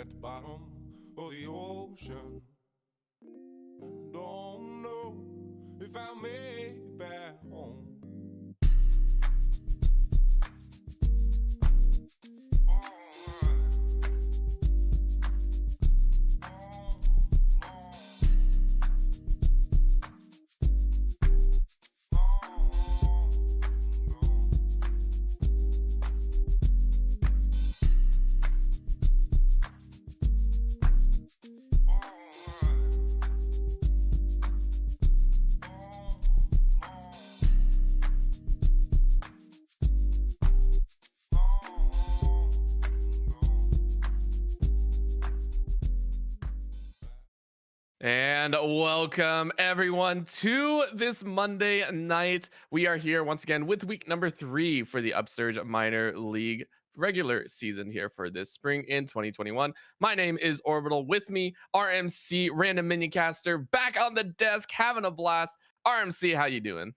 at the bottom of the ocean. Don't know if I'll make it back home. And welcome everyone to this Monday night. We are here once again with week number 3 for the Upsurge Minor League regular season here for this spring in 2021. My name is Orbital. With me, RMC, Random Minicaster, back on the desk, having a blast. RMC, how you doing?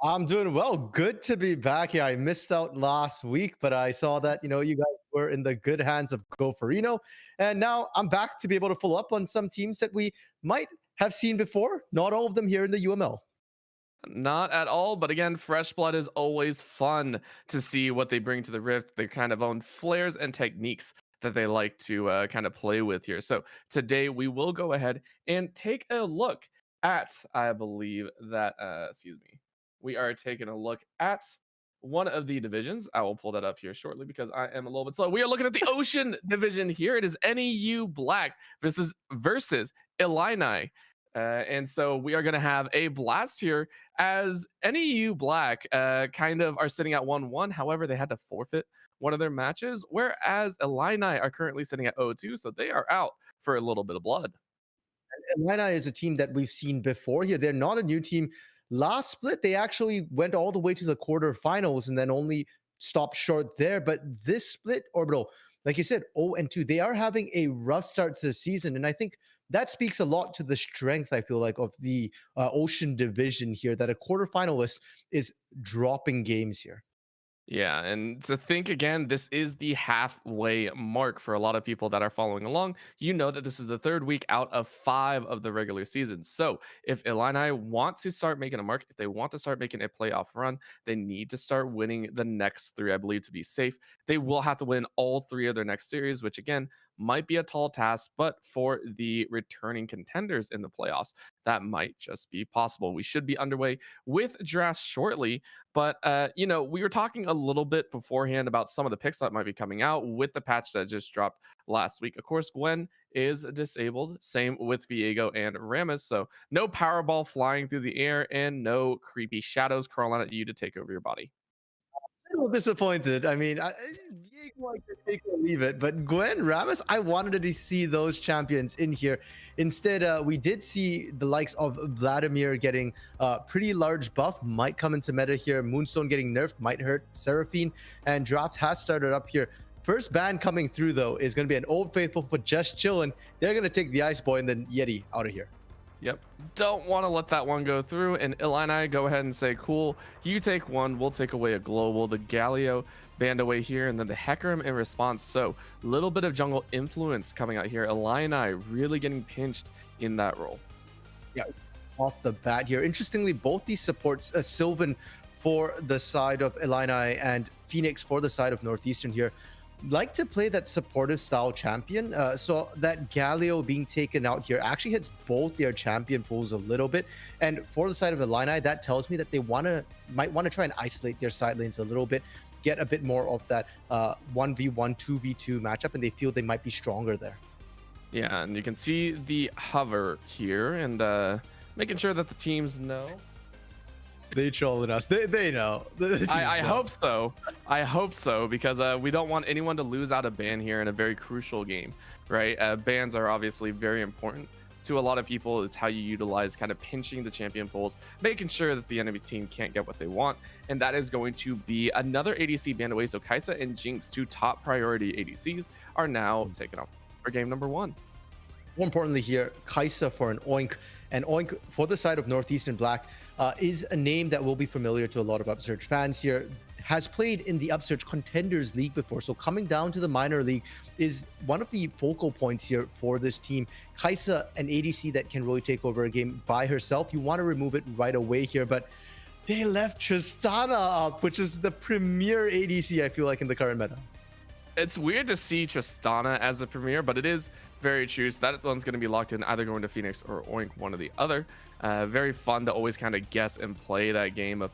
I'm doing well. Good to be back here. I missed out last week, but I saw that, you guys were in the good hands of Goferino. And now I'm back to be able to follow up on some teams that we might have seen before. Not all of them here in the UML. Not at all, but again, Fresh Blood is always fun to see what they bring to the Rift. Their kind of own flares and techniques that they like to kind of play with here. So today we will go ahead and take a look at, I believe that, we are taking a look at one of the divisions. I will pull that up here shortly because I am a little bit slow. We are looking at the Ocean division here. It is NEU Black versus Illini. And so we are going to have a blast here as NEU Black kind of are sitting at 1-1. However, they had to forfeit one of their matches, whereas Illini are currently sitting at 0-2. So they are out for a little bit of blood. Illini is a team that we've seen before here. They're not a new team last split, they actually went all the way to the quarterfinals and then only stopped short there. But this split, Orbital, like you said, 0-2, they are having a rough start to the season. And I think that speaks a lot to the strength, I feel like, of the Ocean division here, that a quarterfinalist is dropping games here. Yeah, and to think again, this is the halfway mark for a lot of people that are following along. You know that this is the third week out of 5 of the regular season. So if Illini want to start making a mark, if they want to start making a playoff run, they need to start winning the next 3, I believe, to be safe. They will have to win all 3 of their next series, which again might be a tall task, but for the returning contenders in the playoffs, that might just be possible. We should be underway with drafts shortly. But we were talking a little bit beforehand about some of the picks that might be coming out with the patch that just dropped last week. Of course, Gwen is disabled. Same with Viego and Rammus. So no Powerball flying through the air and no creepy shadows crawling at you to take over your body. A little disappointed. I mean, Diego, I could take it or leave it, but Gwen, Rammus, I wanted to see those champions in here. Instead, we did see the likes of Vladimir getting a pretty large buff, might come into meta here. Moonstone getting nerfed, might hurt Seraphine, and draft has started up here. First ban coming through, though, is going to be an Old Faithful for just chilling. They're going to take the Ice Boy and then Yeti out of here. Yep. Don't want to let that one go through. And Illini go ahead and say, cool, you take one, we'll take away a global. The Galio banned away here, and then the Hecarim in response. So a little bit of jungle influence coming out here. Illini really getting pinched in that role. Yeah, off the bat here. Interestingly, both these supports, Sylvan for the side of Illini and Phoenix for the side of Northeastern here, like to play that supportive style champion. So that Galio being taken out here actually hits both their champion pools a little bit. And for the side of Illini, that tells me that they might want to try and isolate their side lanes a little bit, get a bit more of that 1v1, 2v2 matchup, and they feel they might be stronger there. Yeah, and you can see the hover here and making sure that the teams know. They trolling us. They know. I hope so. I hope so, because we don't want anyone to lose out a ban here in a very crucial game, right? Bans are obviously very important to a lot of people. It's how you utilize kind of pinching the champion pools, making sure that the enemy team can't get what they want. And that is going to be another ADC banned away. So Kaisa and Jinx, 2 top priority ADCs, are now taken off for game number 1. More importantly here, Kaisa for an Oink. And Oink for the side of Northeastern Black is a name that will be familiar to a lot of Upsurge fans here. Has played in the Upsurge Contenders League before, so coming down to the minor league is one of the focal points here for this team. Kaisa, an ADC that can really take over a game by herself. You want to remove it right away here, but they left Tristana up, which is the premier ADC, I feel like, in the current meta. It's weird to see Tristana as the premier, but it is very true. So that one's going to be locked in, either going to Phoenix or Oink, one or the other. Very fun to always kind of guess and play that game of,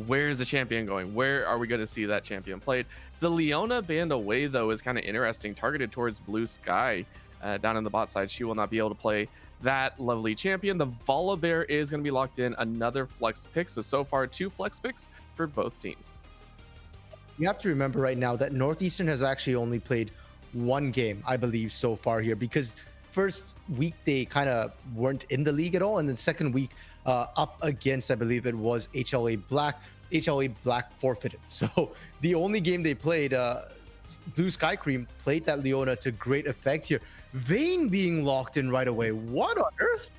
where's the champion going? Where are we going to see that champion played? The Leona band away, though, is kind of interesting, targeted towards Blue Sky down in the bot side. She will not be able to play that lovely champion. The Volibear is going to be locked in, another flex pick. So far, 2 flex picks for both teams. You have to remember right now that Northeastern has actually only played 1 game, I believe, so far here, because first week they kind of weren't in the league at all, and then second week up against, I believe it was HLA Black forfeited. So the only game they played, Blue Sky Cream played that Leona to great effect here. Vayne being locked in right away. What on earth?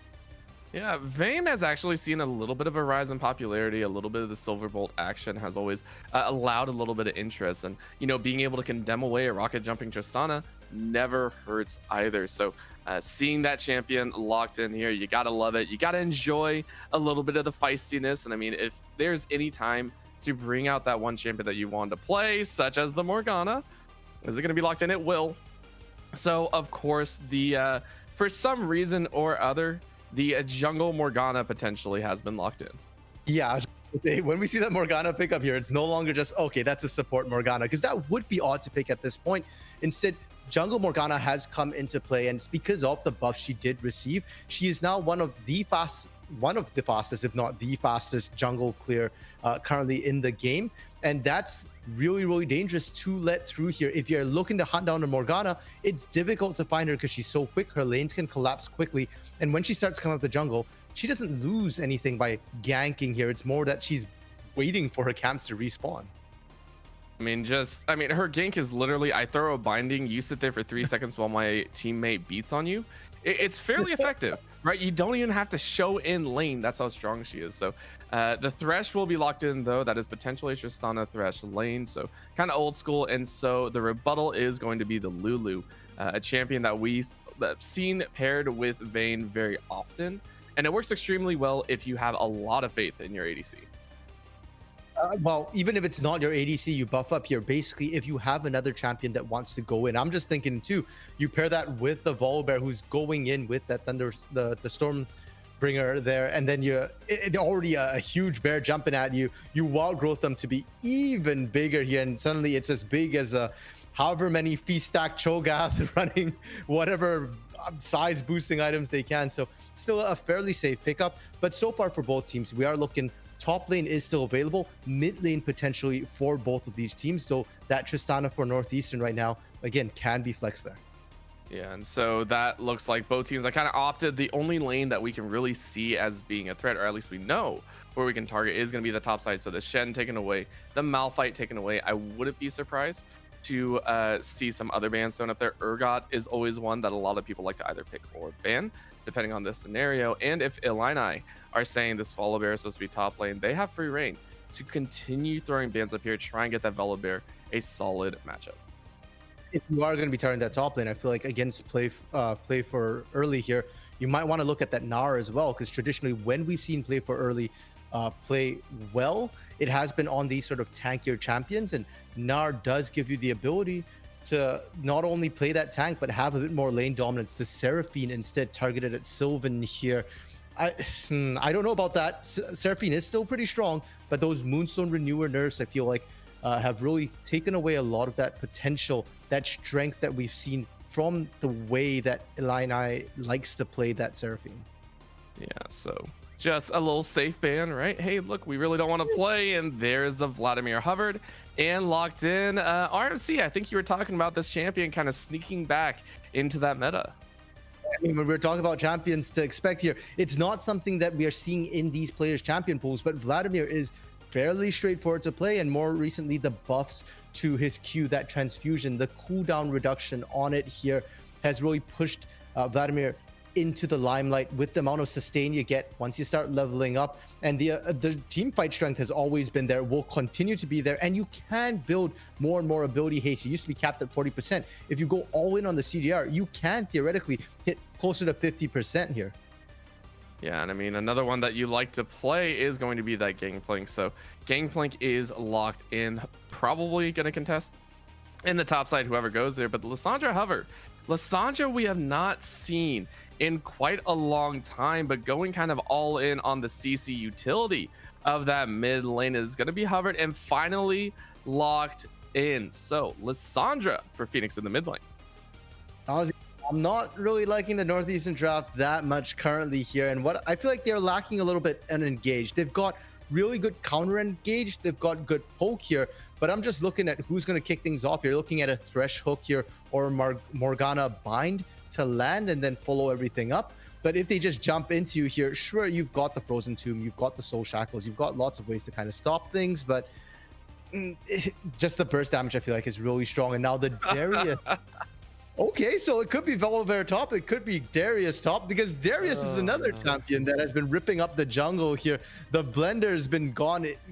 Yeah, Vayne has actually seen a little bit of a rise in popularity. A little bit of the Silverbolt action has always allowed a little bit of interest, and being able to condemn away a rocket jumping Tristana never hurts either. So seeing that champion locked in here, you gotta love it. You gotta enjoy a little bit of the feistiness, and I mean, if there's any time to bring out that one champion that you want to play, such as the Morgana, is it going to be locked in? It will. So of course, the for some reason or other, the jungle Morgana potentially has been locked in. Yeah, when we see that Morgana pick up here, it's no longer just, okay, that's a support Morgana, because that would be odd to pick at this point. Instead, jungle Morgana has come into play, and it's because of the buff she did receive. She is now one of the one of the fastest, if not the fastest jungle clear currently in the game. And that's really, really dangerous to let through here. If you're looking to hunt down a Morgana, it's difficult to find her because she's so quick. Her lanes can collapse quickly. And when she starts coming up the jungle, she doesn't lose anything by ganking here. It's more that she's waiting for her camps to respawn. I mean, her gank is literally, I throw a binding, you sit there for 3 seconds while my teammate beats on you. It's fairly effective, right? You don't even have to show in lane. That's how strong she is. So the Thresh will be locked in, though. That is potentially Tristana Thresh lane. So kind of old school. And so the rebuttal is going to be the Lulu, a champion that we've seen paired with Vayne very often. And it works extremely well if you have a lot of faith in your ADC. Well, even if it's not your ADC, you buff up here. Basically, if you have another champion that wants to go in, I'm just thinking too, you pair that with the Volibear who's going in with that Thunder, the Stormbringer there, and then it's already a huge bear jumping at you. You wild growth them to be even bigger here, and suddenly it's as big as however many Feast Stack Cho'Gath running whatever size boosting items they can. So still a fairly safe pickup, but so far for both teams, we are looking. Top lane is still available, mid lane potentially for both of these teams, though that Tristana for Northeastern right now, again, can be flexed there. Yeah, and so that looks like both teams, I kind of opted the only lane that we can really see as being a threat, or at least we know where we can target, is going to be the top side. So the Shen taken away, the Malphite taken away. I wouldn't be surprised to see some other bans thrown up there. Urgot is always one that a lot of people like to either pick or ban, depending on this scenario. And if Illini are saying this Volibear is supposed to be top lane, they have free reign to continue throwing bans up here, try and get that Volibear a solid matchup. If you are going to be targeting that top lane, I feel like against play for early here, you might want to look at that Gnar as well, because traditionally when we've seen play for early play well, it has been on these sort of tankier champions, and Gnar does give you the ability to not only play that tank but have a bit more lane dominance. The Seraphine instead targeted at Sylvan here. I don't know about that. Seraphine is still pretty strong, but those Moonstone Renewer nerfs, I feel like, have really taken away a lot of that potential, that strength that we've seen from the way that Illini likes to play that Seraphine. Yeah, so just a little safe ban, right? Hey, look, we really don't want to play, and there's the Vladimir hovered and locked in. RMC, I think you were talking about this champion kind of sneaking back into that meta. I mean, when we're talking about champions to expect here, it's not something that we are seeing in these players' champion pools, but Vladimir is fairly straightforward to play, and more recently the buffs to his Q, that transfusion, the cooldown reduction on it here has really pushed Vladimir into the limelight with the amount of sustain you get once you start leveling up. And the team fight strength has always been there, will continue to be there, and you can build more and more ability haste. It used to be capped at 40%. If you go all in on the CDR, you can theoretically hit closer to 50% here. Yeah, and I mean, another one that you like to play is going to be that Gangplank. So Gangplank is locked in, probably going to contest in the top side, whoever goes there. But the Lissandra hover, Lissandra we have not seen in quite a long time, but going kind of all in on the CC utility of that mid lane is going to be hovered and finally locked in. So Lissandra for Phoenix in the mid lane. I'm not really liking the Northeastern draft that much currently here, and what I feel like they're lacking a little bit unengaged. They've got really good counter engaged, they've got good poke here, but I'm just looking at who's going to kick things off. You're looking at a Thresh hook here or Morgana bind to land and then follow everything up. But if they just jump into you here, sure, you've got the Frozen Tomb, you've got the Soul Shackles, you've got lots of ways to kind of stop things, but just the burst damage I feel like is really strong. And now the Darius okay, so it could be Volibear top, it could be Darius top, because Darius is another champion that has been ripping up the jungle here. The blender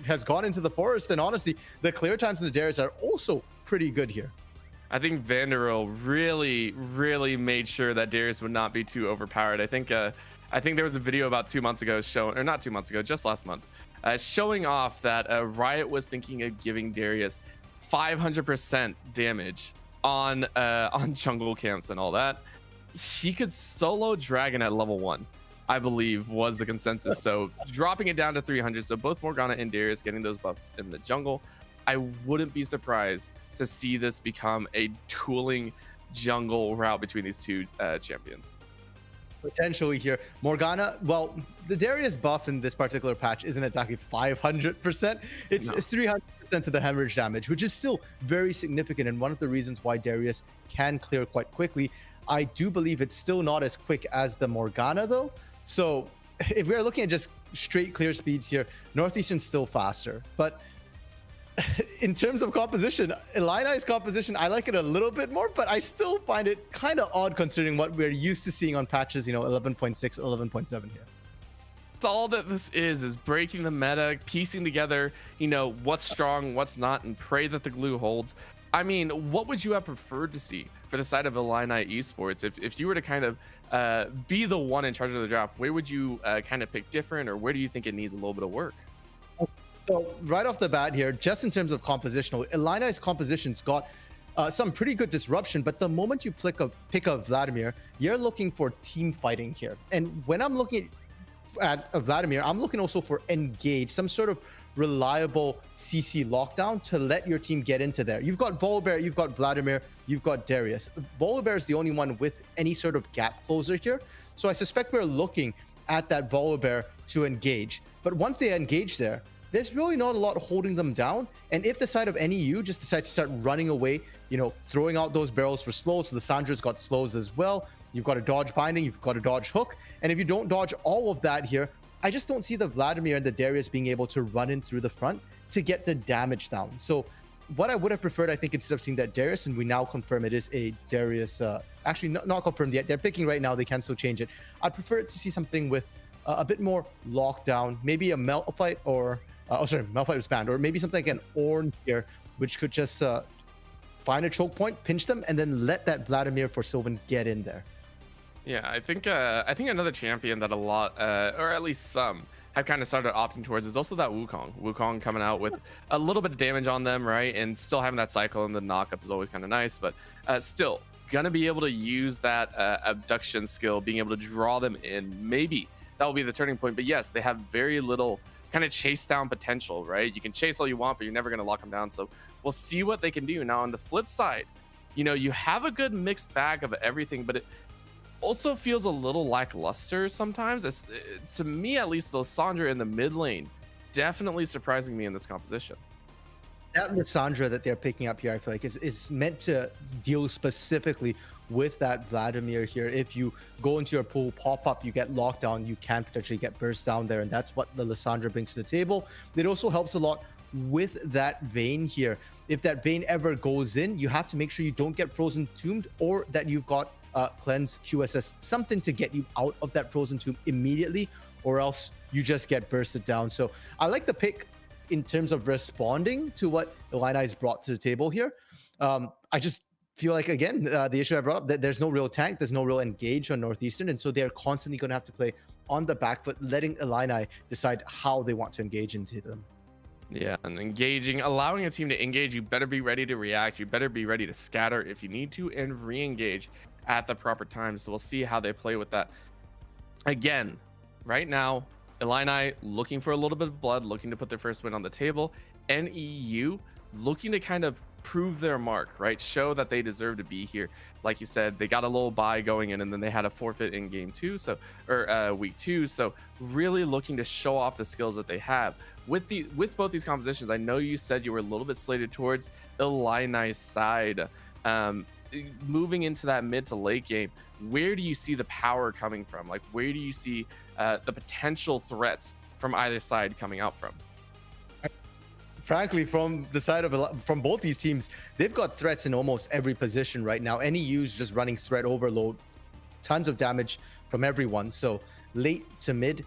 has gone into the forest, and honestly, the clear times in the Darius are also pretty good here. I think Vanderbilt really made sure that Darius would not be too overpowered. I think there was a video about 2 months ago showing, or not 2 months ago, just last month, showing off that Riot was thinking of giving Darius 500% damage on jungle camps and all that. He could solo dragon at level 1, I believe was the consensus. So dropping it down to 300, so both Morgana and Darius getting those buffs in the jungle. I wouldn't be surprised to see this become a dueling jungle route between these two champions. potentially here. Morgana, well, the Darius buff in this particular patch isn't exactly 500%. It's No. 300% of the hemorrhage damage, which is still very significant, and one of the reasons why Darius can clear quite quickly. I do believe it's still not as quick as the Morgana, though. So if we're looking at just straight clear speeds here, Northeastern's still faster. But in terms of composition, Illini's composition, I like it a little bit more, but I still find it kind of odd considering what we're used to seeing on patches, 11.6, 11.7 here. That's all that this is breaking the meta, piecing together, what's strong, what's not, and pray that the glue holds. I mean, what would you have preferred to see for the side of Illini Esports? If you were to kind of be the one in charge of the draft, where would you kind of pick different, or where do you think it needs a little bit of work? So right off the bat here, just in terms of compositional, Illini's composition's got some pretty good disruption, but the moment you pick a Vladimir, you're looking for team fighting here. And when I'm looking at a Vladimir, I'm looking also for engage, some sort of reliable CC lockdown to let your team get into there. You've got Volibear, you've got Vladimir, you've got Darius. Volibear is the only one with any sort of gap closer here. So I suspect we're looking at that Volibear to engage. But once they engage there, there's really not a lot holding them down. And if the side of NEU just decides to start running away, throwing out those barrels for slows, so the Sandra's got slows as well. You've got a dodge binding, you've got a dodge hook. And if you don't dodge all of that here, I just don't see the Vladimir and the Darius being able to run in through the front to get the damage down. So what I would have preferred, I think, instead of seeing that Darius, and we now confirm it is a Darius, actually not confirmed yet. They're picking right now, they can still change it. I'd prefer to see something with a bit more lockdown, maybe a Malphite or, Malphite was banned, or maybe something like an Ornn here, which could just find a choke point, pinch them, and then let that Vladimir for Sylvan get in there. Yeah, I think another champion that a lot, or at least some, have kind of started opting towards is also that Wukong. Wukong coming out with a little bit of damage on them, right? And still having that cycle and the knockup is always kind of nice, but still gonna be able to use that abduction skill, being able to draw them in. Maybe that will be the turning point. But yes, they have very little kind of chase down potential, right? You can chase all you want, but you're never gonna lock them down. So we'll see what they can do. Now on the flip side, you have a good mixed bag of everything, but it also feels a little lackluster sometimes. To me, at least, the Lissandra in the mid lane definitely surprising me in this composition. That Lissandra that they're picking up here, I feel like, is meant to deal specifically with that Vladimir here. If you go into your pool, pop up, you get locked down, you can potentially get burst down there, and that's what the Lissandra brings to the table. It also helps a lot with that Vayne here. If that Vayne ever goes in, you have to make sure you don't get frozen tombed, or that you've got cleanse, QSS, something to get you out of that frozen tomb immediately, or else you just get bursted down. So I like the pick in terms of responding to what Illini has brought to the table here. I just feel like, again, the issue I brought up, that there's no real tank, there's no real engage on Northeastern, and so they're constantly going to have to play on the back foot, letting Illini decide how they want to engage into them. Yeah, and allowing a team to engage, you better be ready to react, you better be ready to scatter if you need to, and re-engage at the proper time. So we'll see how they play with that. Again, right now, Illini looking for a little bit of blood, looking to put their first win on the table. NEU looking to kind of prove their mark, right? Show that they deserve to be here. Like you said, they got a little bye going in, and then they had a forfeit in game 2, week 2. So really looking to show off the skills that they have. With both these compositions, I know you said you were a little bit slated towards Illini's side. Moving into that mid to late game, where do you see the power coming from? Like, where do you see the potential threats from either side coming out from? Frankly, from both these teams, they've got threats in almost every position right now. NEU's just running threat overload, tons of damage from everyone. So late to mid,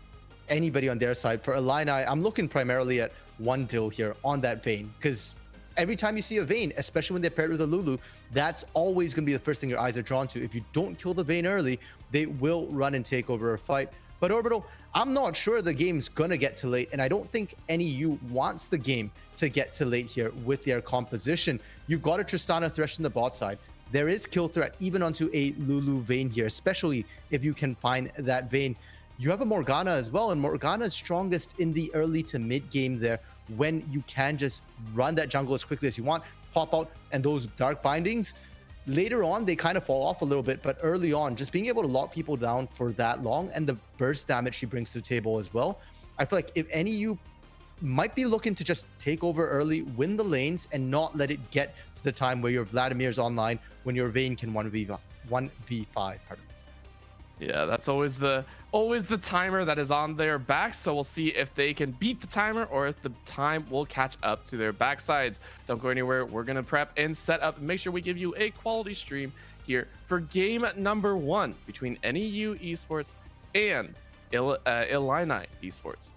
anybody on their side. For Illini, I'm looking primarily at one Dill here on that Vayne, because every time you see a Vayne, especially when they're paired with a Lulu, that's always going to be the first thing your eyes are drawn to. If you don't kill the Vayne early, they will run and take over a fight. But Orbital, I'm not sure the game's going to get to late, and I don't think NEU wants the game to get to late here with their composition. You've got a Tristana Thresh in the bot side. There is kill threat even onto a Lulu Vayne here, especially if you can find that Vayne. You have a Morgana as well, and Morgana is strongest in the early to mid game there, when you can just run that jungle as quickly as you want, pop out, and those dark bindings, later on they kind of fall off a little bit, but early on, just being able to lock people down for that long and the burst damage she brings to the table as well, I feel like if NEU might be looking to just take over early, win the lanes, and not let it get to the time where your Vladimir's online when your Vayne can 1v5. Pardon me. Yeah, that's always the timer that is on their back. So we'll see if they can beat the timer or if the time will catch up to their backsides. Don't go anywhere. We're gonna prep and set up and make sure we give you a quality stream here for game number 1 between NEU Esports and Illini Esports.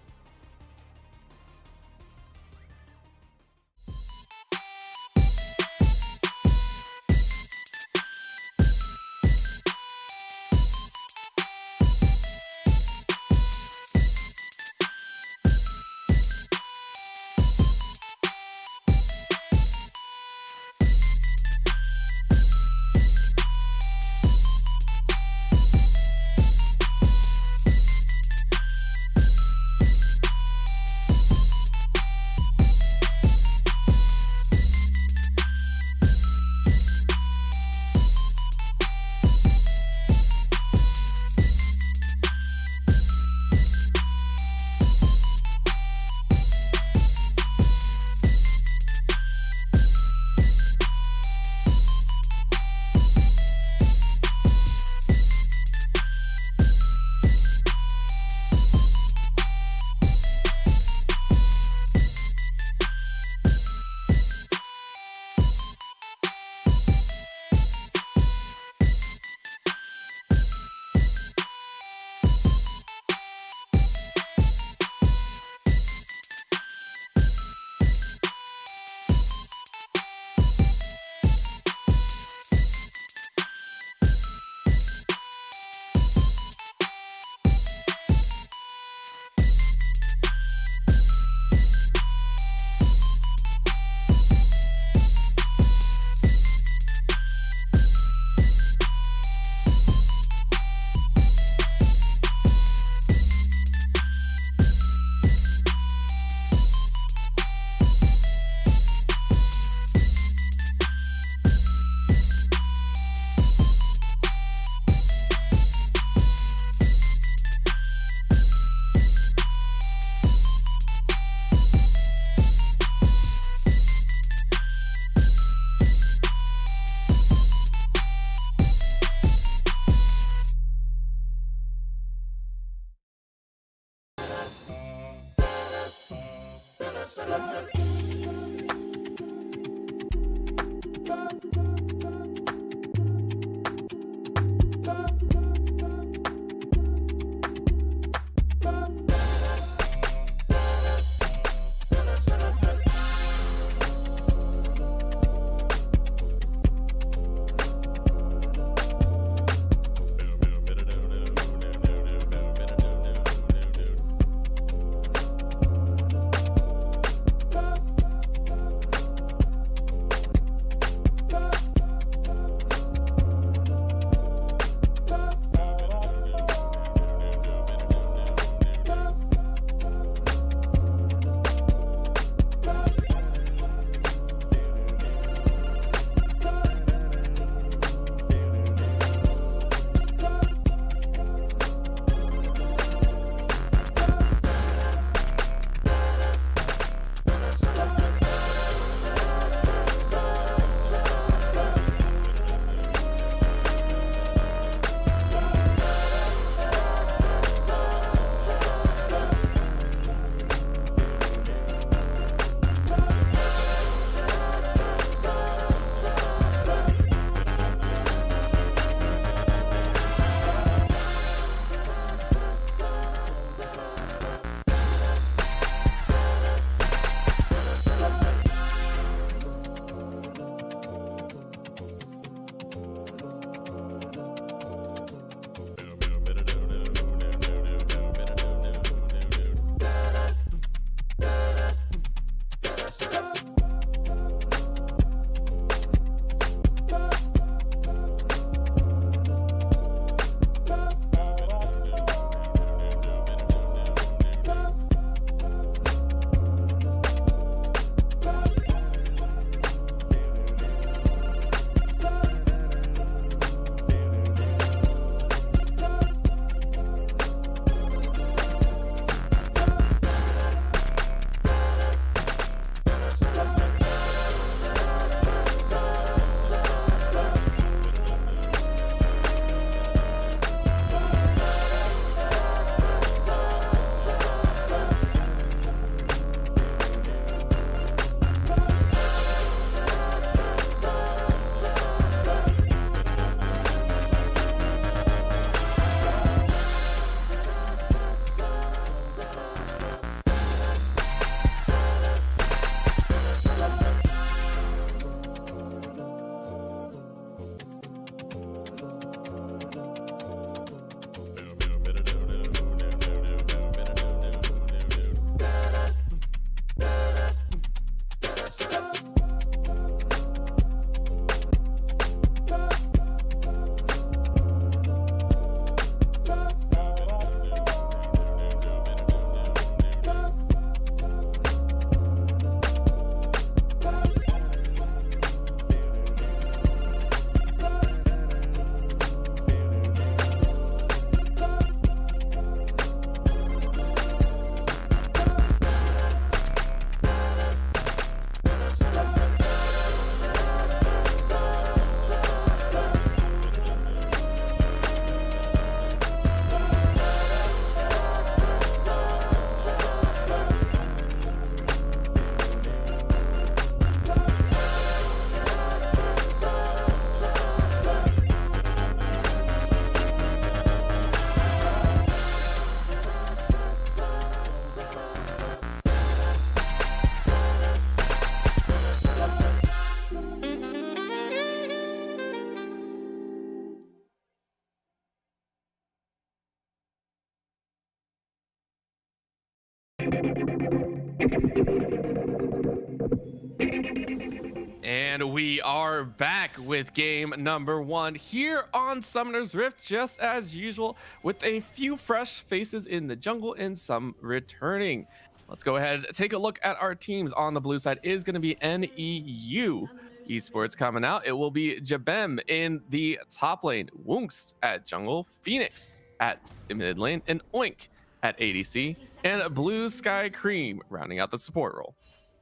And we are back with game number 1 here on Summoner's Rift, just as usual, with a few fresh faces in the jungle and some returning. Let's go ahead and take a look at our teams. On the blue side is going to be NEU Esports coming out. It will be Jabem in the top lane, Wunks at jungle, Phoenix at mid lane, and Oink at ADC, and Blue Sky Cream rounding out the support role.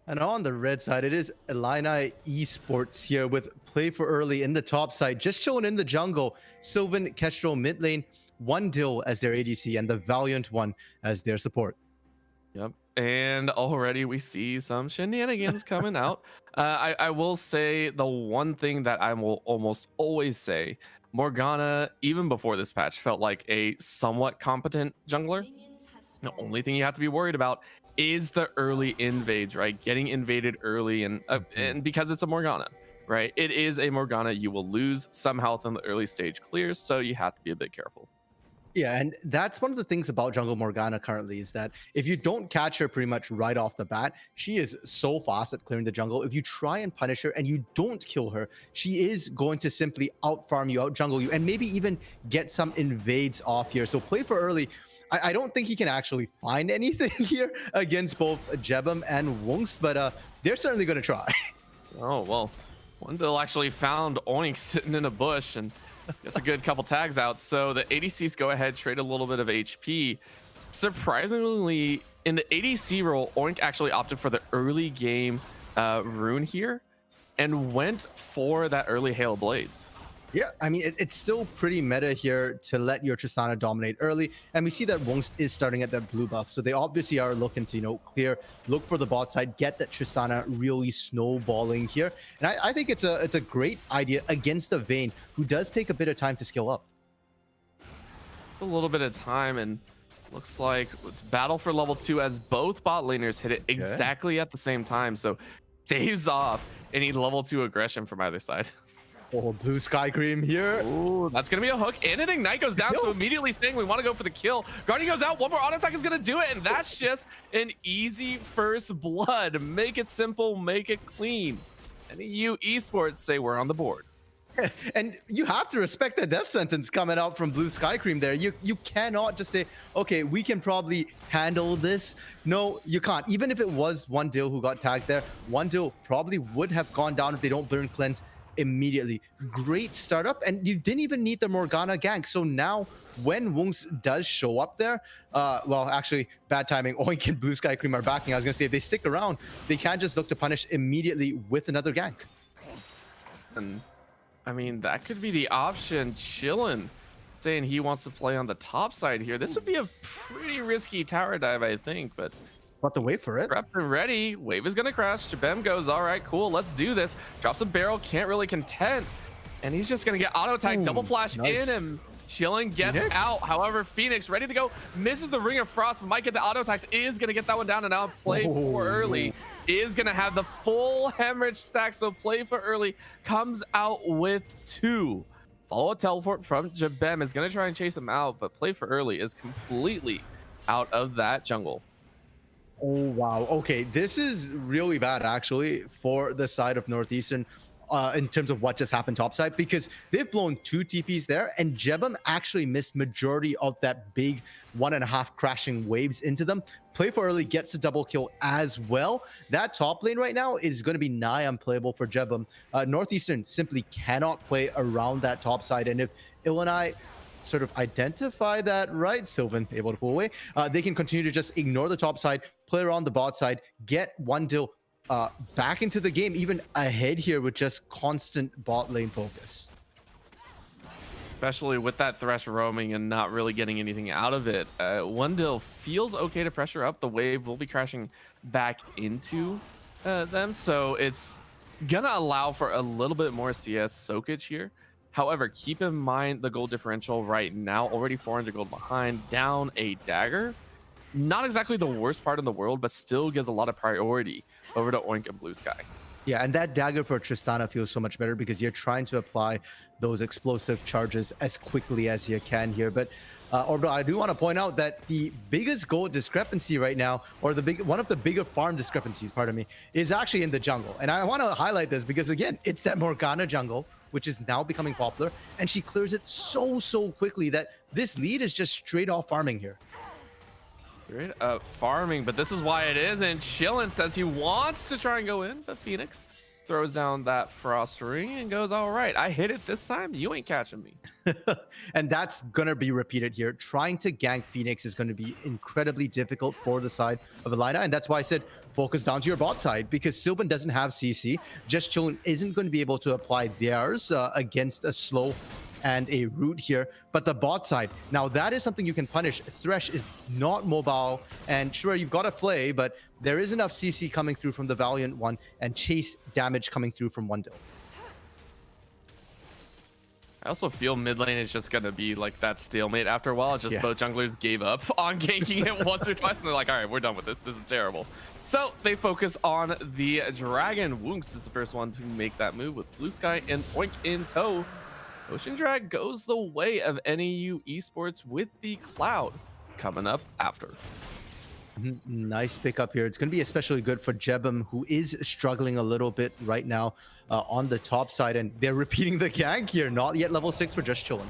And on the red side, it is Illini Esports here with Play for Early in the top side, just showing in the jungle. Sylvan, Kestrel mid lane, One Dill as their ADC, and the Valiant One as their support. Yep. And already we see some shenanigans coming out. I will say the one thing that I will almost always say, Morgana, even before this patch, felt like a somewhat competent jungler. The only thing you have to be worried about is the early invades, right? Getting invaded early, and because it's a Morgana, right? It is a Morgana. You will lose some health in the early stage clears, so you have to be a bit careful. Yeah, and that's one of the things about Jungle Morgana currently, is that if you don't catch her pretty much right off the bat, she is so fast at clearing the jungle. If you try and punish her and you don't kill her, she is going to simply out farm you, out jungle you, and maybe even get some invades off here. So Play for Early, I don't think he can actually find anything here against both Jebem and Wunks, but they're certainly going to try. Oh, well, Wendell actually found Oink sitting in a bush and gets a good couple tags out. So the ADCs go ahead, trade a little bit of HP. Surprisingly, in the ADC role, Oink actually opted for the early game rune here and went for that early Hail of Blades. Yeah, I mean, it's still pretty meta here to let your Tristana dominate early. And we see that Wunks is starting at that blue buff. So they obviously are looking to, clear, look for the bot side, get that Tristana really snowballing here. And I think it's a great idea against the Vayne, who does take a bit of time to skill up. It's a little bit of time, and looks like it's battle for level 2 as both bot laners hit it exactly at the same time. So Dave's off any level 2 aggression from either side. Oh, Blue Sky Cream here. Ooh, that's going to be a hook. And an Ignite goes down, so immediately saying we want to go for the kill. Guardian goes out. One more auto attack is going to do it. And that's just an easy first blood. Make it simple. Make it clean. NEU Esports say we're on the board. And you have to respect the death sentence coming out from Blue Sky Cream there. You cannot just say, okay, we can probably handle this. No, you can't. Even if it was One Dill who got tagged there, One Dill probably would have gone down if they don't burn cleanse immediately. Great startup, and you didn't even need the Morgana gank. So now when Wunks does show up there, well, actually, bad timing. Oink and Blue Sky Cream are backing. I was gonna say, if they stick around, they can't just look to punish immediately with another gank. And I mean, that could be the option. Chillin saying he wants to play on the top side here. This would be a pretty risky tower dive, I think, but to wait for it. Prepped and ready. Wave is gonna crash. Jabem goes, all right, cool, let's do this. Drops a barrel, can't really contend, and he's just gonna get auto attack, double flash in, and Chillin gets out. However, Phoenix ready to go, misses the Ring of Frost, but might get the auto attacks, is gonna get that one down, and now Play for Early is gonna have the full hemorrhage stack. So Play for Early comes out with 2. Follow a teleport from Jabem is gonna try and chase him out, but Play for Early is completely out of that jungle. Oh, wow. Okay, this is really bad, actually, for the side of Northeastern in terms of what just happened topside, because they've blown 2 TPs there, and Jebem actually missed majority of that big 1.5 crashing waves into them. Play for Early gets a double kill as well. That top lane right now is going to be nigh unplayable for Jebem. Northeastern simply cannot play around that top side, and if Illini sort of identify that, right, Sylvan able to pull away, they can continue to just ignore the top side, play around the bot side, get One Dill back into the game, even ahead here with just constant bot lane focus. Especially with that Thresh roaming and not really getting anything out of it. One Dill feels okay to pressure up. The wave will be crashing back into them, so it's gonna allow for a little bit more CS soakage here. However, keep in mind the gold differential right now, already 400 gold behind, down a dagger. Not exactly the worst part in the world, but still gives a lot of priority over to Oink and Blue Sky. Yeah, and that dagger for Tristana feels so much better because you're trying to apply those explosive charges as quickly as you can here. But Orbital, I do want to point out that the biggest gold discrepancy right now, or one of the bigger farm discrepancies, pardon me, is actually in the jungle. And I want to highlight this because again, it's that Morgana jungle, which is now becoming popular, and she clears it so quickly that this lead is just straight off farming here. Straight up farming, but this is why it is. And Chillin says he wants to try and go in, but Phoenix throws down that frost ring and goes, all right, I hit it this time. You ain't catching me. And that's going to be repeated here. Trying to gank Phoenix is going to be incredibly difficult for the side of Illini. And that's why I said focus down to your bot side, because Sylvan doesn't have CC. Just Chillin isn't going to be able to apply theirs against a slow and a root here. But the bot side, now that is something you can punish. Thresh is not mobile, and sure, you've got a Flay, but there is enough CC coming through from the Valiant one and chase damage coming through from Wundil. I also feel mid lane is just gonna be like that stalemate after a while. Just both junglers gave up on ganking it once or twice, and they're like, all right, we're done with this. This is terrible. So they focus on the dragon. Woonks is the first one to make that move with Blue Sky and Oink in tow. Ocean Drag goes the way of NEU Esports with the Cloud coming up after. Nice pickup here. It's going to be especially good for Jebum, who is struggling a little bit right now on the top side. And they're repeating the gank here. Not yet level 6 for Just Chillin.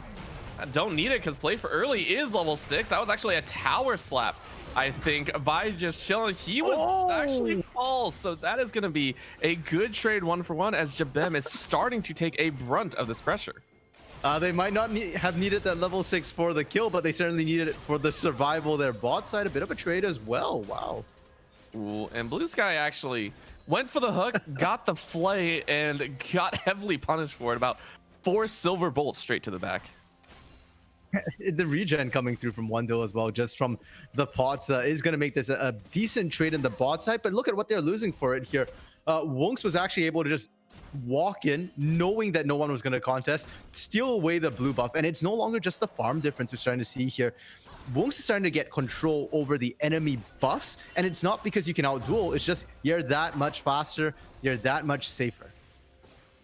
I don't need it because play for early is level 6. That was actually a tower slap, I think, by Just Chillin. He was actually false. So that is going to be a good trade 1-for-1 as Jebum is starting to take a brunt of this pressure. They might not have needed that level 6 for the kill, but they certainly needed it for the survival. Their bot side, a bit of a trade as well. Wow. Ooh, and Blue Sky actually went for the hook, got the flay, and got heavily punished for it. About 4 silver bolts straight to the back. The regen coming through from Wundil as well, just from the pots, is going to make this a decent trade in the bot side. But look at what they're losing for it here. Wonks was actually able to just walk in knowing that no one was going to contest, steal away the blue buff, and it's no longer just the farm difference we're starting to see here. Wonks is starting to get control over the enemy buffs, and it's not because you can outduel, it's just you're that much faster, you're that much safer.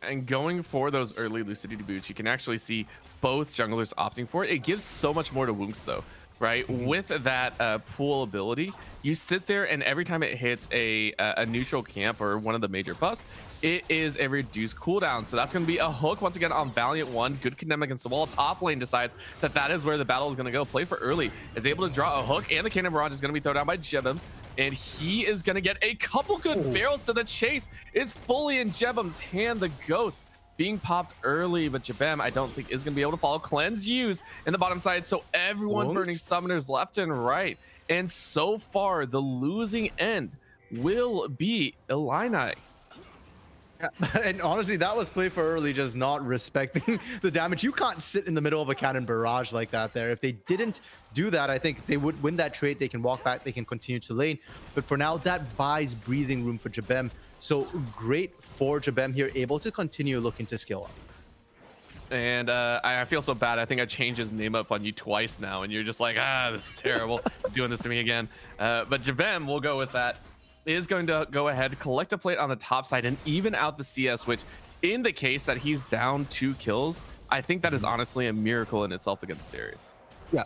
And going for those early lucidity boots, you can actually see both junglers opting for it. It gives so much more to Wonks though, right? With that pool ability, you sit there and every time it hits a neutral camp or one of the major buffs, it is a reduced cooldown. So that's going to be a hook once again on Valiant 1. Good connect against the wall. Top lane decides that that is where the battle is going to go. Play for early is able to draw a hook, and the Cannon Barrage is going to be thrown down by Jebum. And he is going to get a couple good barrels to the chase. It's fully in Jebum's hand. The Ghost being popped early, but Jebum, I don't think, is going to be able to follow. Cleanse used in the bottom side, so everyone burning summoners left and right. And so far, the losing end will be Illini. And honestly, that was play for early, just not respecting the damage. You can't sit in the middle of a cannon barrage like that there. If they didn't do that, I think they would win that trade. They can walk back, they can continue to lane. But for now, that buys breathing room for Jebum. So great for Jebum here, able to continue looking to scale up. And I feel so bad. I think I changed his name up on you twice now, and you're just like, this is terrible, doing this to me again. But Jebum, we'll go with that, is going to go ahead, collect a plate on the top side, and even out the CS, which in the case that he's down 2 kills, I think that is honestly a miracle in itself against Darius. Yeah,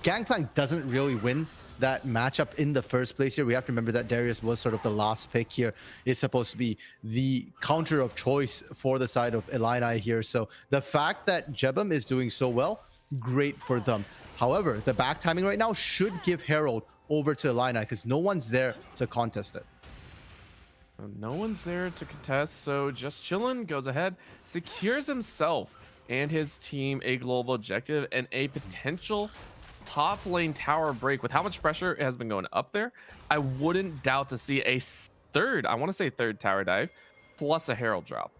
Gangplank doesn't really win that matchup in the first place here. We have to remember that Darius was sort of the last pick here. It's supposed to be the counter of choice for the side of Illini here. So the fact that Jebum is doing so well, great for them. However, the back timing right now should give Herald over to Illini because no one's there to contest it. No one's there to contest, so Just Chillin goes ahead, secures himself and his team a global objective and a potential top lane tower break. With how much pressure has been going up there, I wouldn't doubt to see a third tower dive plus a Herald drop.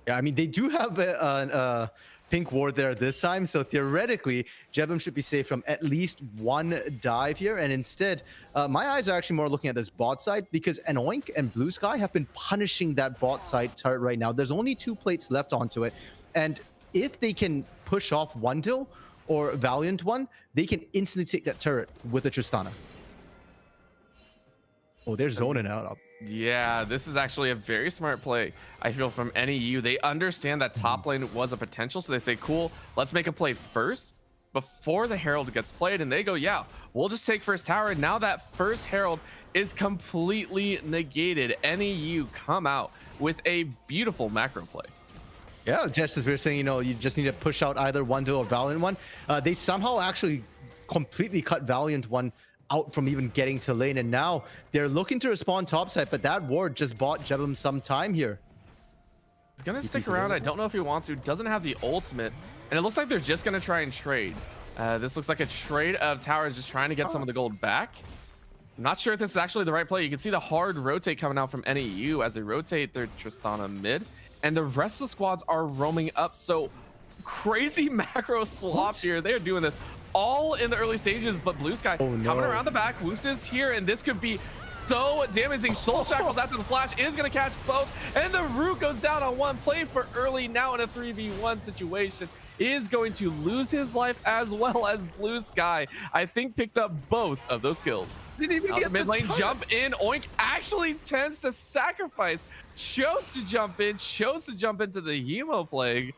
Yeah, I mean, they do have a pink ward there this time, so theoretically Jebum should be safe from at least one dive here. And instead, my eyes are actually more looking at this bot side because Anoink and Blue Sky have been punishing that bot side turret right now. There's only 2 plates left onto it, and if they can push off Wundil or Valiant 1, they can instantly take that turret with a Tristana. Oh, they're zoning out. Yeah, this is actually a very smart play, I feel, from NEU. They understand that top lane was a potential, so they say, cool, let's make a play first before the Herald gets played, and they go, yeah, we'll just take first tower. And now that first Herald is completely negated. NEU come out with a beautiful macro play. Yeah, just as we were saying, you know, you just need to push out either one to a Valiant one. They somehow actually completely cut Valiant one out from even getting to lane, and now they're looking to respawn topside, but that ward just bought Jebum some time here. He's gonna stick around. I don't know if he wants to. Doesn't have the ultimate, and it looks like they're just gonna try and trade. This looks like a trade of towers, just trying to get some of the gold back. I'm not sure if this is actually the right play. You can see the hard rotate coming out from NEU as they rotate their Tristana mid, and the rest of the squads are roaming up. So crazy macro swap here. They're doing this all in the early stages, but Blue Sky coming around the back. Woos is here, and this could be so damaging. Soul Shackles after the flash is going to catch both, and the root goes down on one. Play for early now in a 3v1 situation is going to lose his life, as well as Blue Sky, I think, picked up both of those kills. Didn't even get the mid lane jump in. Oink actually tends to sacrifice, chose to jump in, chose to jump into the Hemo Plague.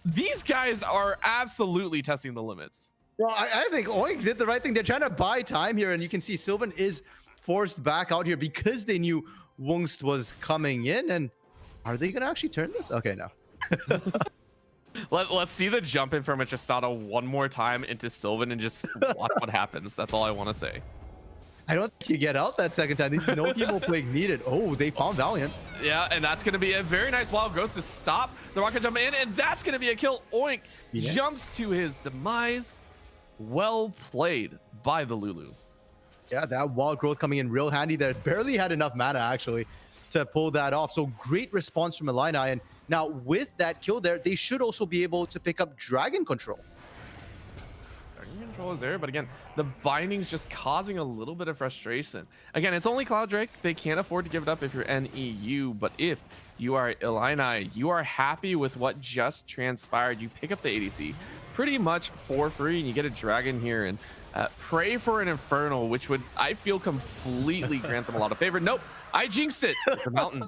These guys are absolutely testing the limits. Well, I think Oink did the right thing. They're trying to buy time here, and you can see Sylvan is forced back out here because they knew Wungst was coming in. And are they going to actually turn this? Okay, no. Let's see the jump in from a Tristana one more time into Sylvan and just watch what happens. That's all I want to say. I don't think you get out that second time. There's no Hemo Plague needed. Oh, they found Valiant. Yeah, and that's going to be a very nice wild growth to stop the rocket jump in, and that's going to be a kill. Oink jumps to his demise. Well played by the Lulu. Yeah, that wild growth coming in real handy there. Barely had enough mana, actually, to pull that off. So great response from Illini. And now with that kill there, they should also be able to pick up Dragon Control. Dragon Control is there, but again, the binding's just causing a little bit of frustration. Again, it's only Cloud Drake. They can't afford to give it up if you're NEU, but if you are Illini, you are happy with what just transpired. You pick up the ADC pretty much for free, and you get a dragon here, and pray for an Infernal, which would, I feel, completely grant them a lot of favor. Nope, I jinxed it. The Mountain.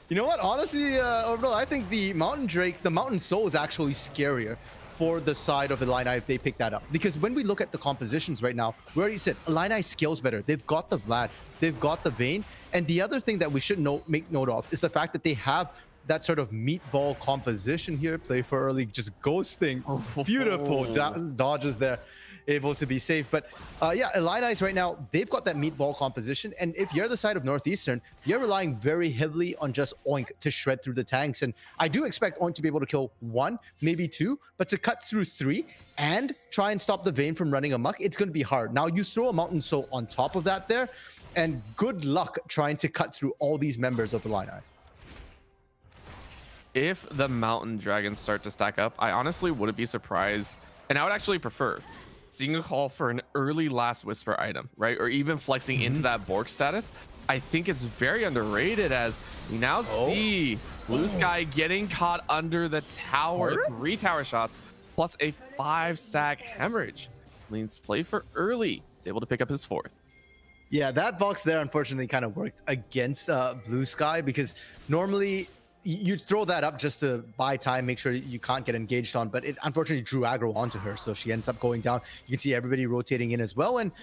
You know what? Honestly, overall, I think the Mountain Drake, the Mountain Soul is actually scarier for the side of Illini if they pick that up. Because when we look at the compositions right now, we already said Illini scales better. They've got the Vlad, they've got the Vayne, and the other thing that we should make note of is the fact that they have that sort of meatball composition here. Play for early, just ghosting. Beautiful dodges there, able to be safe. But yeah, Illini's right now, they've got that meatball composition. And if you're the side of Northeastern, you're relying very heavily on just Oink to shred through the tanks. And I do expect Oink to be able to kill 1, maybe 2, but to cut through 3 and try and stop the Vayne from running amok, it's going to be hard. Now you throw a Mountain Soul on top of that there, and good luck trying to cut through all these members of Illini. If the Mountain Dragons start to stack up, I honestly wouldn't be surprised, and I would actually prefer seeing a call for an early Last Whisper item, right? Or even flexing into that Bork status. I think it's very underrated, as we now see Blue Sky getting caught under the tower. 3 tower shots plus a 5-stack hemorrhage. Leans play for early. He's able to pick up his 4th. Yeah, that box there unfortunately kind of worked against Blue Sky, because normally you throw that up just to buy time, make sure you can't get engaged on, but it unfortunately drew aggro onto her, so she ends up going down. You can see everybody rotating in as well, and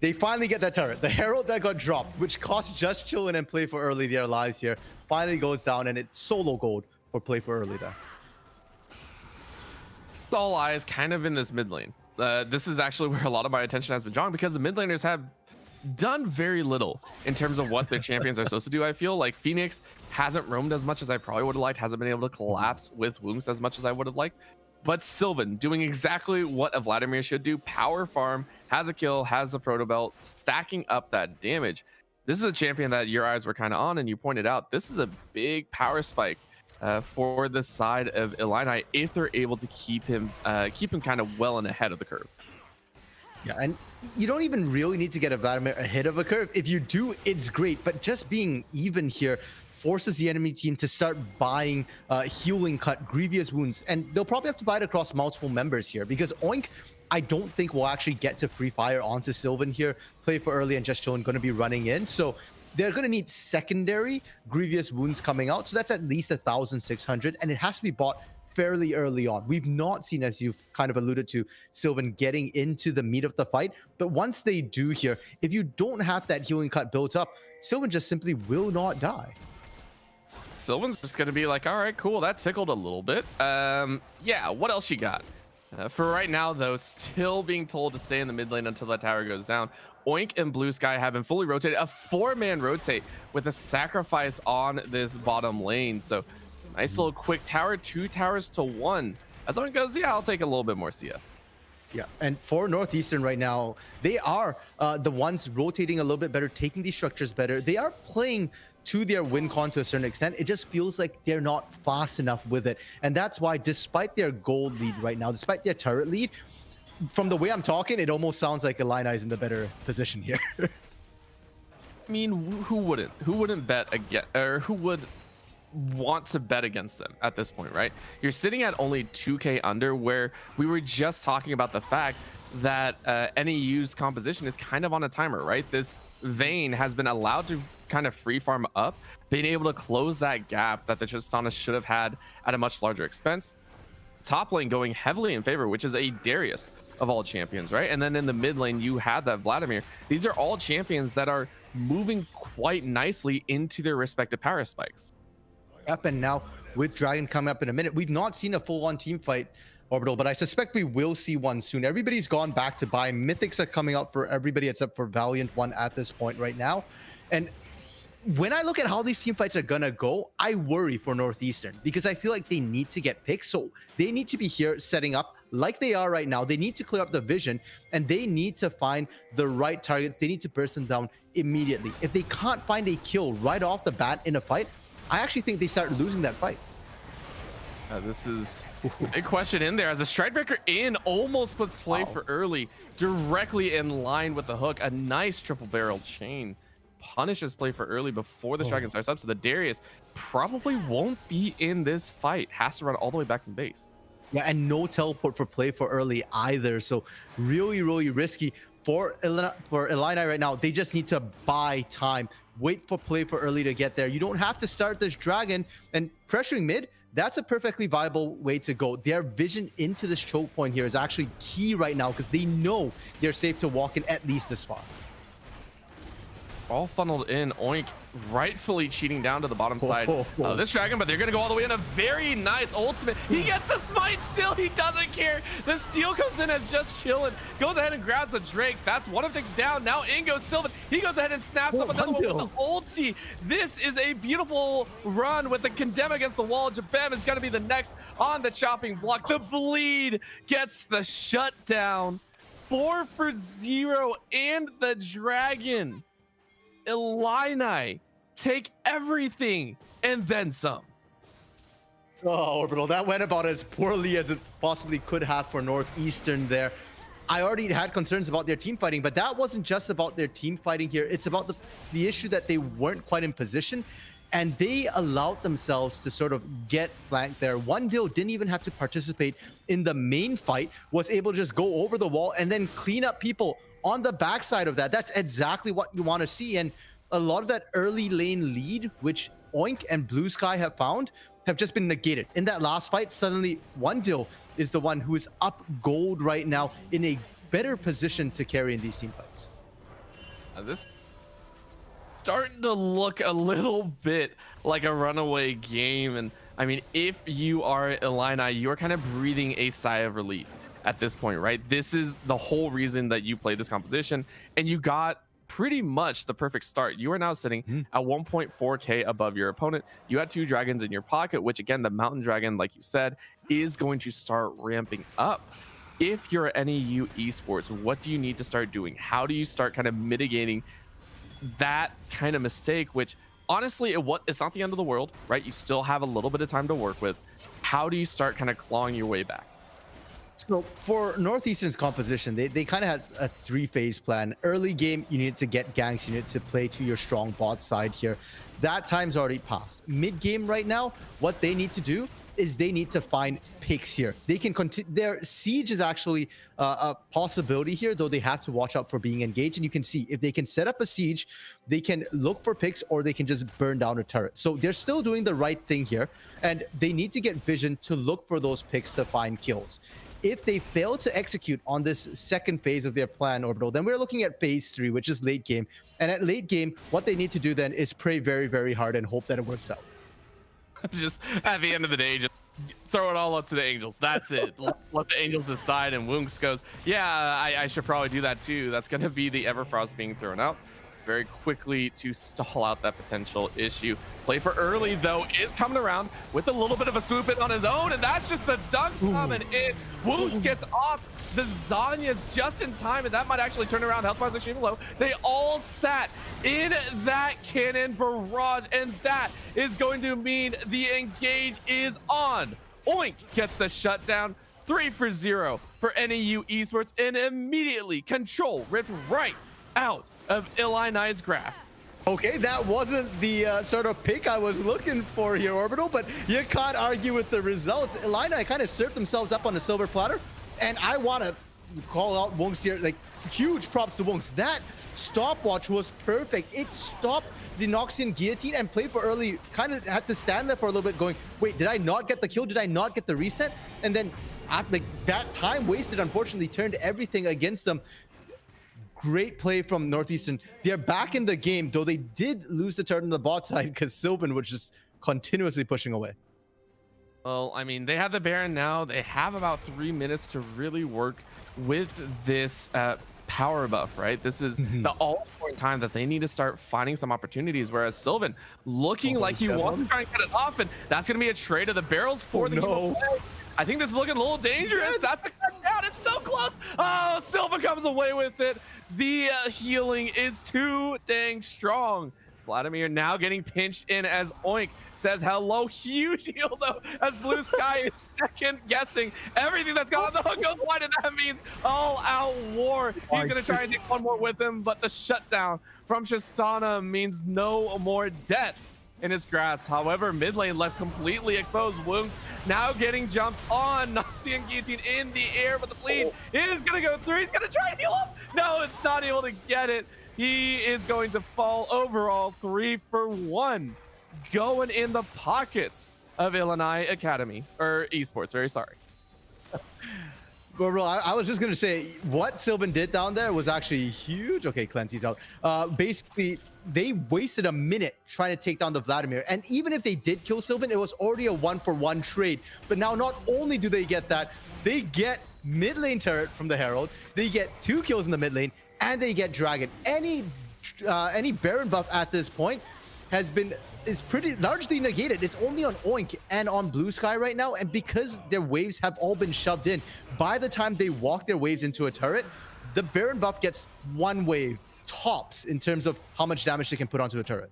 they finally get that turret. The Herald that got dropped, which cost just Chillin and Play for Early their lives here, finally goes down, and it's solo gold for Play for Early there. All eyes kind of in this mid lane. This is actually where a lot of my attention has been drawn, because the mid laners have done very little in terms of what their champions are supposed to do. I feel like Phoenix hasn't roamed as much as I probably would have liked, hasn't been able to collapse with Wungs as much as I would have liked. But Sylvan doing exactly what a Vladimir should do. Power farm, has a kill, has the proto belt, stacking up that damage. This is a champion that your eyes were kind of on, and you pointed out this is a big power spike for the side of Illini if they're able to keep him kind of well and ahead of the curve. Yeah, and you don't even really need to get a Vladimir ahead of a curve. If you do, it's great, but just being even here forces the enemy team to start buying healing cut, grievous wounds, and they'll probably have to buy it across multiple members here, because Oink I don't think we'll actually get to free fire onto Sylvan here. Play for early and just chilling, going to be running in. So they're going to need secondary grievous wounds coming out. So that's at least 1,600, and it has to be bought fairly early on. We've not seen, as you've kind of alluded to, Sylvan getting into the meat of the fight. But once they do here, if you don't have that healing cut built up, Sylvan just simply will not die. Sylvan's just gonna be like, all right, cool, that tickled a little bit. Yeah, what else you got? For right now, though, still being told to stay in the mid lane until that tower goes down. Oink and Blue Sky have been fully rotated, a 4-man rotate with a sacrifice on this bottom lane. So nice little quick tower, 2 towers to 1. As Oink goes, yeah, I'll take a little bit more CS. Yeah, and for Northeastern right now, they are the ones rotating a little bit better, taking these structures better. They are playing to their win con to a certain extent. It just feels like they're not fast enough with it. And that's why, despite their gold lead right now, despite their turret lead, from the way I'm talking, it almost sounds like Illini is in the better position here. I mean, who wouldn't? Who wouldn't bet again, or who would want to bet against them at this point, right? You're sitting at only 2k under, where we were just talking about the fact that NEU's composition is kind of on a timer, right? This Vayne has been allowed to kind of free farm up, being able to close that gap that the Tristana should have had at a much larger expense. Top lane going heavily in favor, which is a Darius of all champions, right? And then in the mid lane, you had that Vladimir. These are all champions that are moving quite nicely into their respective power spikes. Up and now with Dragon coming up in a minute, we've not seen a full-on team fight, Orbital, but I suspect we will see one soon. Everybody's gone back to buy. Mythics are coming out for everybody except for Valiant one at this point right now. And when I look at how these team fights are gonna go, I worry for Northeastern, because I feel like they need to get picks. So they need to be here setting up like they are right now. They need to clear up the vision, and they need to find the right targets. They need to burst them down immediately. If they can't find a kill right off the bat in a fight, I actually think they start losing that fight. This is a question in there, as a Stridebreaker in almost puts play for early, directly in line with the hook. A nice triple barrel chain punishes play for early before the dragon starts up. So the Darius probably won't be in this fight. Has to run all the way back from base. Yeah, and no teleport for play for early either. So really, really risky for Illini right now. They just need to buy time. Wait for play for early to get there. You don't have to start this dragon, and pressuring mid, that's a perfectly viable way to go. Their vision into this choke point here is actually key right now, because they know they're safe to walk in at least this far. All funneled in. Oink rightfully cheating down to the bottom side of this dragon, but they're gonna go all the way in. A very nice ultimate. He gets the smite still. He doesn't care. The steal comes in as just chilling. Goes ahead and grabs the Drake. That's one of them down. Now in goes Sylvan. He goes ahead and snaps up another one with the ulti. This is a beautiful run with the condemn against the wall. Jabem is gonna be the next on the chopping block. The bleed gets the shutdown. 4 for 0 and the dragon. Illini take everything and then some. Oh, Orbital, that went about as poorly as it possibly could have for Northeastern there. I already had concerns about their team fighting, but that wasn't just about their team fighting here. It's about the issue that they weren't quite in position, and they allowed themselves to sort of get flanked there. One Dill didn't even have to participate in the main fight, was able to just go over the wall and then clean up people on the backside of that. That's exactly what you want to see. And a lot of that early lane lead, which Oink and Blue Sky have found, have just been negated. In that last fight, suddenly One Dill is the one who is up gold right now, in a better position to carry in these team fights. This starting to look a little bit like a runaway game. And I mean, if you are Illini, you are kind of breathing a sigh of relief at this point, right? This is the whole reason that you played this composition, and you got pretty much the perfect start. You are now sitting at 1.4k above your opponent. You had 2 dragons in your pocket, which again, the mountain dragon, like you said, is going to start ramping up. If you're NEU Esports, what do you need to start doing? How do you start kind of mitigating that kind of mistake, which honestly, it's not the end of the world, right? You still have a little bit of time to work with. How do you start kind of clawing your way back? So for Northeastern's composition, they kind of had a 3-phase plan. Early game, you need to get ganks, you need to play to your strong bot side here. That time's already passed. Mid game right now, what they need to do is they need to find picks here. They can continue. Their siege is actually a possibility here, though they have to watch out for being engaged. And you can see if they can set up a siege, they can look for picks, or they can just burn down a turret. So they're still doing the right thing here, and they need to get vision to look for those picks to find kills. If they fail to execute on this second phase of their plan, Orbital, then we're looking at phase 3, which is late game. And at late game, what they need to do then is pray very, very hard and hope that it works out. Just at the end of the day, just throw it all up to the angels. That's it. Let the angels decide. And Woonks goes, yeah, I should probably do that too. That's going to be the Everfrost being thrown out very quickly to stall out that potential issue. Play for early, though, is coming around with a little bit of a swoop in on his own, and that's just the dunks coming in. Woos gets off the Zanya's just in time, and that might actually turn around. Health bars extremely low. They all sat in that cannon barrage, and that is going to mean the engage is on. Oink gets the shutdown. 3 for 0 for NEU Esports, and immediately control ripped right out of Illini's grasp. Okay, that wasn't the sort of pick I was looking for here, Orbital, but you can't argue with the results. Illini kind of served themselves up on a silver platter, and I want to call out Wonks here. Like, huge props to Wonks. That stopwatch was perfect. It stopped the Noxian guillotine, and Play for early kind of had to stand there for a little bit going, wait, did I not get the kill? Did I not get the reset? And then like that time wasted, unfortunately, turned everything against them. Great play from Northeastern. They're back in the game, though they did lose the turn on the bot side because Sylvan was just continuously pushing away. Well, I mean, they have the Baron now. They have about 3 minutes to really work with this power buff, right? This is the all-important time that they need to start finding some opportunities, whereas Sylvan looking like he wants to try and cut it off, and that's going to be a trade of the barrels for the game. I think this is looking a little dangerous. That's a cut down. It's so close. Oh, Silva comes away with it. The healing is too dang strong. Vladimir now getting pinched in as Oink says hello. Huge heal though, as Blue Sky is second guessing everything that's gone on the hook goes wide, and that means all out war. He's gonna try and take one more with him, but the shutdown from Shisana means no more death in his grasp. However, mid lane left completely exposed. Woonks now getting jumped on. Noxian guillotine in the air, but the bleed is gonna go through. He's gonna try and heal up. No, it's not able to get it. He is going to fall overall. 3 for 1 going in the pockets of Illini Academy, or Esports, very sorry. Well, bro, I was just going to say, what Sylvan did down there was actually huge. Okay, Clancy's out. Basically, they wasted a minute trying to take down the Vladimir. And even if they did kill Sylvan, it was already a 1-for-1 trade. But now not only do they get that, they get mid lane turret from the Herald. They get 2 kills in the mid lane, and they get Dragon. Any Baron buff at this point is pretty largely negated. It's only on Oink and on Blue Sky right now, and because their waves have all been shoved in, by the time they walk their waves into a turret, the Baron buff gets 1 wave tops in terms of how much damage they can put onto a turret.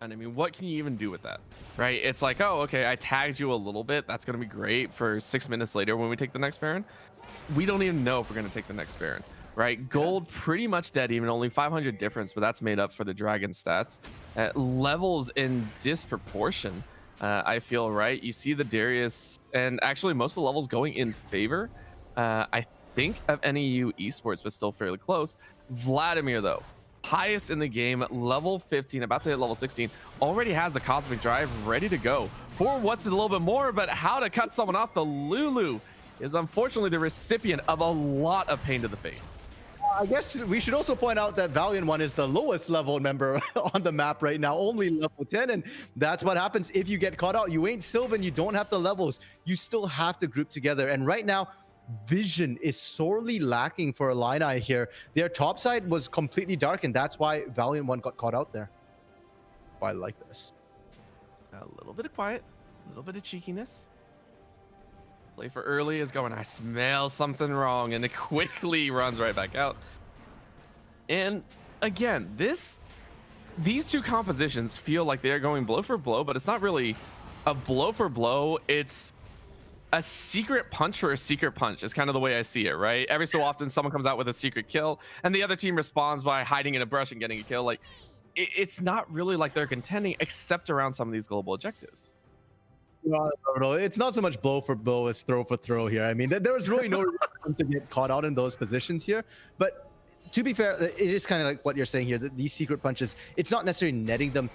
And I mean, what can you even do with that, right? It's like, oh, okay, I tagged you a little bit. That's going to be great for 6 minutes later when we take the next Baron. We don't even know if we're going to take the next Baron, right? Gold pretty much dead, even only 500 difference, but that's made up for the Dragon stats. Levels in disproportion, I feel, right? You see the Darius, and actually most of the levels going in favor, I think, of NEU Esports, but still fairly close. Vladimir, though, highest in the game, level 15, about to hit level 16, already has the Cosmic Drive ready to go for what's a little bit more, but how to cut someone off. The Lulu is unfortunately the recipient of a lot of pain to the face. I guess we should also point out that Valiant One is the lowest level member on the map right now, only level 10, and that's what happens if you get caught out. You ain't Sylvan, you don't have the levels, you still have to group together, and right now vision is sorely lacking for Illini here. Their top side was completely dark, and that's why Valiant One got caught out there. I like this. A little bit of quiet, a little bit of cheekiness. Play for early is going, I smell something wrong, and it quickly runs right back out. And again, these two compositions feel like they're going blow for blow, but it's not really a blow for blow. It's a secret punch for a secret punch is kind of the way I see it, right? Every so often someone comes out with a secret kill and the other team responds by hiding in a brush and getting a kill. Like, it's not really like they're contending except around some of these global objectives. No, it's not so much blow for blow as throw for throw here. I mean, there was really no reason to get caught out in those positions here. But to be fair, it is kind of like what you're saying here. That these secret punches, it's not necessarily netting them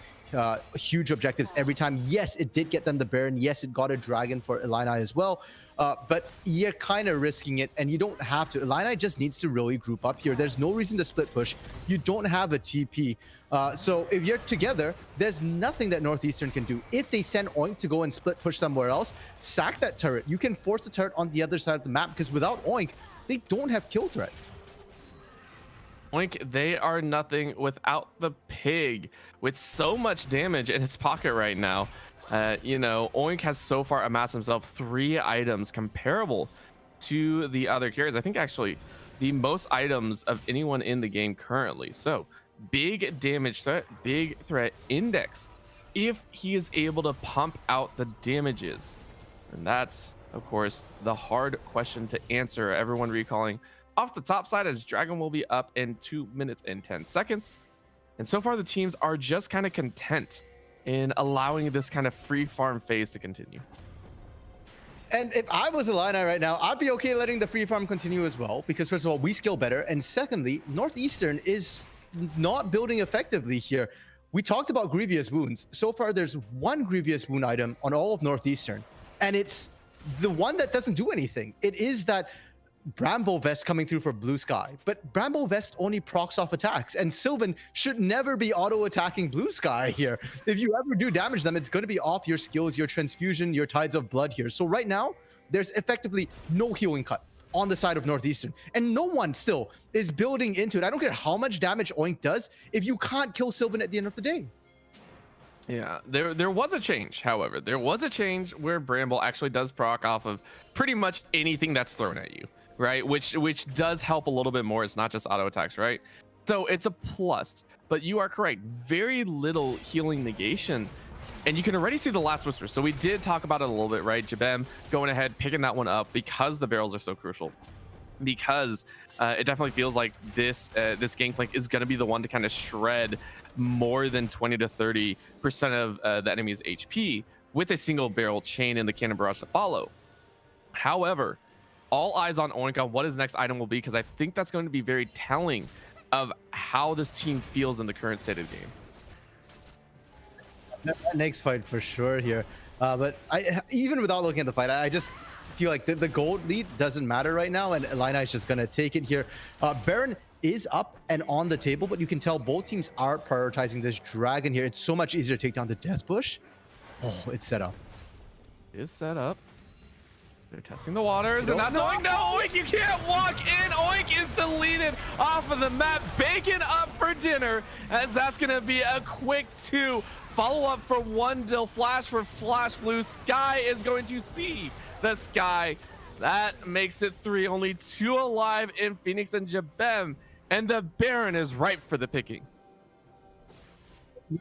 huge objectives every time. Yes, it did get them the Baron. Yes, it got a dragon for Illini as well. But you're kind of risking it, and you don't have to. Illini just needs to really group up here. There's no reason to split push. You don't have a TP. So if you're together, there's nothing that Northeastern can do. If they send Oink to go and split push somewhere else, sack that turret. You can force the turret on the other side of the map, because without Oink, they don't have kill threat. Oink, they are nothing without the pig with so much damage in his pocket right now. You know, Oink has so far amassed himself 3 items comparable to the other carriers. I think actually the most items of anyone in the game currently. So big damage threat, big threat index. If he is able to pump out the damages, and that's of course the hard question to answer. Everyone recalling off the top side as Dragon will be up in 2 minutes and 10 seconds. And so far the teams are just kind of content in allowing this kind of free farm phase to continue. And if I was Illini right now, I'd be okay letting the free farm continue as well, because first of all, we skill better, and secondly, Northeastern is not building effectively here. We talked about grievous wounds. So far there's 1 grievous wound item on all of Northeastern, and it's the one that doesn't do anything. It is that Bramble Vest coming through for Blue Sky, but Bramble Vest only procs off attacks, and Sylvan should never be auto attacking Blue Sky here. If you ever do damage them, it's going to be off your skills, your transfusion, your tides of blood here. So right now there's effectively no healing cut on the side of Northeastern, and no one still is building into it. I don't care how much damage Oink does if you can't kill Sylvan at the end of the day. Yeah, there was a change, however. There was a change where Bramble actually does proc off of pretty much anything that's thrown at you, right? Which does help a little bit more. It's not just auto attacks, right? So it's a plus, but you are correct. Very little healing negation. And you can already see the last whisper. So we did talk about it a little bit, right? Jabem going ahead, picking that one up because the barrels are so crucial. Because it definitely feels like this gangplank is going to be the one to kind of shred more than 20 to 30% of the enemy's HP with a single barrel chain and the cannon barrage to follow. However, all eyes on Oink on what his next item will be, because I think that's going to be very telling of how this team feels in the current state of the game. That next fight for sure here. But even without looking at the fight, I just feel like the gold lead doesn't matter right now, and Illini is just going to take it here. Baron is up and on the table, but you can tell both teams are prioritizing this dragon here. It's so much easier to take down the Death Bush. Oh, it's set up. It is set up. They're testing the waters, and that's Oink. No, Oink, you can't walk in. Oink is deleted off of the map. Bacon up for dinner, as that's going to be a quick 2. Follow up for 1 Dill Flash for Flash Blue. Sky is going to see the Sky. That makes it 3. Only 2 alive in Phoenix and Jabem, and the Baron is ripe for the picking.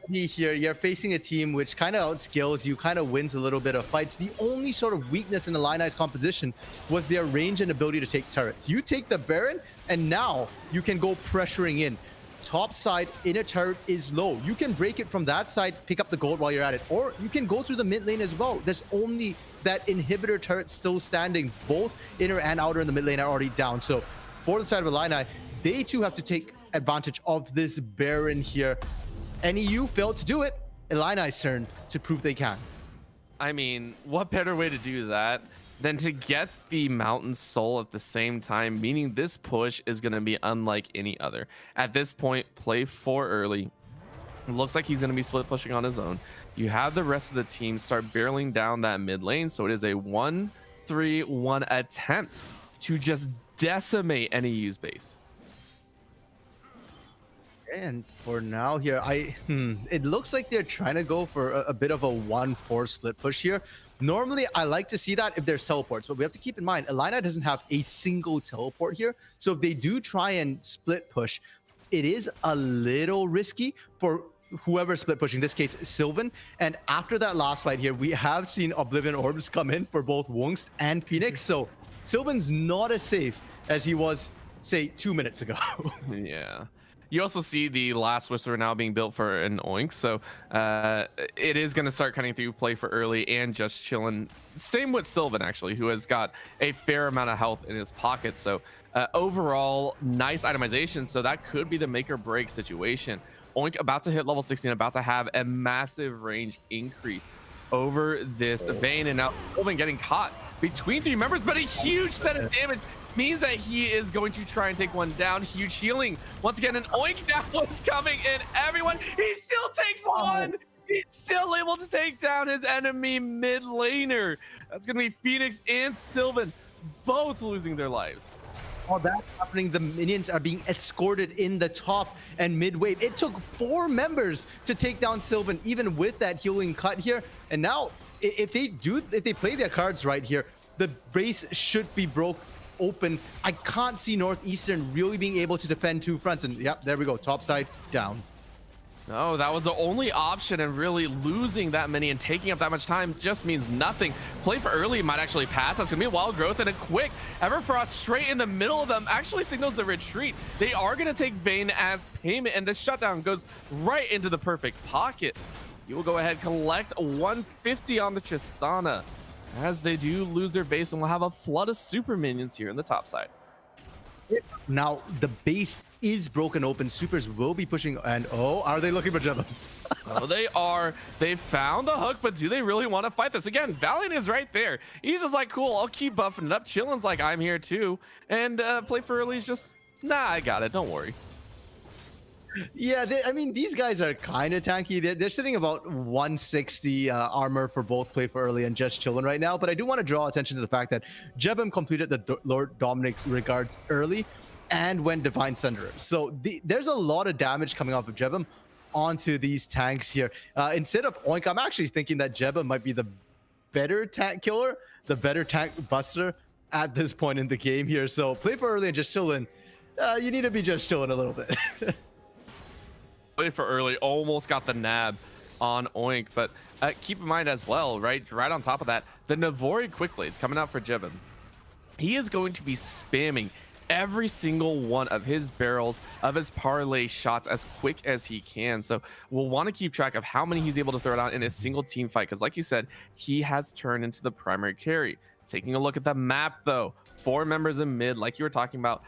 Here you're facing a team which kind of outscales you, kind of wins a little bit of fights. The only sort of weakness in the Illini's composition was their range and ability to take turrets. You take the Baron, and now you can go pressuring in. Top side inner turret is low. You can break it from that side, pick up the gold while you're at it, or you can go through the mid lane as well. There's only that inhibitor turret still standing. Both inner and outer in the mid lane are already down. So for the side of Illini, they too have to take advantage of this Baron here. NEU failed to do it. Illini's turn to prove they can. I mean, what better way to do that than to get the Mountain Soul at the same time, meaning this push is going to be unlike any other. At this point, play 4 early. It looks like he's going to be split pushing on his own. You have the rest of the team start barreling down that mid lane, so it is a 1-3-1 attempt to just decimate NEU's base. And for now here, it looks like they're trying to go for a bit of a 1-4 split push here. Normally, I like to see that if there's teleports, but we have to keep in mind, Illini doesn't have a single teleport here. So if they do try and split push, it is a little risky for whoever split pushing, in this case, Sylvan. And after that last fight here, we have seen Oblivion Orbs come in for both Wungst and Phoenix. So Sylvan's not as safe as he was, say, 2 minutes ago. Yeah. You also see the last Whisper now being built for an Oink, so it is going to start cutting through play for early and just chilling. Same with Sylvan, actually, who has got a fair amount of health in his pocket. So overall, nice itemization. So that could be the make or break situation. Oink about to hit level 16, about to have a massive range increase over this Vayne, and now Sylvan getting caught between three members, but a huge set of damage means that he is going to try and take one down. Huge healing once again, and Oink now is coming in. Everyone, he still takes one. He's still able to take down his enemy mid laner. That's gonna be Phoenix and Sylvan, both losing their lives. While that's happening, the minions are being escorted in the top and mid wave. It took 4 members to take down Sylvan, even with that healing cut here. And now, if they play their cards right here, the base should be broke open. I can't see Northeastern really being able to defend 2 fronts. And yep, there we go. Top side down. No, that was the only option, and really losing that many and taking up that much time just means nothing. Play for early might actually pass. That's gonna be a wild growth and a quick. Everfrost straight in the middle of them actually signals the retreat. They are gonna take Vayne as payment, and the shutdown goes right into the perfect pocket. You will go ahead, collect 150 on the Tristana as they do lose their base, and we'll have a flood of super minions here in the top side. Now the base is broken open. Supers will be pushing, and oh, are they looking for Jebba? Oh, they are. They found the hook, but do they really want to fight this? Again, Valiant is right there. He's just like, cool, I'll keep buffing it up. Chillin's like, I'm here too. And Play for Early's just, nah, I got it, don't worry. Yeah, I mean, these guys are kind of tanky. They're sitting about 160 armor for both Play for Early and Just Chillin right now. But I do want to draw attention to the fact that Jebem completed the Lord Dominic's regards early and went Divine Sunderer. So there's a lot of damage coming off of Jebem onto these tanks here. Instead of Oink, I'm actually thinking that Jebem might be the better tank killer, the better tank buster at this point in the game here. So Play for Early and Just Chillin, you need to be Just Chillin a little bit. Play for Early almost got the nab on Oink, but keep in mind as well, right on top of that, the Navori Quickblades coming out for Jebem. He is going to be spamming every single one of his barrels of his parlay shots as quick as he can. So we'll want to keep track of how many he's able to throw down in a single team fight, because like you said, he has turned into the primary carry. Taking a look at the map though, 4 members in mid, like you were talking about,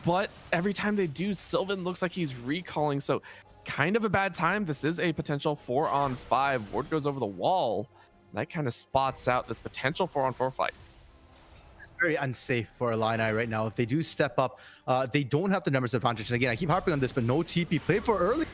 but every time they do, Sylvan looks like he's recalling. So kind of a bad time. This is a potential 4-on-5. Ward goes over the wall. That kind of spots out this potential 4-on-4 fight. Very unsafe for Illini right now. If they do step up, they don't have the numbers advantage. And again, I keep harping on this, but no TP. Play for Early.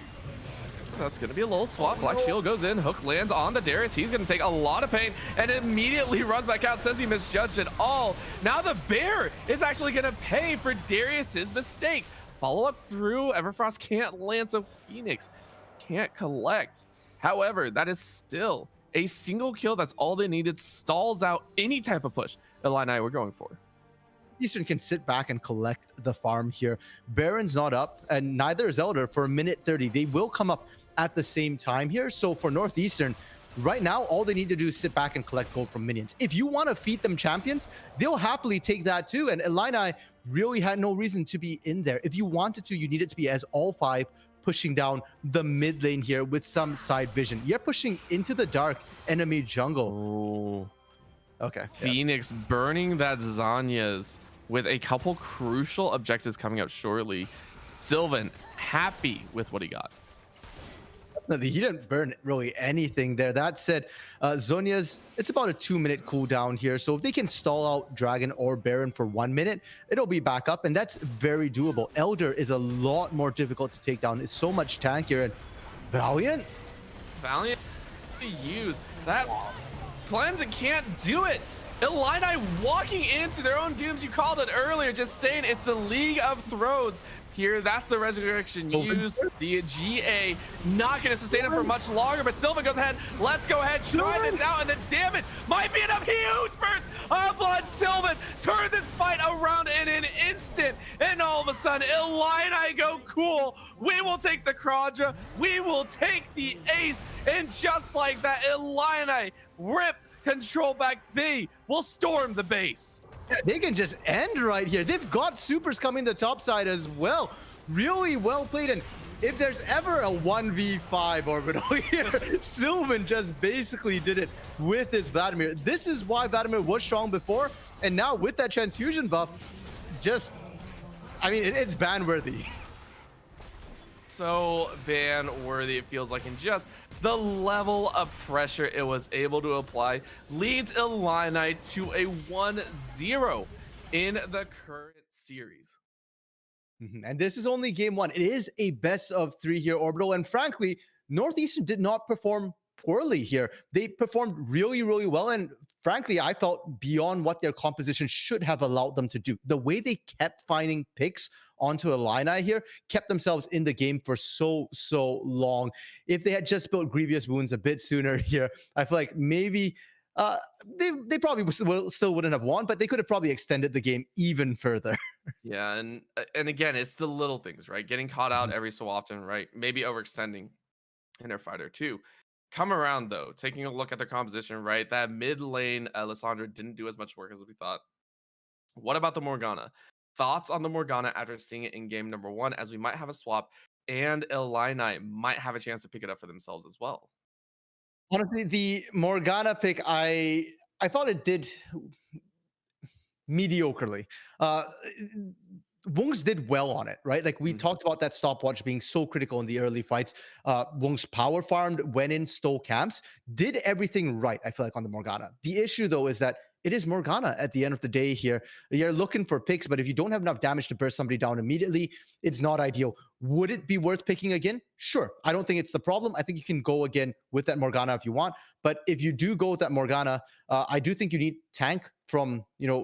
That's going to be a little swap. Black Shield goes in. Hook lands on the Darius. He's going to take a lot of pain and immediately runs back out. Says he misjudged it all. Now the Bear is actually going to pay for Darius's mistake. Follow up through. Everfrost can't land, so Phoenix can't collect. However, that is still a single kill. That's all they needed. Stalls out any type of push Illini were going for. Eastern can sit back and collect the farm here. Baron's not up, and neither is Elder for a minute 30. They will come up at the same time here. So for Northeastern, right now, all they need to do is sit back and collect gold from minions. If you want to feed them champions, they'll happily take that too. And Illini really had no reason to be in there. If you wanted to, you needed to be as all 5 pushing down the mid lane here with some side vision. You're pushing into the dark enemy jungle. Ooh. Okay. Phoenix burning that Zanya's with a couple crucial objectives coming up shortly. Sylvan happy with what he got. He didn't burn really anything there. That said, Zonya's, it's about a 2-minute cooldown here. So if they can stall out Dragon or Baron for 1 minute, it'll be back up, and that's very doable. Elder is a lot more difficult to take down. It's so much tankier. And Valiant to use that cleanse and can't do it. Illini walking into their own dooms. You called it earlier, just saying it's the League of Throws. Here, that's the resurrection. Use the GA. Not going to sustain it for much longer, but Sylvan goes ahead. Let's go ahead, try this out, and the damage might be enough. Huge burst of blood. Sylvan turn this fight around in an instant, and all of a sudden, Illini go cool. We will take the Kradra. We will take the ace, and just like that, Illini rip control back. They will storm the base. They can just end right here. They've got supers coming the top side as well. Really well played. And if there's ever a 1v5 orbital here, Sylvan just basically did it with his Vladimir. This is why Vladimir was strong before. And now with that transfusion buff, just, I mean, it's ban worthy. So ban worthy, it feels like, in just the level of pressure it was able to apply leads Illini to a 1-0 in the current series. And this is only game one. It is a best of 3 here, Orbital. And frankly, Northeastern did not perform poorly here. They performed really, really well. And frankly, I felt beyond what their composition should have allowed them to do. The way they kept finding picks onto Illini here kept themselves in the game for so long. If they had just built Grievous Wounds a bit sooner here, I feel like maybe they probably still wouldn't have won, but they could have probably extended the game even further. Yeah, and again, it's the little things, right? Getting caught out every so often, right? Maybe overextending in their fighter too. Come around though, taking a look at their composition, right? That mid lane, Lissandra didn't do as much work as we thought. What about the Morgana? Thoughts on the Morgana after seeing it in game number 1, as we might have a swap, and Illini might have a chance to pick it up for themselves as well. Honestly, the Morgana pick, I thought it did mediocrely. Wungs did well on it, right? Like we talked about that stopwatch being so critical in the early fights. Wungs power farmed, went in, stole camps, did everything right, I feel like, on the Morgana. The issue, though, is that it is Morgana at the end of the day here. You're looking for picks, but if you don't have enough damage to burst somebody down immediately, it's not ideal. Would it be worth picking again? Sure. I don't think it's the problem. I think you can go again with that Morgana if you want. But if you do go with that Morgana, I do think you need tank from,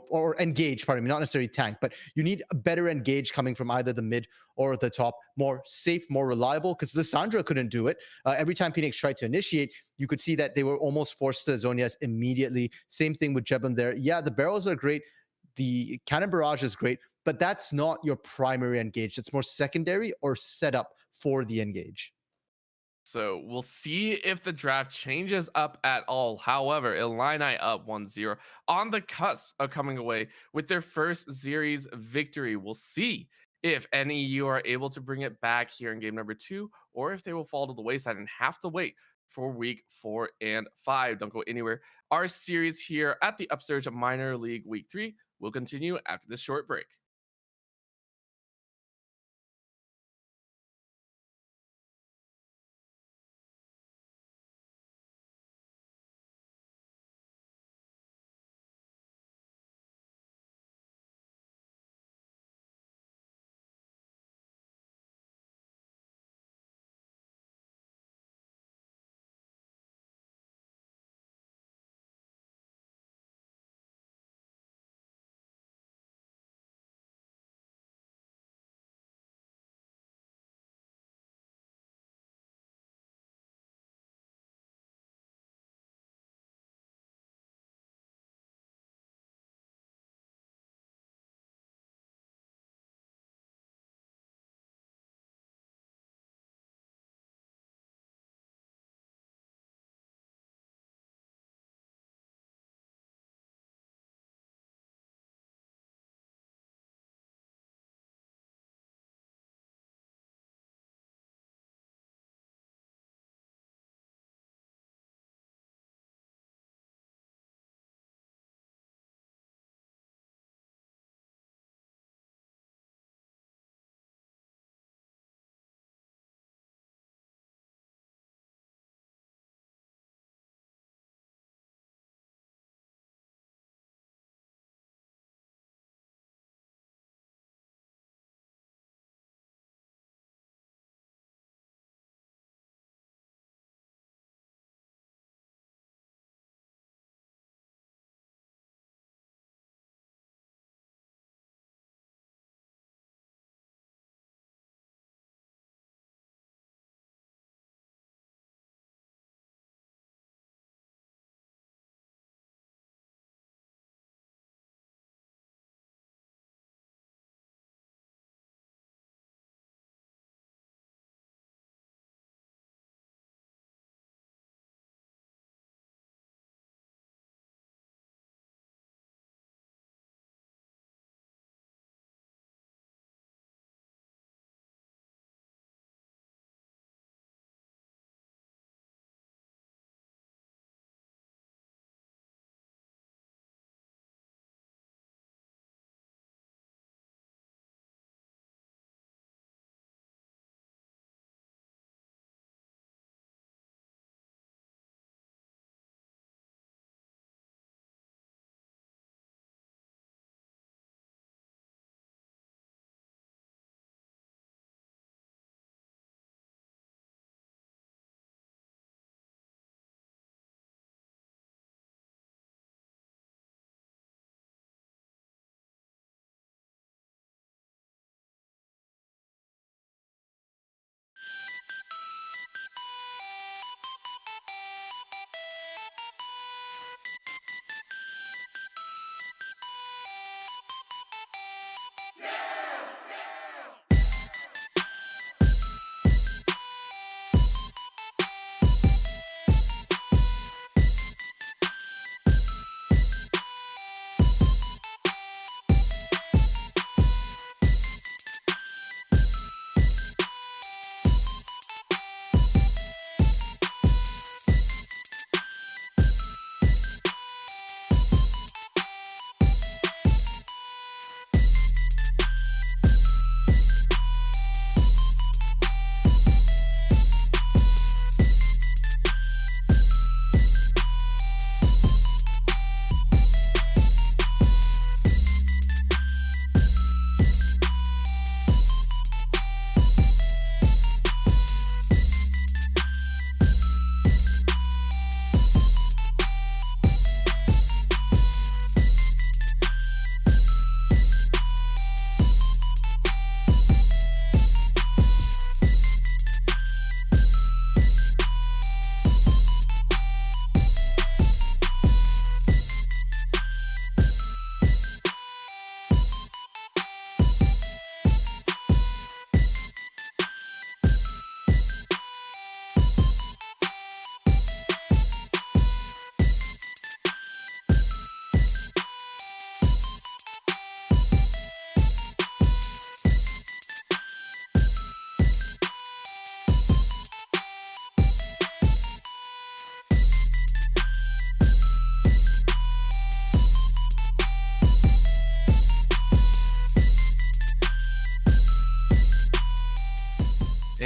or engage, pardon me, not necessarily tank, but you need a better engage coming from either the mid or the top, more safe, more reliable, because Lissandra couldn't do it. Every time Phoenix tried to initiate, you could see that they were almost forced to Zonias immediately. Same thing with Jebin there. Yeah, the barrels are great. The cannon barrage is great, but that's not your primary engage. It's more secondary or set up for the engage. So we'll see if the draft changes up at all. However, Illini up 1-0 on the cusp of coming away with their first series victory. We'll see if NEU are able to bring it back here in game number 2, or if they will fall to the wayside and have to wait for week 4 and 5. Don't go anywhere. Our series here at the Upsurge Minor League week 3 will continue after this short break.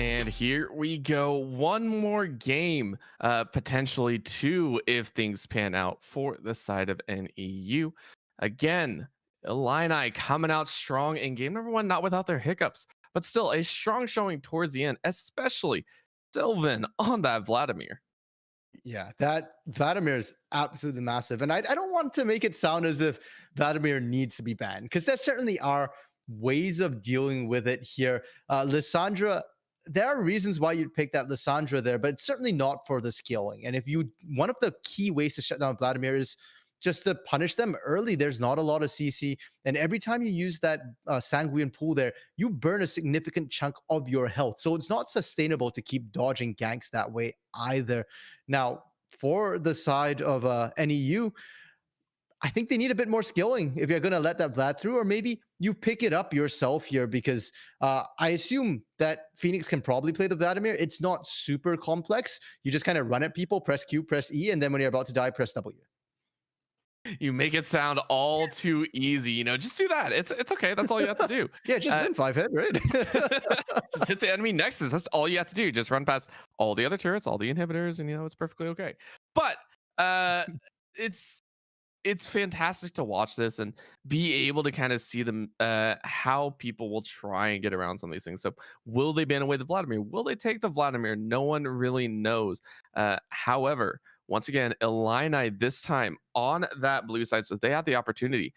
And here we go. One more game, potentially two if things pan out for the side of NEU. Again, Illini coming out strong in game number one, not without their hiccups, but still a strong showing towards the end, especially Sylvan on that Vladimir. Yeah, that Vladimir is absolutely massive. And I don't want to make it sound as if Vladimir needs to be banned, because there certainly are ways of dealing with it here. Lissandra, there are reasons why you'd pick that Lissandra there, but it's certainly not for the scaling. And if you, one of the key ways to shut down Vladimir is just to punish them early. There's not a lot of CC. And every time you use that Sanguine pool there, you burn a significant chunk of your health. So it's not sustainable to keep dodging ganks that way either. Now, for the side of NEU, I think they need a bit more skilling if you're going to let that Vlad through, or maybe you pick it up yourself here, because I assume that Phoenix can probably play the Vladimir. It's not super complex. You just kind of run at people, press Q, press E, and then when you're about to die, press W. You make it sound all too easy. Just do that. It's okay. That's all you have to do. Yeah, just win 5 hit, right? Just hit the enemy nexus. That's all you have to do. Just run past all the other turrets, all the inhibitors, and it's perfectly okay. But it's fantastic to watch this and be able to kind of see them, how people will try and get around some of these things. So will they ban away the Vladimir? Will they take the Vladimir? No one really knows. However, once again, Illini this time on that blue side, so they have the opportunity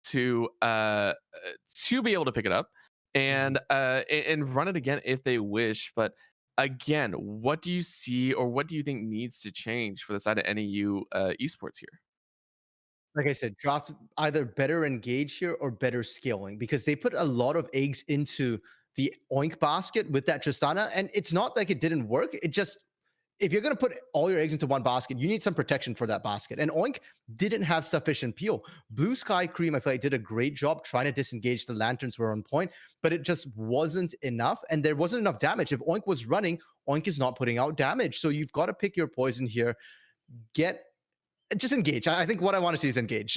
to be able to pick it up and run it again if they wish. But again, what do you see, or what do you think needs to change for the side of NEU esports here? Like I said, draft either better engage here or better scaling, because they put a lot of eggs into the Oink basket with that Tristana, and it's not like it didn't work. It just, if you're going to put all your eggs into one basket, you need some protection for that basket. And Oink didn't have sufficient peel. Blue Sky Cream, I feel like, did a great job trying to disengage. The lanterns were on point, but it just wasn't enough. And there wasn't enough damage. If Oink was running, Oink is not putting out damage. So you've got to pick your poison here. Just engage. I think what I want to see is engage.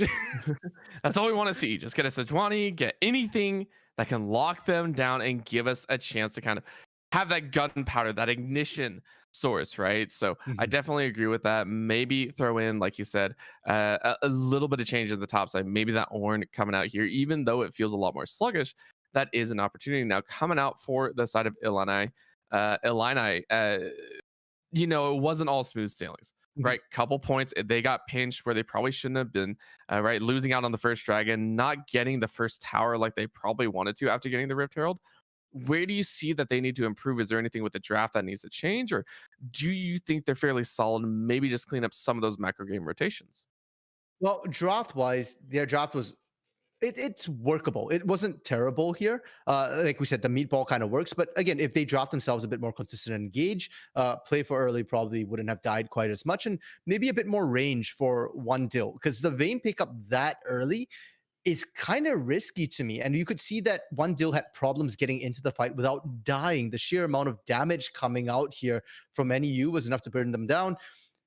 That's all we want to see. Just get a Sejuani, get anything that can lock them down and give us a chance to kind of have that gunpowder, that ignition source, right? So I definitely agree with that. Maybe throw in, like you said, a little bit of change at the top side. Maybe that Ornn coming out here, even though it feels a lot more sluggish, that is an opportunity now coming out for the side of Illini. It wasn't all smooth sailings, right? Couple points, they got pinched where they probably shouldn't have been, right? Losing out on the first dragon, not getting the first tower like they probably wanted to after getting the Rift Herald. Where do you see that they need to improve? Is there anything with the draft that needs to change, or do you think they're fairly solid? Maybe just clean up some of those macro game rotations. Well, draft wise, their draft was it's workable. It wasn't terrible here. Like we said, the meatball kind of works. But again, if they draft themselves a bit more consistent and engage, play for early probably wouldn't have died quite as much. And maybe a bit more range for one Dill, because the Vayne pickup that early is kind of risky to me. And you could see that one Dill had problems getting into the fight without dying. The sheer amount of damage coming out here from NEU was enough to burn them down.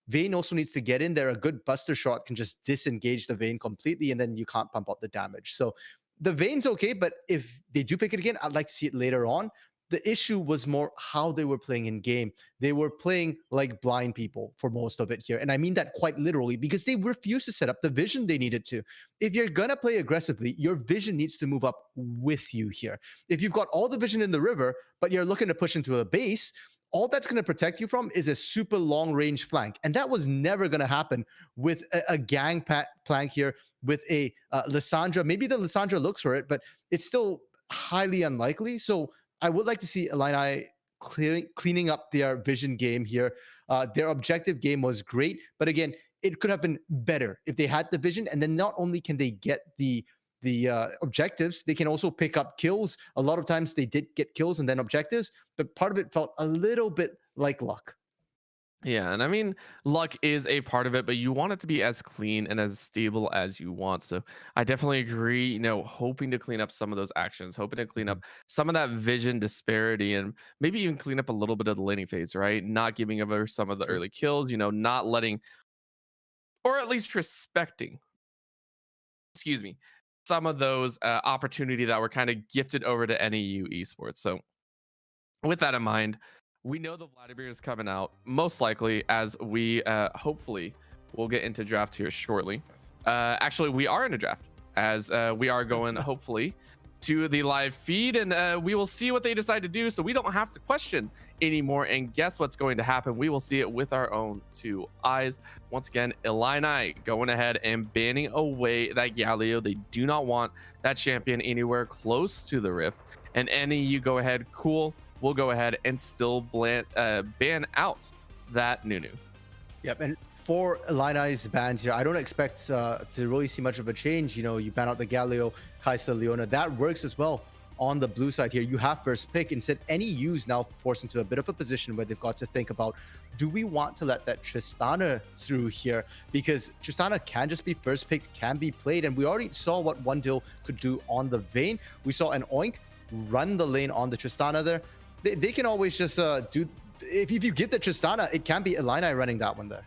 Vayne also needs to get in there. A good buster shot can just disengage the Vayne completely, and then you can't pump out the damage. So the Vayne's okay, but if they do pick it again, I'd like to see it later on. The issue was more how they were playing in game. They were playing like blind people for most of it here. And I mean that quite literally, because they refused to set up the vision they needed to. If you're going to play aggressively, your vision needs to move up with you here. If you've got all the vision in the river, but you're looking to push into a base, all that's going to protect you from is a super long range flank. And that was never going to happen with a gang plank here with a Lissandra. Maybe the Lissandra looks for it, but it's still highly unlikely. So I would like to see Illini cleaning up their vision game here. Their objective game was great, but again, it could have been better if they had the vision. And then not only can they get the objectives, they can also pick up kills. A lot of times they did get kills and then objectives, but part of it felt a little bit like luck. Yeah, and I mean, luck is a part of it, but you want it to be as clean and as stable as you want. So I definitely agree, hoping to clean up some of those actions, hoping to clean up some of that vision disparity, and maybe even clean up a little bit of the laning phase, right? Not giving over some of the early kills, not letting, or at least respecting, excuse me, some of those opportunity that were kind of gifted over to NEU esports. So with that in mind, we know the Vladimir is coming out most likely as we hopefully will get into draft here shortly. Actually, we are in a draft as we are going hopefully to the live feed, and we will see what they decide to do, so we don't have to question anymore and guess what's going to happen. We will see it with our own two eyes. Once again, Illini going ahead and banning away that Galio. They do not want that champion anywhere close to the Rift. And NEU go ahead, cool. We'll go ahead and still ban out that NEU. Yep, and for Illini's bans here, I don't expect to really see much of a change. You know, you ban out the Galio, Kaisa, Leona. That works as well on the blue side here. You have first pick. Instead, NEU's now forced into a bit of a position where they've got to think about, do we want to let that Tristana through here? Because Tristana can just be first picked, can be played. And we already saw what One Dill could do on the Vayne. We saw an Oink run the lane on the Tristana there. They can always just do... If you get the Tristana, it can be Illini running that one there.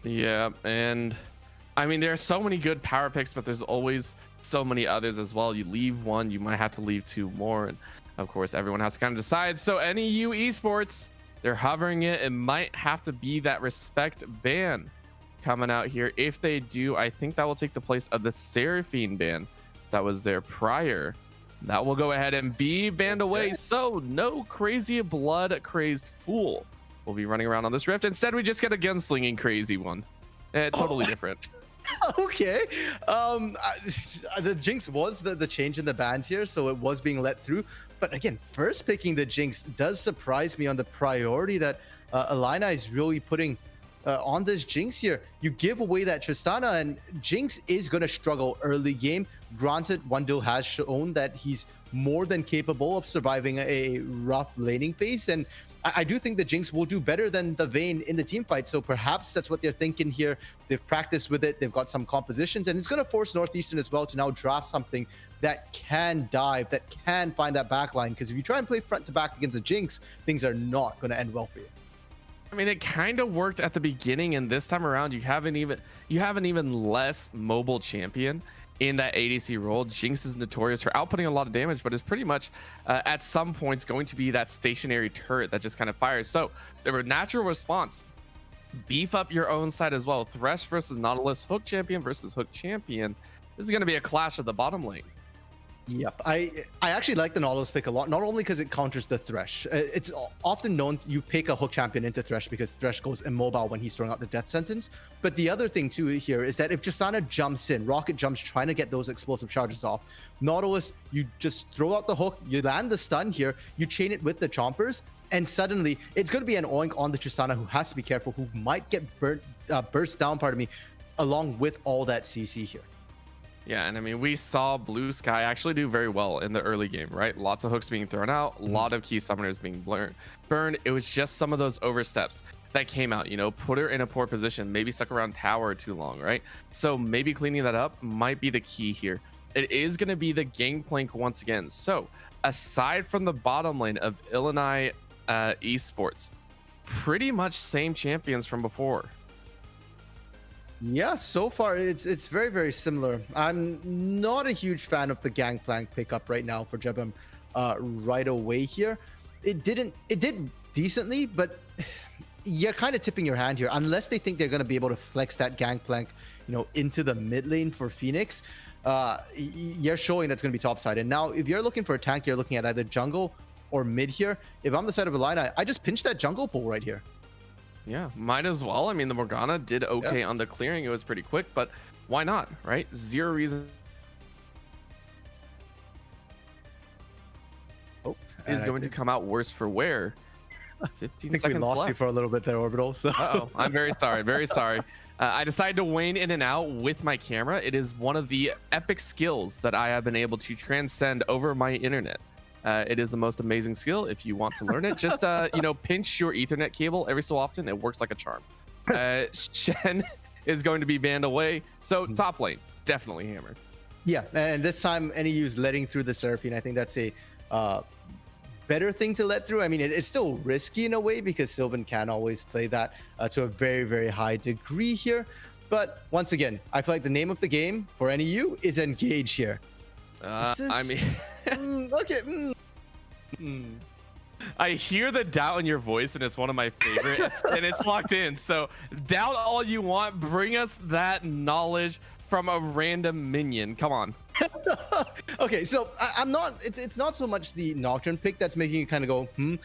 Yeah, and I mean, there are so many good power picks, but there's always so many others as well. You leave one, you might have to leave two more, and of course everyone has to kind of decide. So NEU Esports, they're hovering it. It might have to be that respect ban coming out here. If they do, I think that will take the place of the Seraphine ban that was there prior. That will go ahead and be banned away. So no crazy blood crazed fool will be running around on this Rift. Instead, we just get a gunslinging crazy one. Totally different. Okay. The Jinx was the change in the bans here, so it was being let through. But again, first picking the Jinx does surprise me on the priority that Illini is really putting on this Jinx here. You give away that Tristana, and Jinx is going to struggle early game. Granted, One Dill has shown that he's more than capable of surviving a rough laning phase, and I do think the Jinx will do better than the Vayne in the team fight. So perhaps that's what they're thinking here. They've practiced with it. They've got some compositions, and it's going to force Northeastern as well to now draft something that can dive, that can find that backline. Because if you try and play front to back against a Jinx, things are not going to end well for you. I mean, it kind of worked at the beginning, and this time around, you have an even less mobile champion in that ADC role. Jinx is notorious for outputting a lot of damage, but is pretty much at some points going to be that stationary turret that just kind of fires. So the natural response, beef up your own side as well. Thresh versus Nautilus, hook champion versus hook champion. This is going to be a clash of the bottom lanes. Yep, I actually like the Nautilus pick a lot, not only because it counters the Thresh. It's often known you pick a hook champion into Thresh because Thresh goes immobile when he's throwing out the death sentence. But the other thing too here is that if Tristana jumps in, Rocket jumps trying to get those explosive charges off, Nautilus, you just throw out the hook, you land the stun here, you chain it with the chompers, and suddenly it's going to be an Oink on the Tristana who has to be careful, who might get burst down, along with all that CC here. Yeah, and I mean, we saw Blue Sky actually do very well in the early game, right? Lots of hooks being thrown out, a lot of key summoners being burned. It was just some of those oversteps that came out, you know, put her in a poor position, maybe stuck around tower too long, right? So maybe cleaning that up might be the key here. It is going to be the gangplank once again. So aside from the bottom lane of Illini Esports, pretty much same champions from before. Yeah, so far it's very, very similar. I'm not a huge fan of the gangplank pickup right now for Jebem right away here. It did decently, but you're kind of tipping your hand here unless they think they're going to be able to flex that gangplank, you know, into the mid lane for Phoenix. You're showing that's going to be topside. And now if you're looking for a tank, you're looking at either jungle or mid here. If I'm the side of Illini, I just pinch that jungle pool right here. Yeah, might as well. I mean, the Morgana did okay on the clearing. It was pretty quick, but why not, right? Zero reason is going to come out worse for wear. 15 I think seconds we lost left. you for a little bit there, Orbital. So I'm very sorry. Very sorry. I decided to wane in and out with my camera. It is one of the epic skills that I have been able to transcend over my internet. It is the most amazing skill. If you want to learn it, just you know, pinch your Ethernet cable every so often. It works like a charm. Shen is going to be banned away. So top lane, definitely hammered. Yeah, and this time NEU's letting through the Seraphine. I think that's a better thing to let through. I mean, it's still risky in a way because Sylvan can always play that to a very, very high degree here. But once again, I feel like the name of the game for NEU is engage here. I mean, okay. I hear the doubt in your voice, and it's one of my favorites, and it's locked in. So doubt all you want. Bring us that knowledge from a random minion. Come on. Okay, so I'm not. It's not so much the Nocturne pick that's making you kind of go, hmm.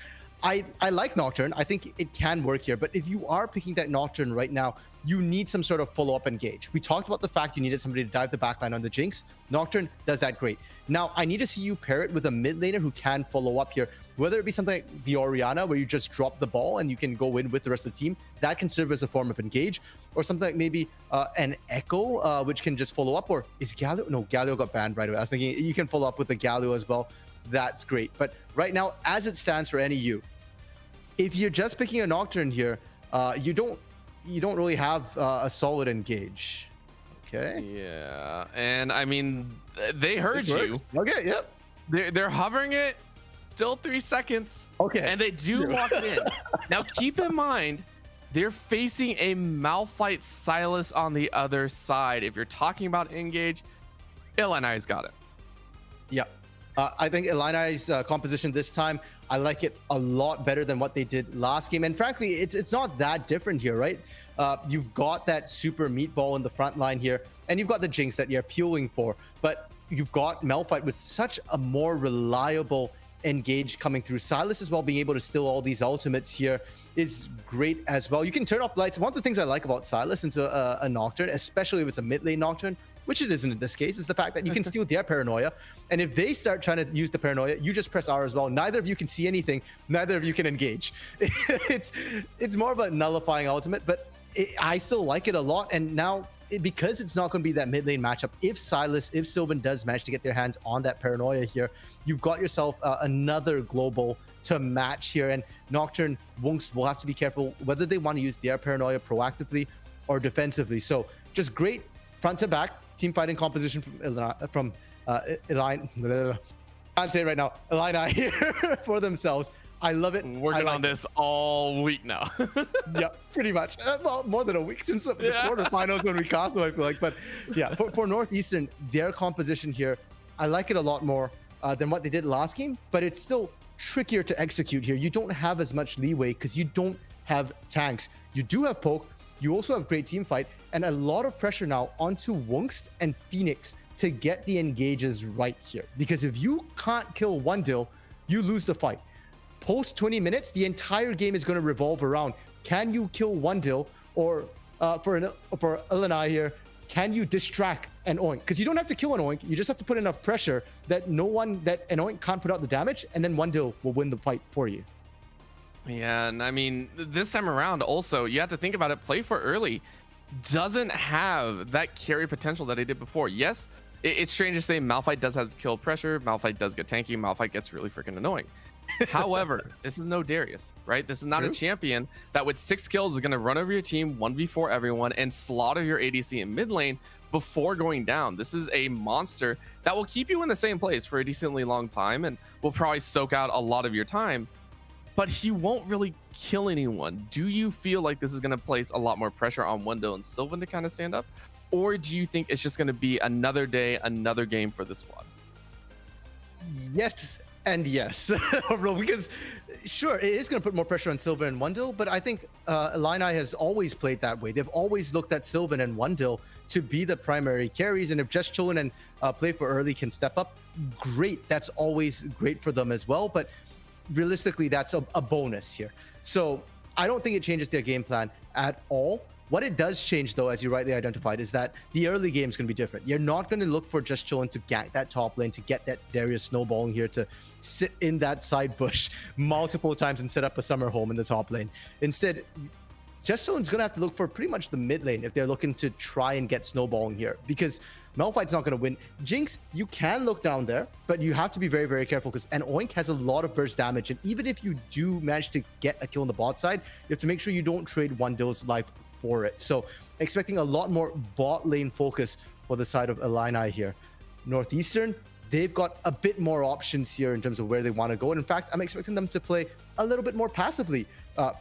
I like Nocturne. I think it can work here. But if you are picking that Nocturne right now, you need some sort of follow-up engage. We talked about the fact you needed somebody to dive the backline on the Jinx. Nocturne does that great. Now, I need to see you pair it with a mid laner who can follow up here. Whether it be something like the Orianna, where you just drop the ball and you can go in with the rest of the team, that can serve as a form of engage. Or something like maybe an Echo, which can just follow up. Or is Galio? No, Galio got banned right away. I was thinking you can follow up with the Galio as well. That's great. But right now, as it stands for NEU, if you're just picking a Nocturne here, you don't really have a solid engage. Okay. Yeah, and I mean, they heard you. Okay. Yep. They're hovering it. Still 3 seconds. Okay. And they do lock it in. Now keep in mind, they're facing a Malphite Sylas on the other side. If you're talking about engage, Illini's got it. Yep. I think Illini's composition this time, I like it a lot better than what they did last game. And frankly, it's not that different here, right? You've got that super meatball in the front line here, and you've got the Jinx that you're appealing for. But you've got Malphite with such a more reliable engage coming through. Sylas as well, being able to steal all these ultimates here is great as well. You can turn off the lights. One of the things I like about Sylas into a Nocturne, especially if it's a mid lane Nocturne, which it isn't in this case, is the fact that you can steal their paranoia. And if they start trying to use the paranoia, you just press R as well. Neither of you can see anything. Neither of you can engage. It's more of a nullifying ultimate, but I still like it a lot. And now, because it's not going to be that mid lane matchup, if Sylas, if Sylvan does manage to get their hands on that paranoia here, you've got yourself another global to match here. And Nocturne Wunks will have to be careful whether they want to use their paranoia proactively or defensively. So just great front to back team fighting composition from Illini. Can't say it right now. Illini here for themselves. I love it. Working on this all week now. Yeah, pretty much. Well, more than a week since the quarterfinals when we cast them, I feel like. But yeah, for Northeastern, their composition here, I like it a lot more than what they did last game, but it's still trickier to execute here. You don't have as much leeway because you don't have tanks. You do have poke. You also have great team fight and a lot of pressure now onto Wungst and Phoenix to get the engages right here. Because if you can't kill Wundil, you lose the fight. Post 20 minutes, the entire game is going to revolve around, can you kill Wundil? Or for Illini here, can you distract an Oink? Because you don't have to kill an Oink, you just have to put enough pressure that an Oink can't put out the damage, and then Wundil will win the fight for you. Yeah, and I mean, this time around also, you have to think about it, Play for Early doesn't have that carry potential that he did before. Yes, it's strange to say Malphite does have kill pressure, Malphite does get tanky, Malphite gets really freaking annoying. However, this is no Darius, right? This is not a champion that with 6 kills is going to run over your team 1v4 everyone and slaughter your ADC in mid lane before going down. This is a monster that will keep you in the same place for a decently long time and will probably soak out a lot of your time, but he won't really kill anyone. Do you feel like this is going to place a lot more pressure on Wundil and Sylvan to kind of stand up? Or do you think it's just going to be another day, another game for the squad? Yes and yes. Because sure, it is going to put more pressure on Sylvan and Wundil, but I think Illini has always played that way. They've always looked at Sylvan and Wundil to be the primary carries, and if Just Chillin and Play for Early can step up, great. That's always great for them as well, but realistically, that's a bonus here. So I don't think it changes their game plan at all. What it does change, though, as you rightly identified, is that the early game is going to be different. You're not going to look for Just Chillin to gank that top lane, to get that Darius snowballing here, to sit in that side bush multiple times and set up a summer home in the top lane. Instead, Just Chillin's going to have to look for pretty much the mid lane if they're looking to try and get snowballing here, because Malphite's not going to win. Jinx, you can look down there, but you have to be very, very careful because an Oink has a lot of burst damage, and even if you do manage to get a kill on the bot side, you have to make sure you don't trade Wundil's life for it. So expecting a lot more bot lane focus for the side of Illini here. Northeastern, they've got a bit more options here in terms of where they want to go. And in fact, I'm expecting them to play a little bit more passively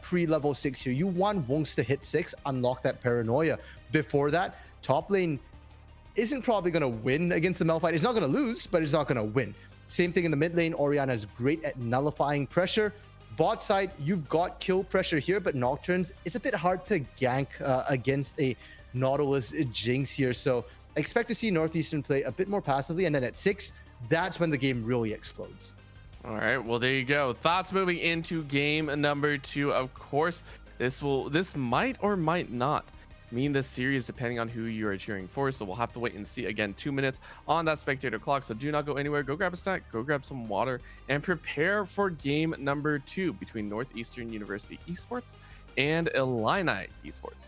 pre-level 6 here. You want Wungs to hit 6, unlock that paranoia. Before that, top lane isn't probably going to win against the Malphite. It's not going to lose, but it's not going to win. Same thing in the mid lane. Orianna is great at nullifying pressure. Bot side, you've got kill pressure here, but Nocturnes, it's a bit hard to gank against a Nautilus Jinx here. So I expect to see Northeastern play a bit more passively. And then at 6, that's when the game really explodes. All right, well, there you go. Thoughts moving into game number 2. Of course, this might or might not mean this series depending on who you are cheering for. So we'll have to wait and see. Again, 2 minutes on that spectator clock. So do not go anywhere. Go grab a snack, go grab some water, and prepare for game number 2 between Northeastern University Esports and Illini Esports.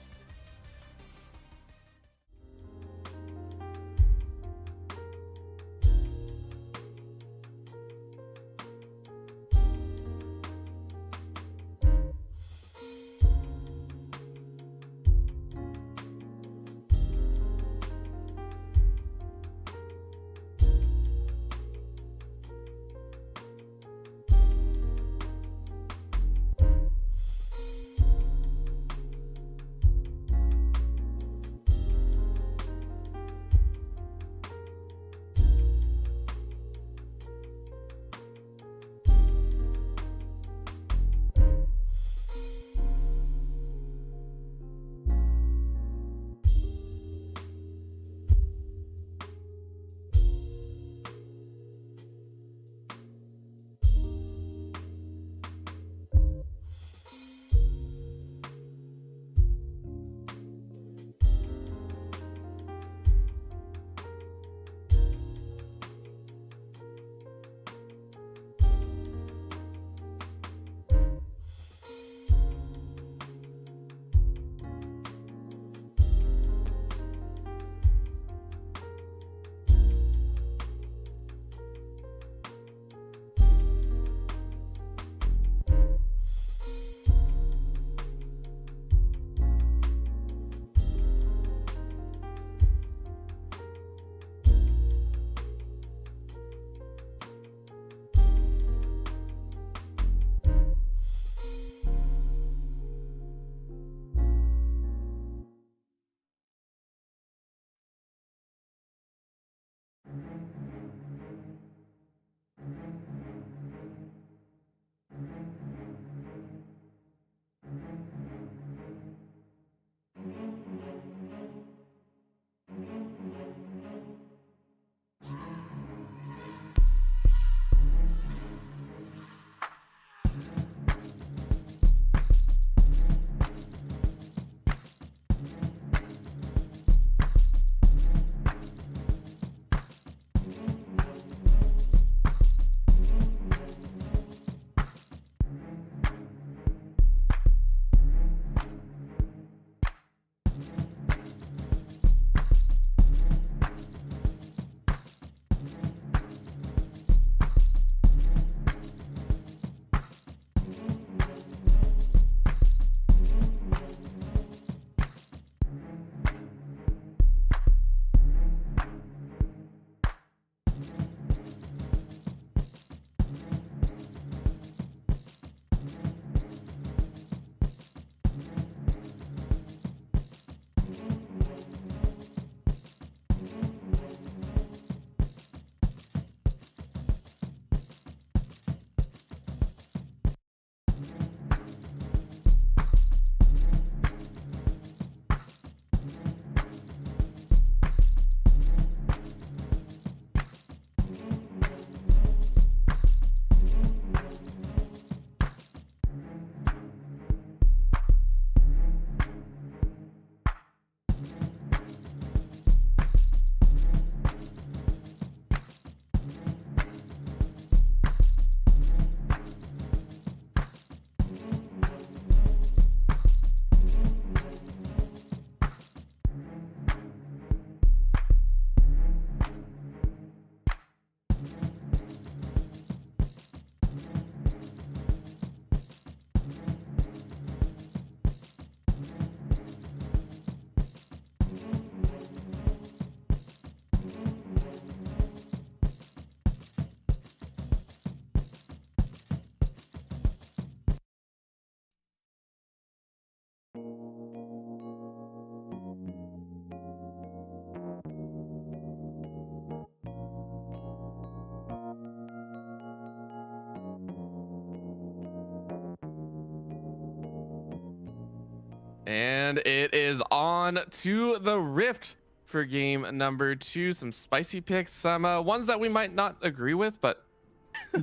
And it is on to the Rift for game number 2. Some spicy picks, some ones that we might not agree with, but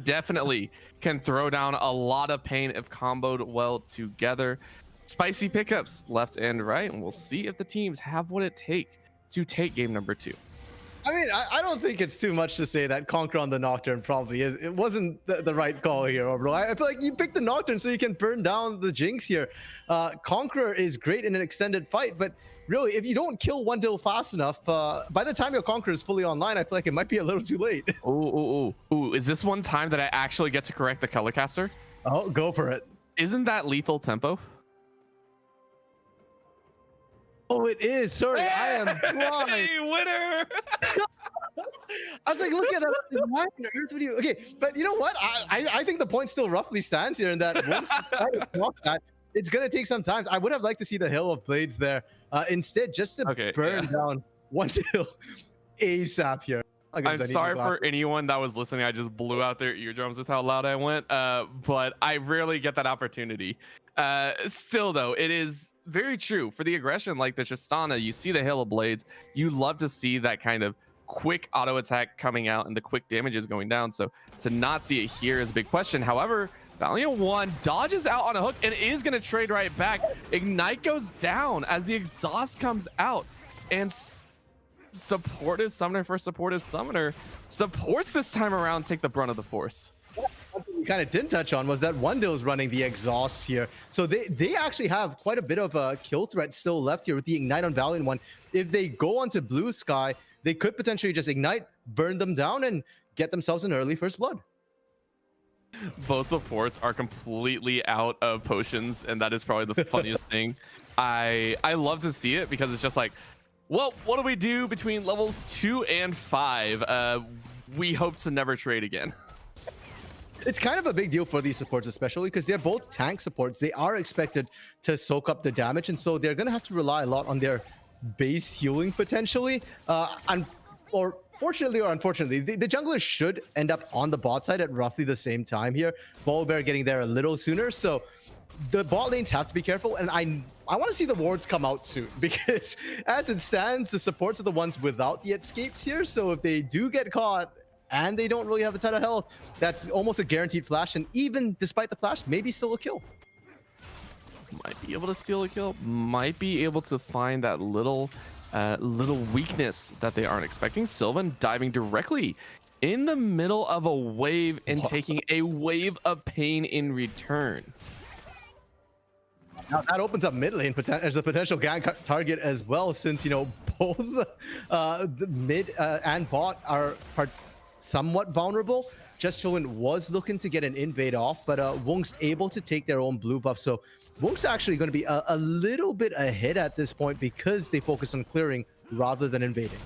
definitely can throw down a lot of pain if comboed well together. Spicy pickups left and right, and we'll see if the teams have what it takes to take game number 2. I mean, I don't think it's too much to say that Conquer on the Nocturne probably is. It wasn't the right call here overall. I feel like you picked the Nocturne so you can burn down the Jinx here. Conqueror is great in an extended fight, but really, if you don't kill one Dill fast enough, by the time your Conqueror is fully online, I feel like it might be a little too late. Ooh. Is this one time that I actually get to correct the Telecaster? Oh, go for it. Isn't that lethal tempo? Oh, it is. Sorry, I am blind. Hey, winner! I was like, look at that. Why on earth would you? Okay, but you know what? I think the point still roughly stands here in that once you try to block that, it's going to take some time. I would have liked to see the Hill of Blades there. Instead, just to burn down one Hill ASAP here. I'm sorry for anyone that was listening. I just blew out their eardrums with how loud I went. But I rarely get that opportunity. Still, though, it is very true for the aggression like the Tristana. You see the Hail of Blades. You love to see that kind of quick auto attack coming out and the quick damages going down. So to not see it here is a big question. However, Valiant 1 dodges out on a hook and is going to trade right back. Ignite goes down as the exhaust comes out, and supportive summoner for supportive summoner supports this time around take the brunt of the force. What we kind of didn't touch on was that Wondell is running the exhaust here, so they actually have quite a bit of a kill threat still left here with the Ignite on Valiant 1. If they go onto Blue Sky, they could potentially just Ignite, burn them down, and get themselves an early first blood. Both supports are completely out of potions, and that is probably the funniest thing. I love to see it because it's just like, well, what do we do between levels 2 and 5? We hope to never trade again. It's kind of a big deal for these supports, especially because they're both tank supports. They are expected to soak up the damage, and so they're going to have to rely a lot on their base healing potentially. Or fortunately or unfortunately, the junglers should end up on the bot side at roughly the same time here. Volibear getting there a little sooner, so the bot lanes have to be careful, and I want to see the wards come out soon, because as it stands, the supports are the ones without the escapes here. So if they do get caught and they don't really have a ton of health, that's almost a guaranteed flash, and even despite the flash, maybe still a kill. Might be able to steal a kill, might be able to find that little weakness that they aren't expecting. Sylvan diving directly in the middle of a wave and taking a wave of pain in return. Now that opens up mid lane as a potential gank target as well, since, you know, both the mid and bot are somewhat vulnerable. Just Chillin was looking to get an invade off, but Wung's able to take their own blue buff. So Wung's actually going to be a little bit ahead at this point because they focus on clearing rather than invading.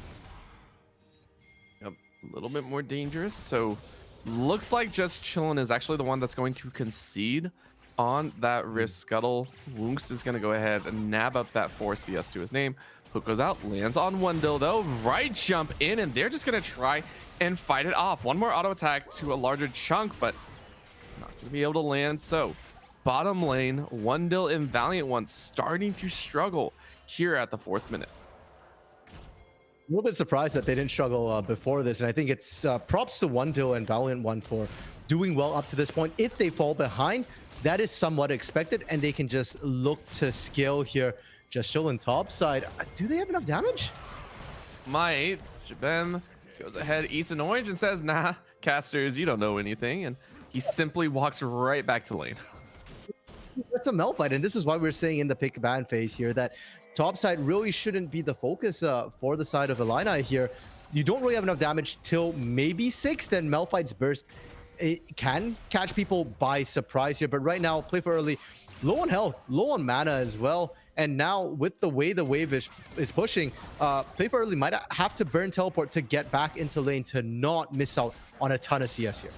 Yep, a little bit more dangerous. So looks like Just Chillin is actually the one that's going to concede on that Rift Scuttle. Wunks is going to go ahead and nab up that 4 CS to his name. Hook goes out, lands on Wendell though. Right jump in, and they're just going to try and fight it off. One more auto attack to a larger chunk, but not going to be able to land. So bottom lane, Wendell and Valiant One starting to struggle here at the 4th minute. A little bit surprised that they didn't struggle before this, and I think it's props to Wendell and Valiant One for doing well up to this point. If they fall behind, that is somewhat expected, and they can just look to scale here. Just chilling top side. Do they have enough damage? Might. Jabem goes ahead, eats an orange, and says, nah, casters, you don't know anything. And he simply walks right back to lane. That's a Mel fight, and this is why we're saying in the pick ban phase here that top side really shouldn't be the focus for the side of Illini here. You don't really have enough damage till maybe 6, then Malphite's burst. It can catch people by surprise here, but right now, play for early. Low on health, low on mana as well. And now with the way the wave is pushing, play for early might have to burn teleport to get back into lane to not miss out on a ton of CS here.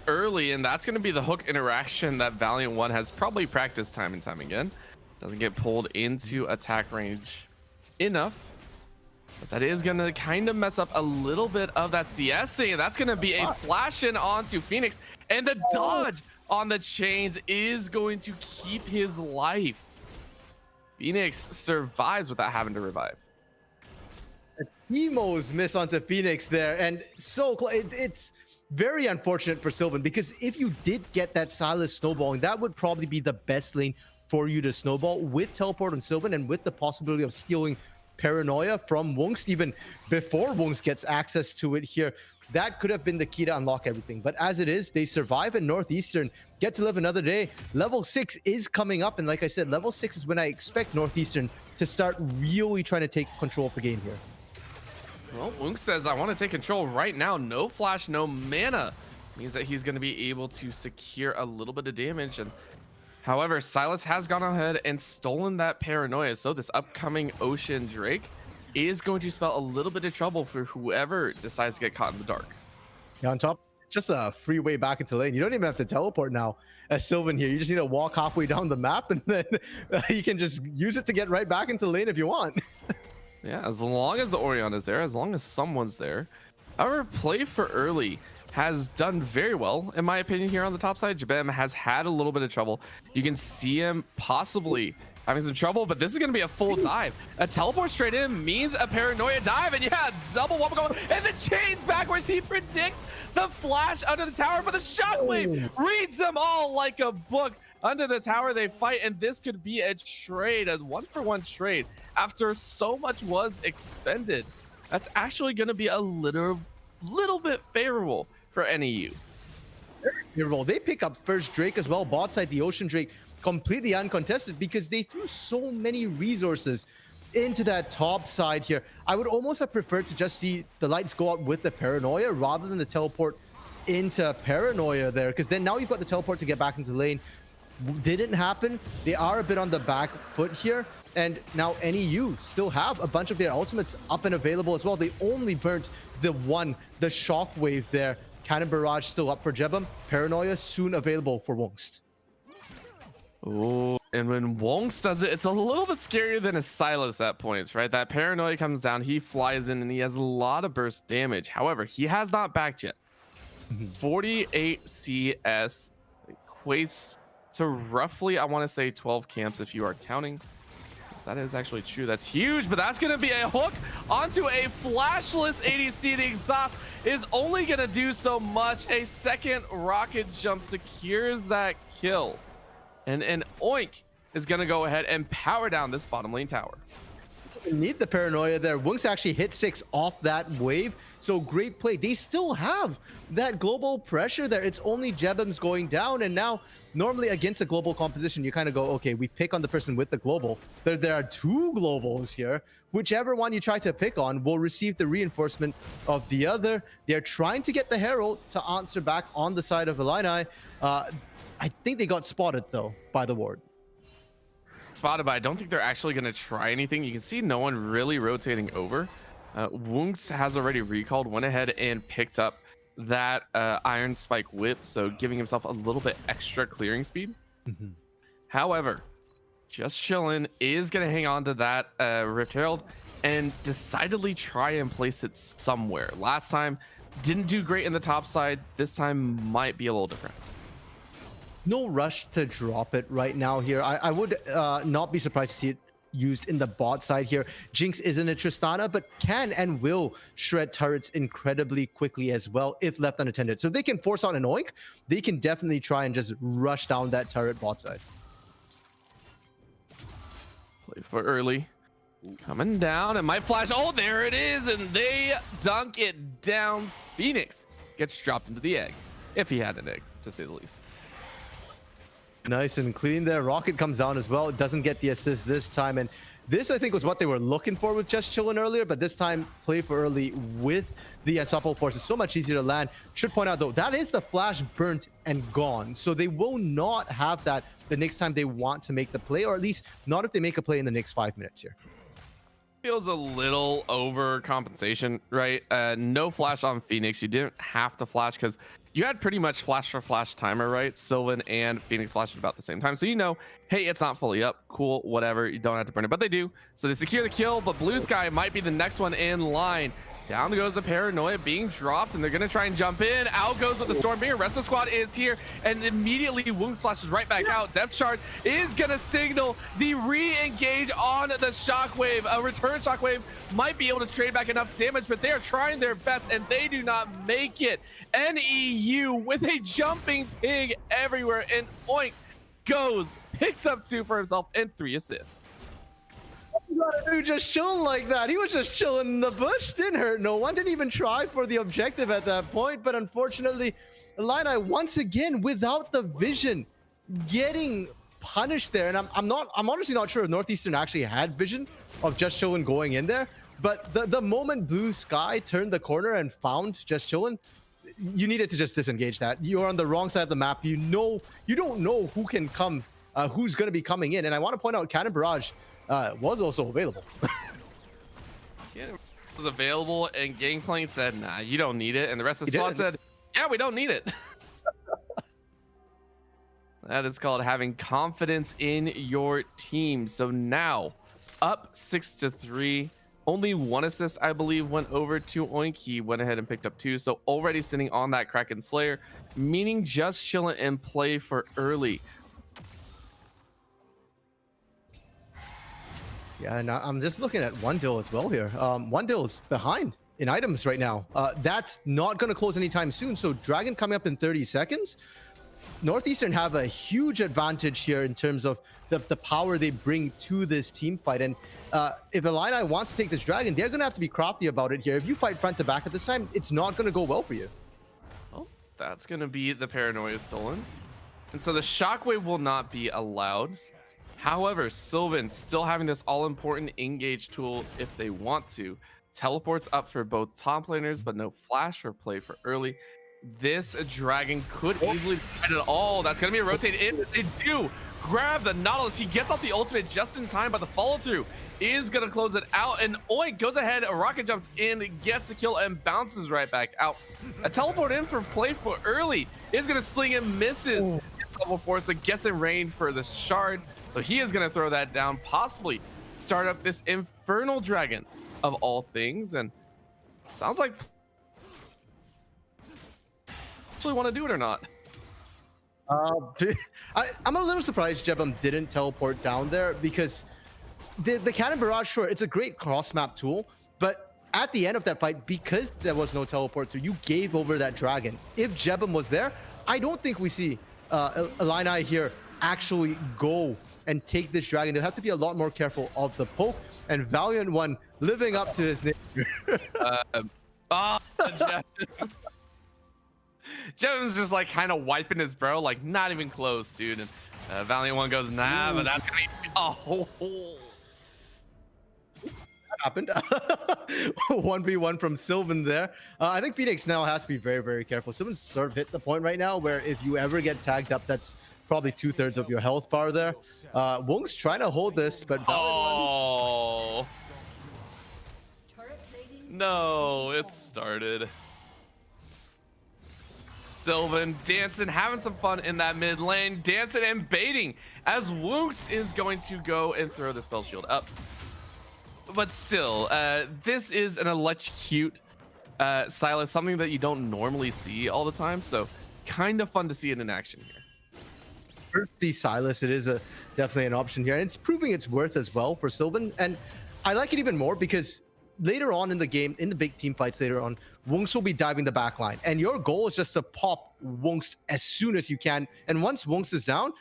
Early, and that's going to be the hook interaction that Valiant One has probably practiced time and time again. Doesn't get pulled into attack range enough. But that is going to kind of mess up a little bit of that CSing, and that's going to be a flash in onto Phoenix. And the dodge on the chains is going to keep his life. Phoenix survives without having to revive. Teemo's miss onto Phoenix there, and so it's very unfortunate for Sylvan, because if you did get that Silas snowballing, that would probably be the best lane for you to snowball with teleport on Sylvan, and with the possibility of stealing Paranoia from Wungst even before Wungst gets access to it here. That could have been the key to unlock everything, but as it is, they survive, and Northeastern get to live another day. Level 6 is coming up, and like I said, level 6 is when I expect Northeastern to start really trying to take control of the game here. Well, Wunk says, I want to take control right now. No flash, no mana. Means that he's going to be able to secure a little bit of damage. And however, Silas has gone ahead and stolen that Paranoia. So this upcoming Ocean Drake is going to spell a little bit of trouble for whoever decides to get caught in the dark. Yeah, on top, just a free way back into lane. You don't even have to teleport now as Sylvan here. You just need to walk halfway down the map, and then you can just use it to get right back into lane if you want. Yeah, as long as the Orion is there, as long as someone's there. Our play for early has done very well, in my opinion, here on the top side. Jabem has had a little bit of trouble. You can see him possibly having some trouble, but this is going to be a full dive. A teleport straight in means a Paranoia dive, and yeah, double wobble going, and the chains backwards. He predicts the flash under the tower, but the shockwave reads them all like a book. Under the tower they fight, and this could be a trade, a 1-for-1 trade after so much was expended. That's actually going to be a little bit favorable for NEU. Very favorable. They pick up first Drake as well, bot side. The Ocean Drake completely uncontested because they threw so many resources into that top side here. I would almost have preferred to just see the lights go out with the Paranoia rather than the teleport into Paranoia there, because then now you've got the teleport to get back into the lane. Didn't happen. They are a bit on the back foot here, and now NEU still have a bunch of their ultimates up and available as well. They only burnt the shockwave there. Cannon Barrage still up for Jebam. Paranoia soon available for Wongst. Oh, and when Wongst does it, it's a little bit scarier than a Silas at points, right? That Paranoia comes down, he flies in, and he has a lot of burst damage. However, he has not backed yet. 48 CS equates to roughly, I want to say 12 camps if you are counting. That is actually true. That's huge, but that's going to be a hook onto a flashless ADC. The exhaust is only going to do so much. A second rocket jump secures that kill. And Oink is going to go ahead and power down this bottom lane tower. Need the Paranoia there. Wunks actually hit 6 off that wave, so great play. They still have that global pressure there. It's only Jebam's going down, and now normally against a global composition you kind of go, okay, we pick on the person with the global. There are 2 globals here. Whichever one you try to pick on will receive the reinforcement of the other. They're trying to get the Herald to answer back on the side of Illini. I think they got spotted though by the ward. Spotted, but I don't think they're actually going to try anything. You can see no one really rotating over. Wunks has already recalled, went ahead and picked up that Iron Spike whip, so giving himself a little bit extra clearing speed. However, Just Chillin' is going to hang on to that Rift Herald and decidedly try and place it somewhere. Last time didn't do great in the top side. This time might be a little different. No rush to drop it right now here. I would not be surprised to see it used in the bot side here. Jinx isn't a Tristana, but can and will shred turrets incredibly quickly as well if left unattended. So if they can force out an Oink, they can definitely try and just rush down that turret bot side. Play for early. Coming down, and might flash. Oh, there it is, and they dunk it down. Phoenix gets dropped into the egg, if he had an egg, to say the least. Nice and clean there. Rocket comes down as well. It doesn't get the assist this time, and this I think was what they were looking for with Just Chillin' earlier, but this time play for early with the Unstoppable Force is so much easier to land. Should point out though, that is the flash burnt and gone, so they will not have that the next time they want to make the play, or at least not if they make a play in the next 5 minutes here. Feels a little overcompensation, right? No flash on Phoenix. You didn't have to flash because you had pretty much flash for flash timer, right? Sylvan and Phoenix flashed at about the same time, so you know, hey, it's not fully up, cool, whatever, you don't have to burn it, but they do. So they secure the kill, but Blue Sky might be the next one in line. Down goes the Paranoia being dropped, and they're going to try and jump in. Out goes with the Stormbringer. Rest of the squad is here, and immediately Wound flashes right back out. Depth Charge is going to signal the re-engage on the Shockwave. A return Shockwave might be able to trade back enough damage, but they are trying their best, and they do not make it. NEU with a jumping pig everywhere, and Oink goes, picks up 2 for himself, and 3 assists. Dude, just chilling like that. He was just chilling in the bush. Didn't hurt no one. Didn't even try for the objective at that point. But unfortunately, Illini once again without the vision, getting punished there. And I'm honestly not sure if Northeastern actually had vision of Just Chillin going in there. But the moment Blue Sky turned the corner and found Just Chillin, you needed to just disengage that. You're on the wrong side of the map. You don't know who can come, who's going to be coming in. And I want to point out Cannon Barrage was also available. Yeah, it was available, and Gangplank said, nah, you don't need it. And the rest of the squad said, yeah, we don't need it. That is called having confidence in your team. So now, up 6-3. Only 1 assist, I believe, went over to Oink. He went ahead and picked up 2. So already sitting on that Kraken Slayer, meaning Just Chillin' and play for early. Yeah, and I'm just looking at Wondil as well here. Wondil's behind in items right now. That's not going to close anytime soon. So Dragon coming up in 30 seconds. Northeastern have a huge advantage here in terms of the power they bring to this team fight. And if Illini wants to take this Dragon, they're going to have to be crafty about it here. If you fight front to back at this time, it's not going to go well for you. Well, that's going to be the Paranoia stolen. And so the Shockwave will not be allowed. However, Sylvan still having this all-important engage tool if they want to. Teleports up for both top laners, but no flash or play for early. This Dragon could easily fight it all. That's going to be a rotate in. They do grab the Nautilus. He gets off the ultimate just in time, but the follow-through is going to close it out. And Oink goes ahead, a rocket jumps in, gets the kill, and bounces right back out. A teleport in for play for early is going to sling and misses. Level 4, so gets in range for the shard. So he is going to throw that down, possibly start up this Infernal Dragon of all things. And sounds like actually want to do it or not. I'm a little surprised Jebum didn't teleport down there, because the Cannon Barrage, sure, it's a great cross-map tool, but at the end of that fight, because there was no teleport through, you gave over that Dragon. If Jebum was there, I don't think we see Illini here actually go and take this Dragon. They'll have to be a lot more careful of the poke, and Valiant One living up to his name. Jebum's just like kind of wiping his brow, like not even close, dude. And Valiant One goes, nah, but that's gonna be That happened. 1v1 from Sylvan there. I think Phoenix now has to be very, very careful. Sylvan's sort of hit the point right now where if you ever get tagged up, that's probably 2/3 of your health bar there. Wong's trying to hold this, but no, it started. Sylvan dancing, having some fun in that mid lane, dancing and baiting as Wooks is going to go and throw the spell shield up. But still, this is an electrocute Silas, something that you don't normally see all the time. So kind of fun to see it in action here. Thirsty Silas, it is definitely an option here, and it's proving its worth as well for Sylvan. And I like it even more because later on in the game, in the big team fights later on, Wunks will be diving the back line, and your goal is just to pop Wunks as soon as you can. And once Wunks is down,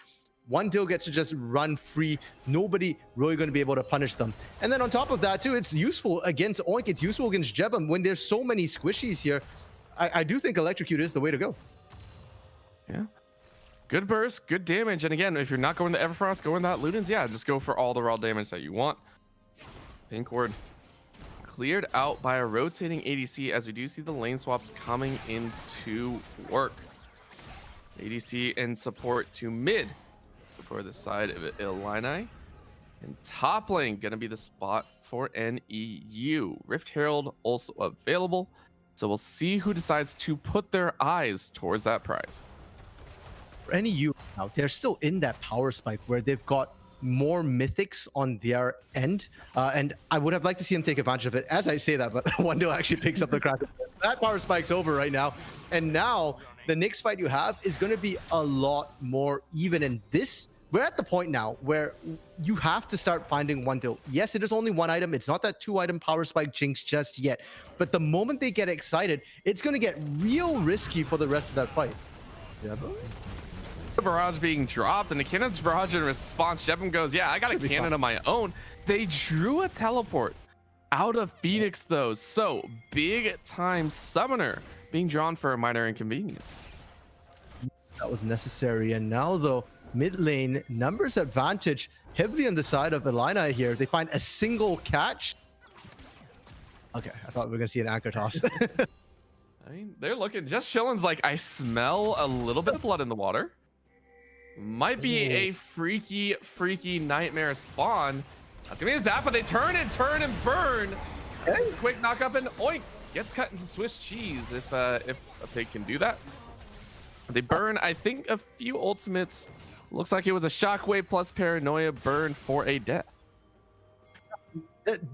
Wondil gets to just run free. Nobody really going to be able to punish them. And then on top of that too, it's useful against Oink, it's useful against Jebum when there's so many squishies here. I do think Electrocute is the way to go. Yeah. Good burst, good damage. And again, if you're not going to Everfrost, go in that Ludens, yeah, just go for all the raw damage that you want. Pink ward cleared out by a rotating ADC, as we do see the lane swaps coming into work. ADC and support to mid for the side of Illini. And top lane gonna be the spot for NEU. Rift Herald also available. So we'll see who decides to put their eyes towards that prize. For NEU now, they're still in that power spike where they've got more mythics on their end, and I would have liked to see him take advantage of it. As I say that, but Wando actually picks up the crack. That power spike's over right now, and now the next fight you have is going to be a lot more even. And this, we're at the point now where you have to start finding Wando. Yes, it is only one item. It's not that 2-item power spike jinx just yet, but the moment they get excited, it's going to get real risky for the rest of that fight. Yeah. The barrage being dropped and the cannon's barrage in response. Jebim goes, yeah, I got a cannon of my own. They drew a teleport out of Phoenix though, so big time summoner being drawn for a minor inconvenience. That was necessary. And now though, mid lane numbers advantage heavily on the side of Illini here. They find a single catch. Okay, I thought we were gonna see an anchor toss. I mean, they're looking, just Shillin's like, I smell a little bit of blood in the water. Might be a freaky nightmare spawn. That's gonna be a zap, but they turn and burn. Okay. Quick knock up and oink, gets cut into Swiss cheese if they can do that. They burn, I think, a few ultimates. Looks like it was a shockwave plus paranoia burn for a death.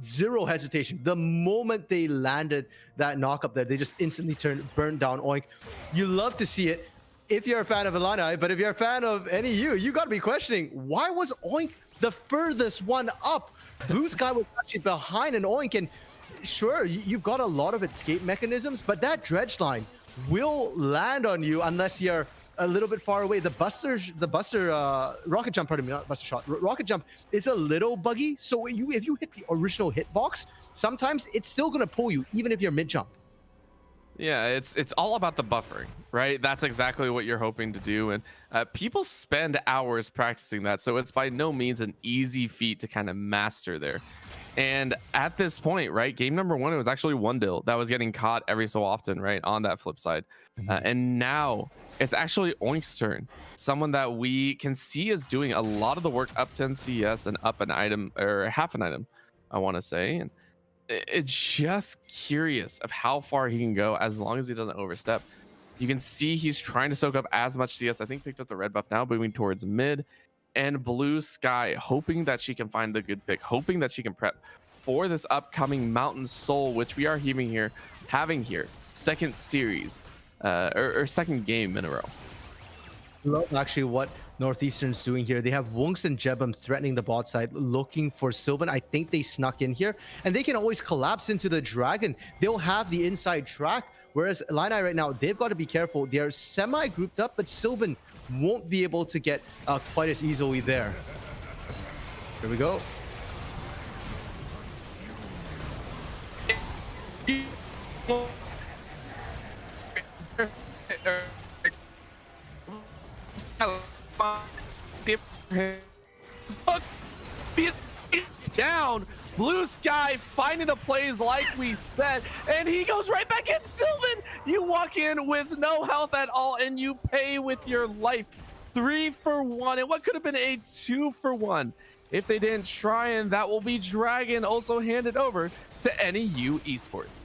Zero hesitation. The moment they landed that knock up there, they just instantly burned down oink. You love to see it if you're a fan of Illini, but if you're a fan of NEU, you got to be questioning, why was oink the furthest one up? Blue Sky was actually behind an oink, and sure, you've got a lot of escape mechanisms, but that dredge line will land on you unless you're a little bit far away. The buster rocket jump, pardon me, not buster shot, rocket jump is a little buggy, so if you hit the original hitbox, sometimes it's still going to pull you even if you're mid jump. Yeah, it's all about the buffering, right? That's exactly what you're hoping to do, and people spend hours practicing that, so it's by no means an easy feat to kind of master there. And at this point, right, game number one, it was actually Wando that was getting caught every so often, right, on that flip side. And now it's actually Oink's turn, someone that we can see is doing a lot of the work up 10 CS and up an item, or half an item, I want to say. And it's just curious of how far he can go as long as he doesn't overstep. You can see he's trying to soak up as much CS. I think picked up the red buff now, moving towards mid. And Blue Sky, hoping that she can find the good pick, hoping that she can prep for this upcoming Mountain Soul, which we are having here, second series, or second game in a row. Love actually what Northeastern's doing here. They have Wungs and Jebim threatening the bot side, looking for Sylvan. I think they snuck in here, and they can always collapse into the dragon. They'll have the inside track, whereas Illini right now, they've got to be careful. They're semi-grouped up, but Sylvan won't be able to get quite as easily there. Here we go. Down. Blue Sky finding the plays like we said, and he goes right back in. Sylvan, you walk in with no health at all and you pay with your life. 3 for 1, and what could have been a 2 for 1 if they didn't try, and that will be Dragon also handed over to NEU Esports.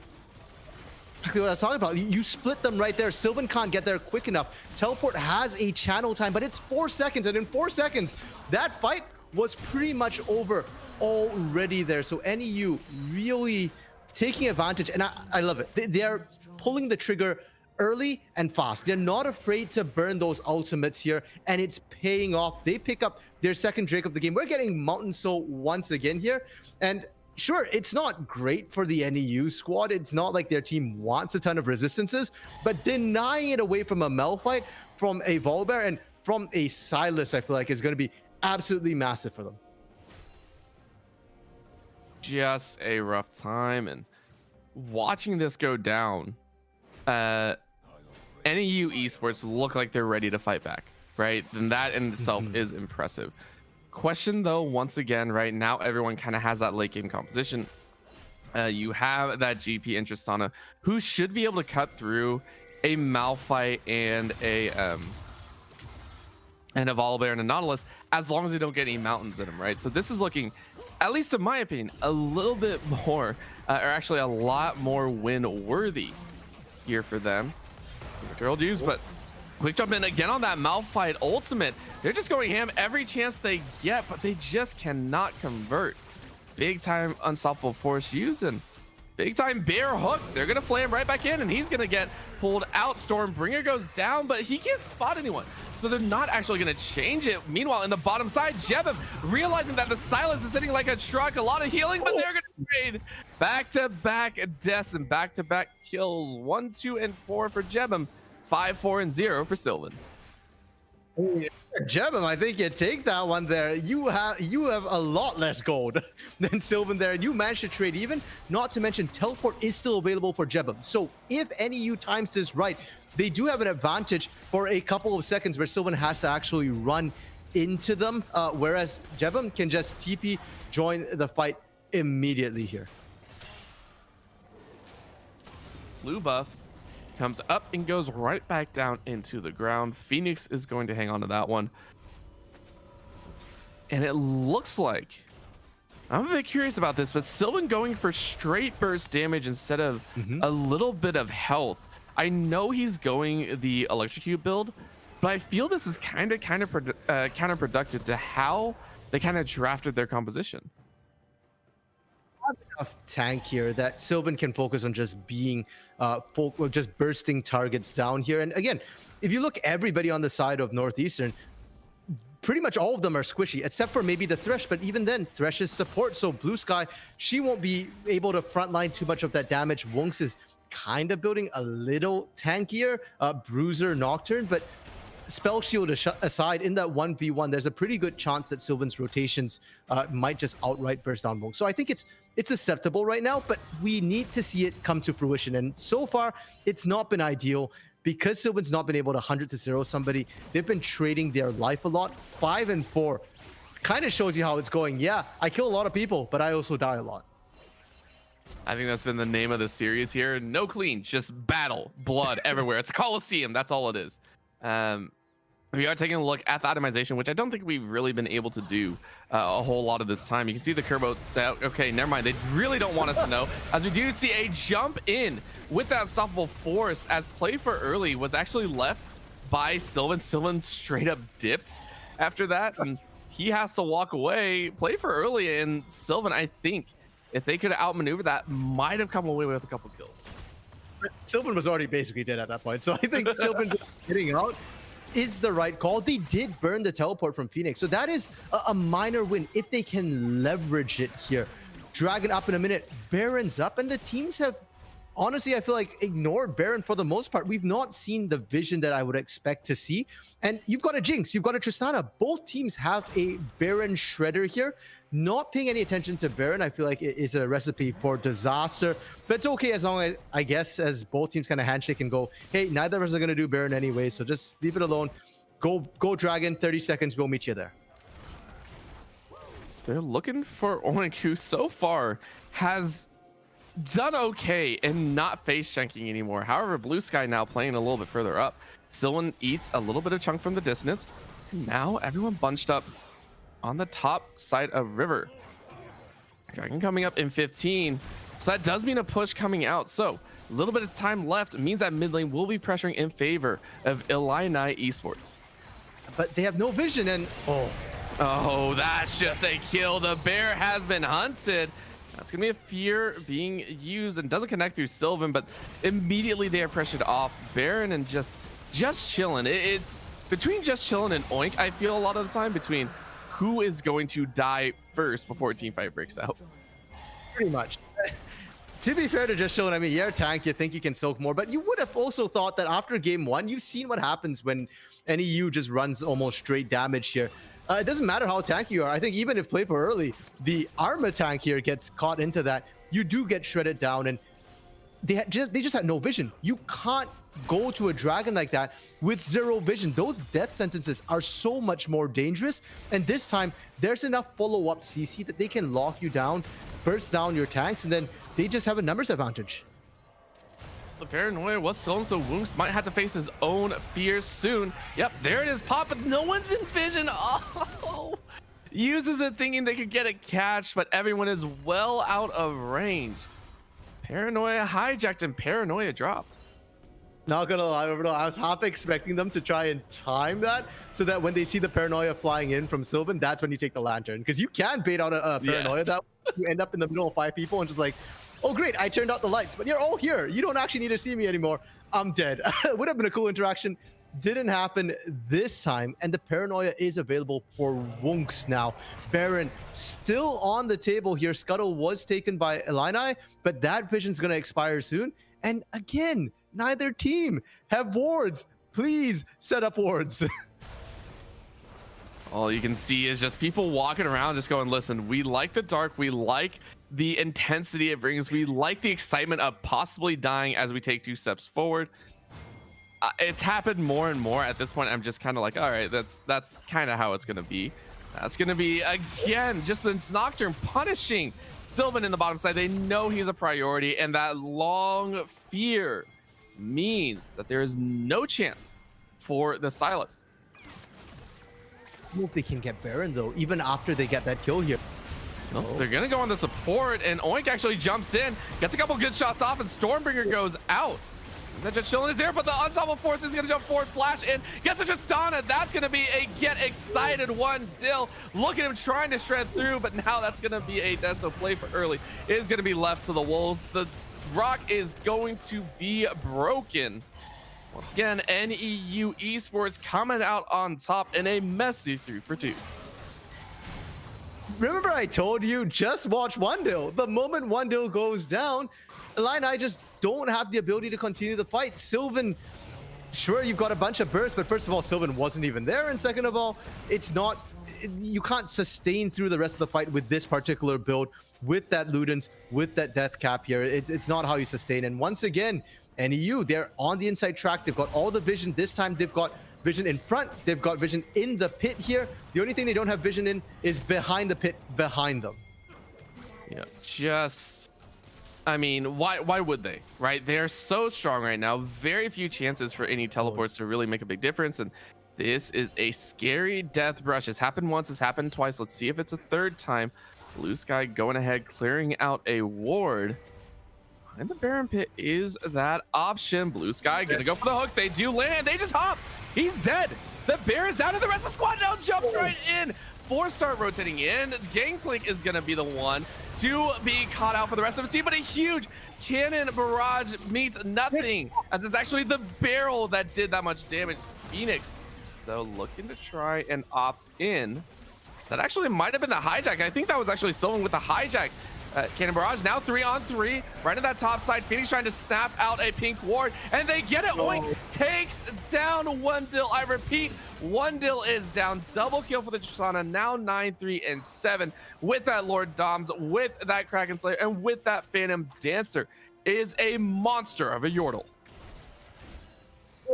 Exactly what I was talking about. You split them right there. Sylvan can't get there quick enough. Teleport has a channel time, but it's 4 seconds, and in 4 seconds, that fight was pretty much over already there. So NEU really taking advantage, and I love it. They're pulling the trigger early and fast. They're not afraid to burn those ultimates here, and it's paying off. They pick up their second Drake of the game. We're getting Mountain Soul once again here, and sure, it's not great for the NEU squad. It's not like their team wants a ton of resistances, but denying it away from a Mel fight, from a Volibear, and from a Silas, I feel like is going to be absolutely massive for them. Just a rough time, and watching this go down, NEU Esports look like they're ready to fight back, right? And that in itself is impressive. Question though, once again, right now everyone kind of has that late game composition. You have that GP in Tristana, who should be able to cut through a Malphite and a Volibear and a Nautilus, as long as they don't get any mountains in them, right? So this is looking, at least in my opinion, a little bit more, or actually a lot more win worthy here for them. Material juice, but Quick jump in again on that Malphite ultimate. They're just going ham every chance they get, but they just cannot convert. Big time unstoppable force using. Big time bear hook. They're gonna flame right back in, and he's gonna get pulled out. Stormbringer goes down, but he can't spot anyone, so they're not actually gonna change it. Meanwhile, in the bottom side, Jebim realizing that the silence is hitting like a truck. A lot of healing, but they're gonna trade back-to-back deaths and back-to-back kills. 1, 2, and 4 for Jebim. 5, 4, and 0 for Sylvan. Jebim, I think you take that one there. You have a lot less gold than Sylvan there, and you managed to trade even. Not to mention, teleport is still available for Jebim. So if NEU times this right, they do have an advantage for a couple of seconds where Sylvan has to actually run into them, whereas Jebim can just TP join the fight immediately here. Blue buff comes up and goes right back down into the ground. Phoenix is going to hang on to that one. And it looks like, I'm a bit curious about this, but Sylvan going for straight burst damage instead of a little bit of health. I know he's going the electrocute build, but I feel this is kind of counterproductive to how they kind of drafted their composition. Enough tank here that Sylvan can focus on just being just bursting targets down here. And again, if you look everybody on the side of Northeastern, pretty much all of them are squishy except for maybe the Thresh, but even then Thresh's support, so Blue Sky, she won't be able to frontline too much of that damage. Wonks is kind of building a little tankier, Bruiser, Nocturne, but Spell Shield aside, in that 1v1, there's a pretty good chance that Sylvan's rotations might just outright burst down Wonk. So I think it's acceptable right now, but we need to see it come to fruition. And so far, it's not been ideal. Because Sylvan's not been able to 100-0 somebody, they've been trading their life a lot. 5 and 4 kind of shows you how it's going. Yeah, I kill a lot of people, but I also die a lot. I think that's been the name of the series here. No clean, just battle, blood everywhere. It's a Coliseum. That's all it is. We are taking a look at the itemization, which I don't think we've really been able to do a whole lot of this time. You can see the Kerbo. Okay, never mind. They really don't want us to know, as we do see a jump in with that unstoppable force, as play for early was actually left by Sylvan. Sylvan straight up dipped after that, and he has to walk away. Play for early, and Sylvan, I think, if they could have outmaneuvered that, might have come away with a couple kills. Sylvan was already basically dead at that point, so I think Sylvan getting out is the right call. They did burn the teleport from Phoenix, so that is a minor win if they can leverage it here. Dragon up in a minute, Baron's up, and the teams have, honestly, I feel like ignored Baron for the most part. We've not seen the vision that I would expect to see. And you've got a Jinx, you've got a Tristana. Both teams have a Baron shredder here. Not paying any attention to Baron, I feel like it is a recipe for disaster. But it's okay as long as, I guess, as both teams kind of handshake and go, hey, neither of us are going to do Baron anyway, so just leave it alone. Go Dragon, 30 seconds, we'll meet you there. They're looking for Oink, who so far has done okay and not face chunking anymore. However, Blue Sky now playing a little bit further up. Sylvan eats a little bit of chunk from the distance. Now everyone bunched up on the top side of River. Dragon coming up in 15. So that does mean a push coming out. So a little bit of time left means that mid lane will be pressuring in favor of Illini Esports. But they have no vision, and oh, that's just a kill. The bear has been hunted. That's gonna be a fear being used, and doesn't connect through Sylvan, but immediately they are pressured off Baron and just chilling. It's between just chilling and Oink, I feel a lot of the time, between who is going to die first before a team fight breaks out. Pretty much. To be fair to just chilling, I mean, you're a tank, you think you can soak more, but you would have also thought that after game 1, you've seen what happens when NEU just runs almost straight damage here. It doesn't matter how tanky you are. I think even if play for early, the Armor tank here gets caught into that, you do get shredded down, and they just had no vision. You can't go to a dragon like that with 0 vision. Those death sentences are so much more dangerous, and this time there's enough follow-up CC that they can lock you down, burst down your tanks, and then they just have a numbers advantage. The paranoia was stolen, so Woonks might have to face his own fears soon. Yep, there it is, pop, but no one's in vision. Oh, uses it thinking they could get a catch, but everyone is well out of range. Paranoia hijacked and Paranoia dropped. Not gonna lie, bro. I was half expecting them to try and time that so that when they see the paranoia flying in from Sylvan, that's when you take the lantern. Because you can bait out a paranoia that you end up in the middle of 5 people and just like, oh great, I turned out the lights, but you're all here. You don't actually need to see me anymore. I'm dead. Would have been a cool interaction. Didn't happen this time, and the paranoia is available for Wunks now. Baron still on the table here. Scuttle was taken by Illini, but that vision's gonna expire soon. And again, neither team have wards. Please set up wards. All you can see is just people walking around just going, listen, we like the dark, we like the intensity it brings, we like the excitement of possibly dying as we take 2 steps forward. It's happened more and more at this point. I'm just kind of like, all right, that's kind of how it's gonna be. That's gonna be, again, just this Nocturne punishing Sylvan in the bottom side. They know he's a priority, and that long fear means that there is no chance for the Silas. I hope they can get Baron though, even after they get that kill here. No, they're gonna go on the support, and Oink actually jumps in, gets a couple good shots off, and Stormbringer goes out. Ninja chilling is there, but the Unstoppable Force is gonna jump forward, flash in, gets a Tristana. That's gonna be a get excited one. Dill, look at him trying to shred through, but now that's gonna be a Deso play for early. It is gonna be left to the Wolves. The rock is going to be broken. Once again, NEU Esports coming out on top in a messy 3-for-2. Remember I told you, just watch Wandil. The moment Wandil goes down, Illini just don't have the ability to continue the fight. Sylvan, sure, you've got a bunch of bursts, but first of all, Sylvan wasn't even there. And second of all, it's not, you can't sustain through the rest of the fight with this particular build, with that Ludens, with that death cap here. It's not how you sustain. And once again, NEU, they're on the inside track. They've got all the vision. This time they've got vision in front. They've got vision in the pit here. The only thing they don't have vision in is behind the pit, behind them. Yeah, just, I mean, why would they, right? They're so strong right now. Very few chances for any teleports to really make a big difference. And this is a scary death brush. It's happened once, it's happened twice. Let's see if it's a third time. Blue Sky going ahead, clearing out a ward. And the Baron Pit is that option. Blue Sky gonna go for the hook. They do land. They just hop. He's dead. The Baron's down, and the rest of the squad now jumps right in. 4-star rotating in. Gangplank is gonna be the one to be caught out for the rest of the team, but a huge cannon barrage means nothing, as it's actually the barrel that did that much damage. Phoenix, though, looking to try and opt in. That actually might have been the hijack. I think that was actually someone with the hijack. Cannon barrage now 3-on-3 right at that top side. Phoenix trying to snap out a pink ward, and they get it. Oink takes down Wandil. I repeat, Wandil is down. Double kill for the Tristana. Now 9-3-7 with that Lord Doms, with that Kraken Slayer, and with that Phantom Dancer. Is a monster of a Yordle.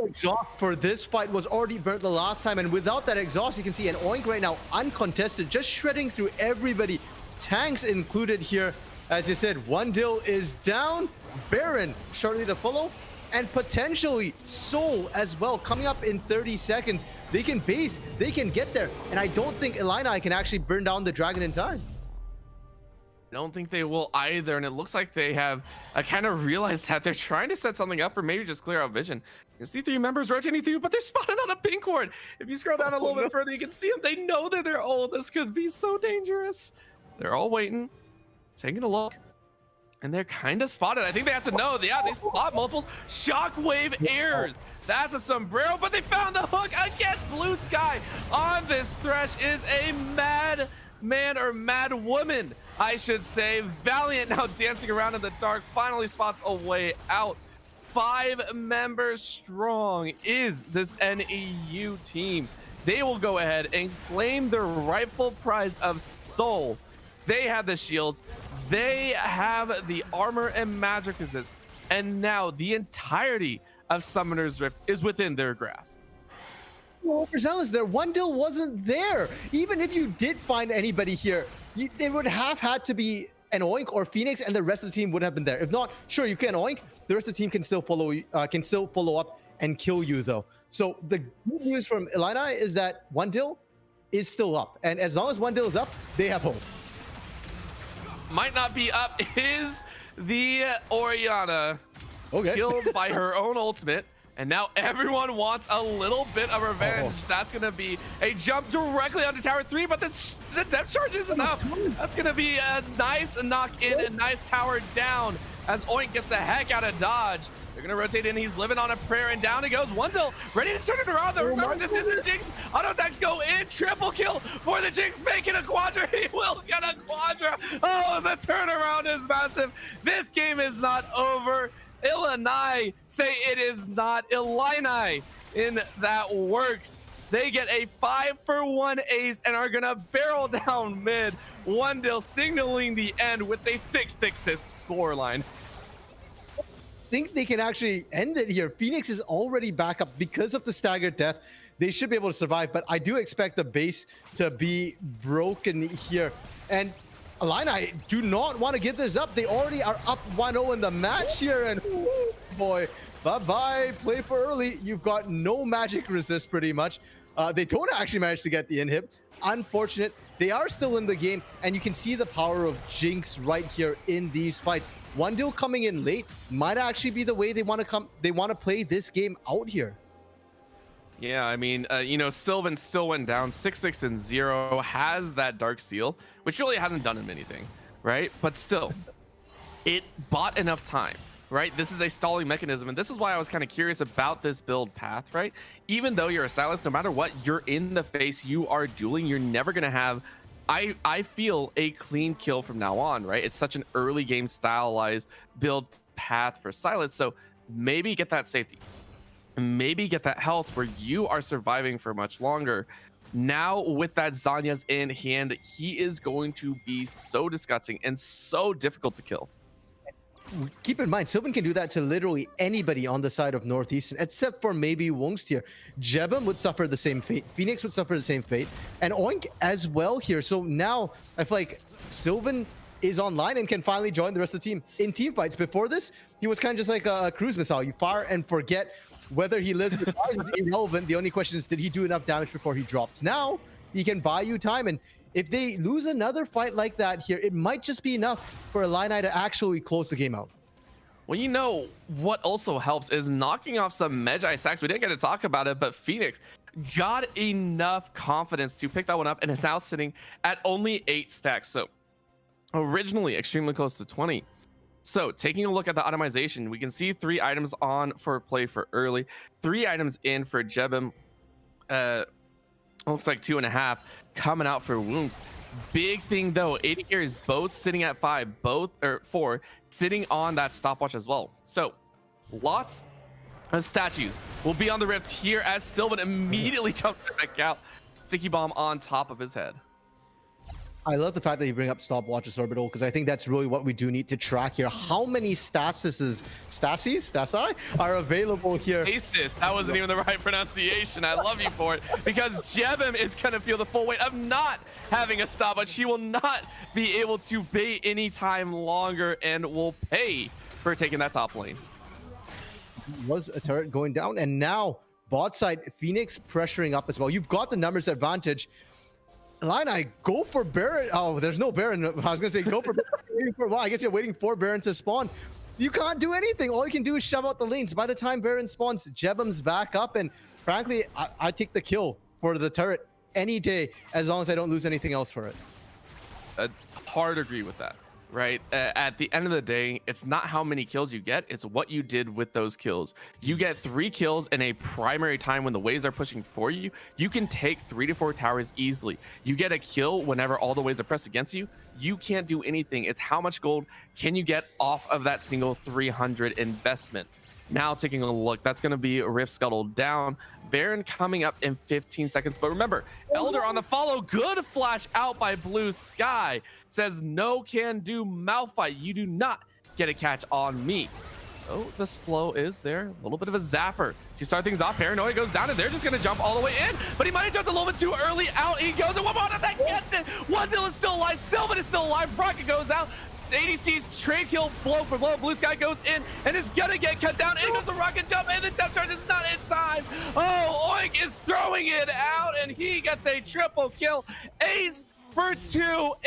Exhaust for this fight was already burnt the last time, and without that exhaust, you can see an Oink right now uncontested, just shredding through everybody. Tanks included here. As you said, Wandil is down. Baron shortly to follow, and potentially Soul as well coming up in 30 seconds. They can base, they can get there, and I don't think Illini can actually burn down the dragon in time. I don't think they will either, and it looks like they have kind of realized that they're trying to set something up, or maybe just clear out vision. You can see 3 members rotating through, but they're spotted on a pink ward. If you scroll down a little bit further, you can see them. They know that they're old. This could be so dangerous. They're all waiting, taking a look, and they're kind of spotted. I think they have to know. Yeah, they spot multiples. Shockwave airs. That's a sombrero, but they found the hook again. Blue Sky on this thresh is a mad man, or mad woman, I should say. Valiant now dancing around in the dark, finally spots a way out. 5 members strong is this NEU team. They will go ahead and claim their rightful prize of Soul. They have the shields, they have the armor and magic resist, and now the entirety of Summoner's Rift is within their grasp. Overzealous there. Wandil wasn't there. Even if you did find anybody here, they would have had to be an Oink or Phoenix, and the rest of the team would have been there. If not, sure, you can Oink. The rest of the team can still follow up and kill you though. So the good news from Illini is that Wandil is still up, and as long as Wandil is up, they have hope. Might not be up is the Orianna, killed by her own ultimate. And now everyone wants a little bit of revenge. That's going to be a jump directly onto Tower 3, but the depth charge is enough. That's going to be a nice knock in, a nice tower down as Oink gets the heck out of dodge. They're going to rotate in. He's living on a prayer, and down he goes. Wondell ready to turn it around, though. Remember, this isn't Jinx. Auto attacks go in. Triple kill for the Jinx, making a quadra. He will get a quadra. Oh, the turnaround is massive. This game is not over. Illini say it is not. Illini in that works. They get a 5-for-1 ace and are gonna barrel down mid. Wondell signaling the end with a 6-6 scoreline. Think they can actually end it here. Phoenix is already back up because of the staggered death. They should be able to survive, but I do expect the base to be broken here. And Illini do not want to give this up. They already are up 1-0 in the match here, and oh boy, bye-bye. Play for early. You've got no magic resist pretty much. They don't actually manage to get the inhib. Unfortunate. They are still in the game, and you can see the power of Jinx right here in these fights. Wondell coming in late might actually be the way they want to come. They want to play this game out here. Yeah, I mean, you know, Sylvan still went down 6-6-0, has that Dark Seal, which really hasn't done him anything, right? But still, it bought enough time, right? This is a stalling mechanism, and this is why I was kind of curious about this build path, right? Even though you're a Silas, no matter what, you're in the face, you are dueling, you're never going to have, I feel, a clean kill from now on, right? It's such an early game stylized build path for Silas, so maybe get that safety. Maybe get that health where you are surviving for much longer. Now with that Zanya's in hand, he is going to be so disgusting and so difficult to kill. Keep in mind, Sylvan can do that to literally anybody on the side of Northeastern, except for maybe Wongstier. Jebem would suffer the same fate. Phoenix would suffer the same fate. And Oink as well here. So now I feel like Sylvan is online and can finally join the rest of the team in team fights. Before this, he was kind of just like a cruise missile. You fire and forget. Whether he lives or dies is irrelevant. The only question is, did he do enough damage before he drops? Now, he can buy you time. And if they lose another fight like that here, it might just be enough for Illini to actually close the game out. Well, you know, what also helps is knocking off some Magi sacks. We didn't get to talk about it, but Phoenix got enough confidence to pick that one up and is now sitting at only 8 stacks. So originally extremely close to 20. So taking a look at the itemization, we can see 3 items on for play for early, 3 items in for Jebem. Looks like 2.5 coming out for Wounds. Big thing though, AD carries both sitting at 5, both or 4 sitting on that stopwatch as well. So lots of statues will be on the rift here as Sylvan immediately jumps back out. Sticky bomb on top of his head. I love the fact that you bring up stopwatches, Orbital, because I think that's really what we do need to track here. How many Stasi are available here? Stasis, that wasn't even the right pronunciation. I love you for it, because Jebem is going to feel the full weight of not having a stop, but she will not be able to bait any time longer and will pay for taking that top lane. Was a turret going down, and now bot side, Phoenix pressuring up as well. You've got the numbers advantage. Illini, go for Baron. Oh, there's no Baron. I was gonna say go for Baron. Well, I guess you're waiting for Baron to spawn. You can't do anything. All you can do is shove out the lanes. By the time Baron spawns, Jebem's back up, and frankly, I take the kill for the turret any day as long as I don't lose anything else for it. Hard agree with that, right? At the end of the day, it's not how many kills you get, it's what you did with those kills. You get 3 kills in a primary time when the waves are pushing for you. You can take 3 to 4 towers easily. You get a kill whenever all the waves are pressed against you. You can't do anything. It's how much gold can you get off of that single 300 investment. Now taking a look, that's going to be Rift scuttled down. Baron coming up in 15 seconds. But remember, Elder on the follow. Good flash out by Blue Sky. Says no can do Malphite. You do not get a catch on me. Oh, the slow is there. A little bit of a zapper to start things off. Paranoia goes down, and they're just going to jump all the way in. But he might have jumped a little bit too early. Out he goes, and one more attack gets it. Wondell is still alive. Sylvan is still alive. Rocket goes out. ADC's trade kill blow for blow. Blue Sky goes in and is gonna get cut down. In goes the rocket jump, and the depth charge is not in time. Oh, Oink is throwing it out, and he gets a triple kill. Ace for 2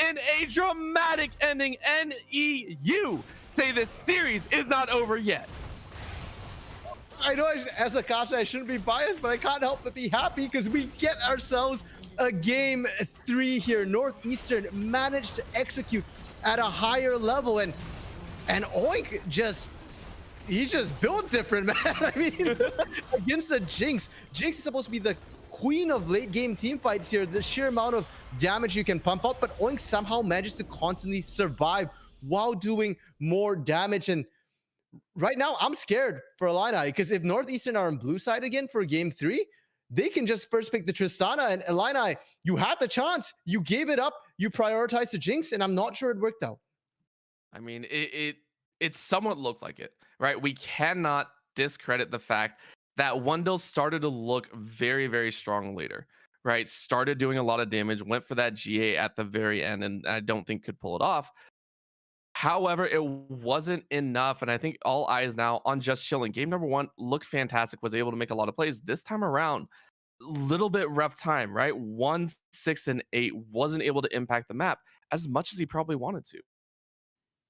in a dramatic ending. NEU say this series is not over yet. I know as a Kasha, I shouldn't be biased, but I can't help but be happy because we get ourselves a game 3 here. Northeastern managed to execute at a higher level, and Oink he's just built different, man. I mean, against the Jinx is supposed to be the queen of late game team fights here. The sheer amount of damage you can pump out, but Oink somehow manages to constantly survive while doing more damage. And right now, I'm scared for Illini because if Northeastern are on blue side again for game 3, they can just first pick the Tristana. And Illini, you had the chance, you gave it up, you prioritized the Jinx, and I'm not sure it worked out. I mean, it somewhat looked like it, right? We cannot discredit the fact that Wendell started to look very, very strong later, right? Started doing a lot of damage, went for that GA at the very end, and I don't think could pull it off. However, it wasn't enough, and I think all eyes now on Just Chilling. Game number 1 looked fantastic, was able to make a lot of plays. This time around, little bit rough time, right? 1, 6, and 8 wasn't able to impact the map as much as he probably wanted to.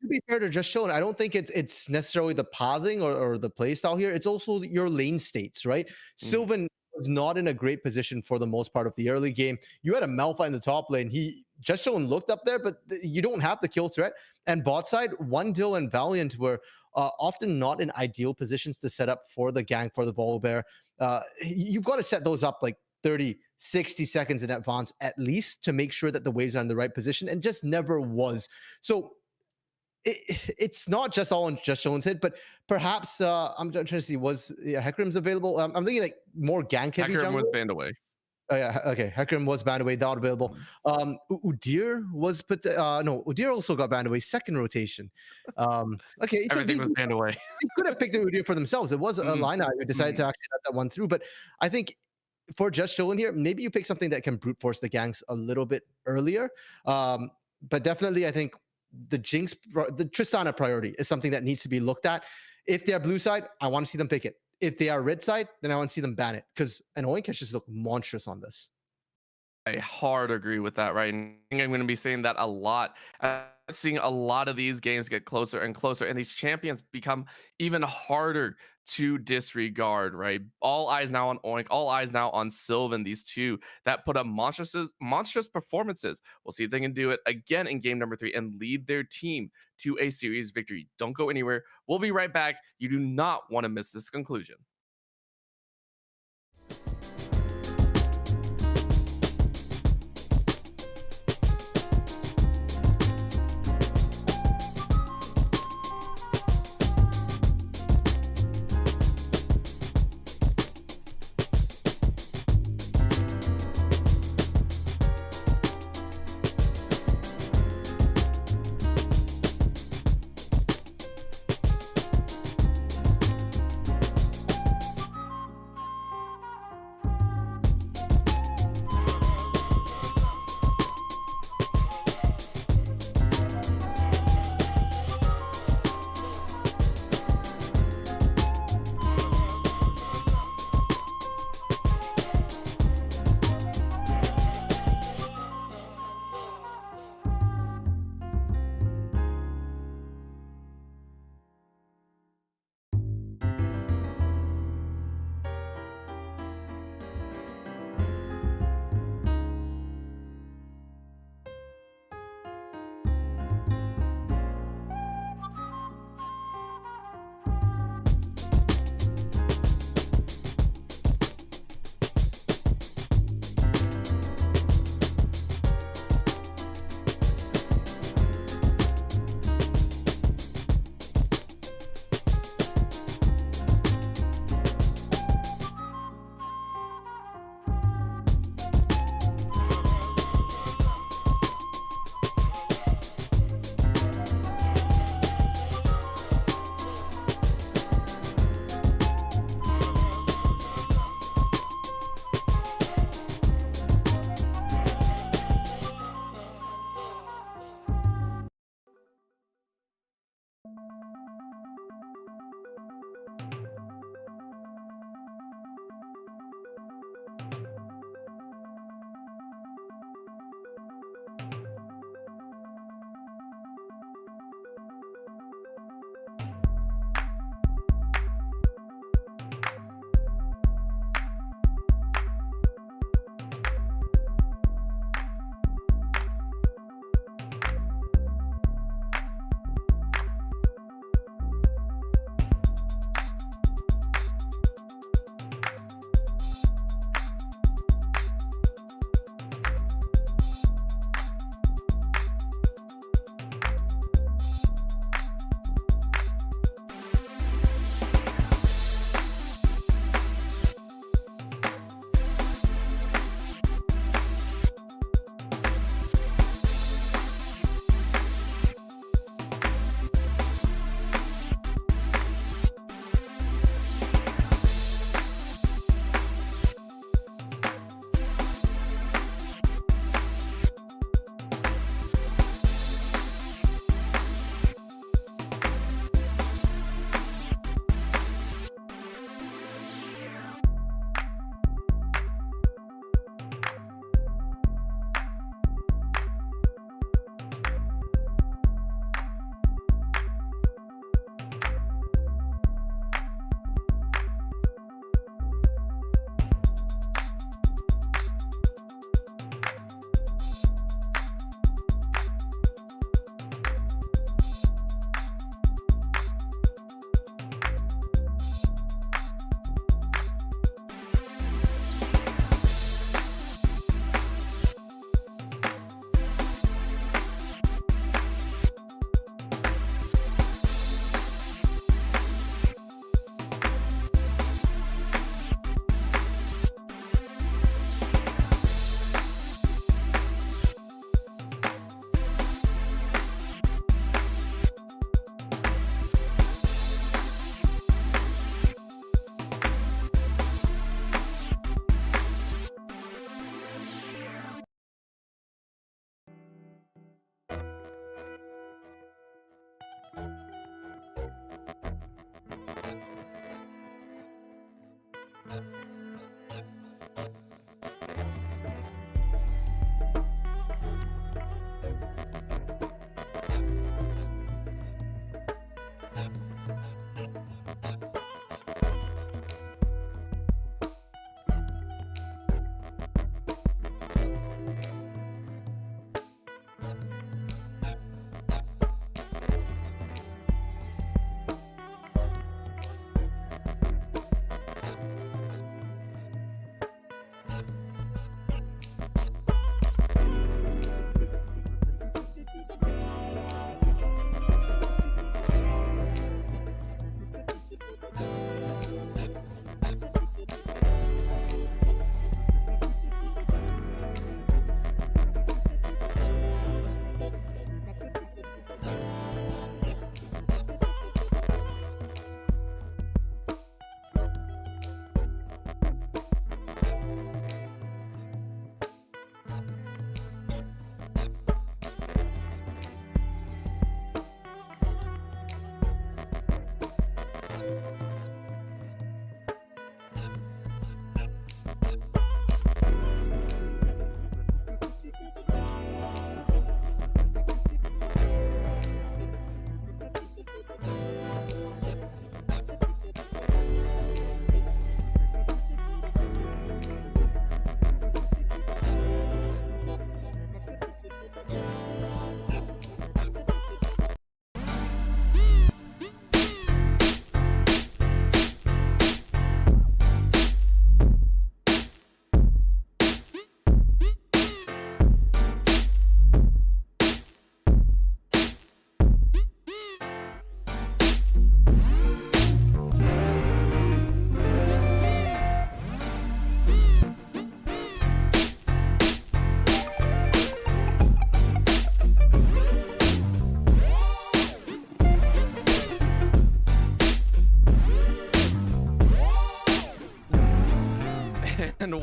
To be fair to Just Chilling, I don't think it's necessarily the pathing or the play style here. It's also your lane states, right? Sylvan was not in a great position for the most part of the early game. You had a Malphite in the top lane. Just Chilling looked up there, but you don't have the kill threat. And bot side, Wendell and Valiant were often not in ideal positions to set up for the gank, for the Volibear. You've got to set those up like 30, 60 seconds in advance at least to make sure that the waves are in the right position, and just never was. So it's not just all on Just Chilling's head, but perhaps I'm trying to see, was Hecarim's available? I'm thinking like more gank heavy. Hecarim was banned away. Oh yeah, okay. Hecarim was banned away, not available. Udyr was no, Udyr also got banned away, second rotation. Okay, so everything was banned away. They could have picked the Udyr for themselves. It was a line who decided to actually let that one through. But I think for Just Chilling here, maybe you pick something that can brute force the ganks a little bit earlier. But definitely, I think the Tristana priority is something that needs to be looked at. If they're blue side, I want to see them pick it. If they are red side, then I want to see them ban it, because an Oink has just looked monstrous on this. I hard agree with that, right? And I'm going to be saying that a lot. Seeing a lot of these games get closer and closer, and these champions become even harder to disregard, right? All eyes now on Oink, all eyes now on Sylvan, these two that put up monstrous performances. We'll see if they can do it again in game number 3 and lead their team to a series victory. Don't go anywhere. We'll be right back. You do not want to miss this conclusion.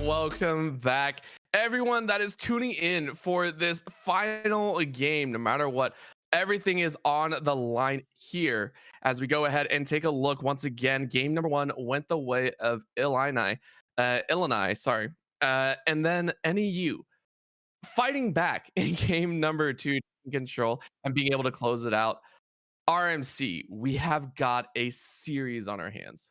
welcome back, everyone that is tuning in for this final game. No matter what, everything is on the line here as we go ahead and take a look once again. Game number one went the way of Illini, sorry, and then NEU fighting back in game number two, taking control and being able to close it out. RMC, we have got a series on our hands.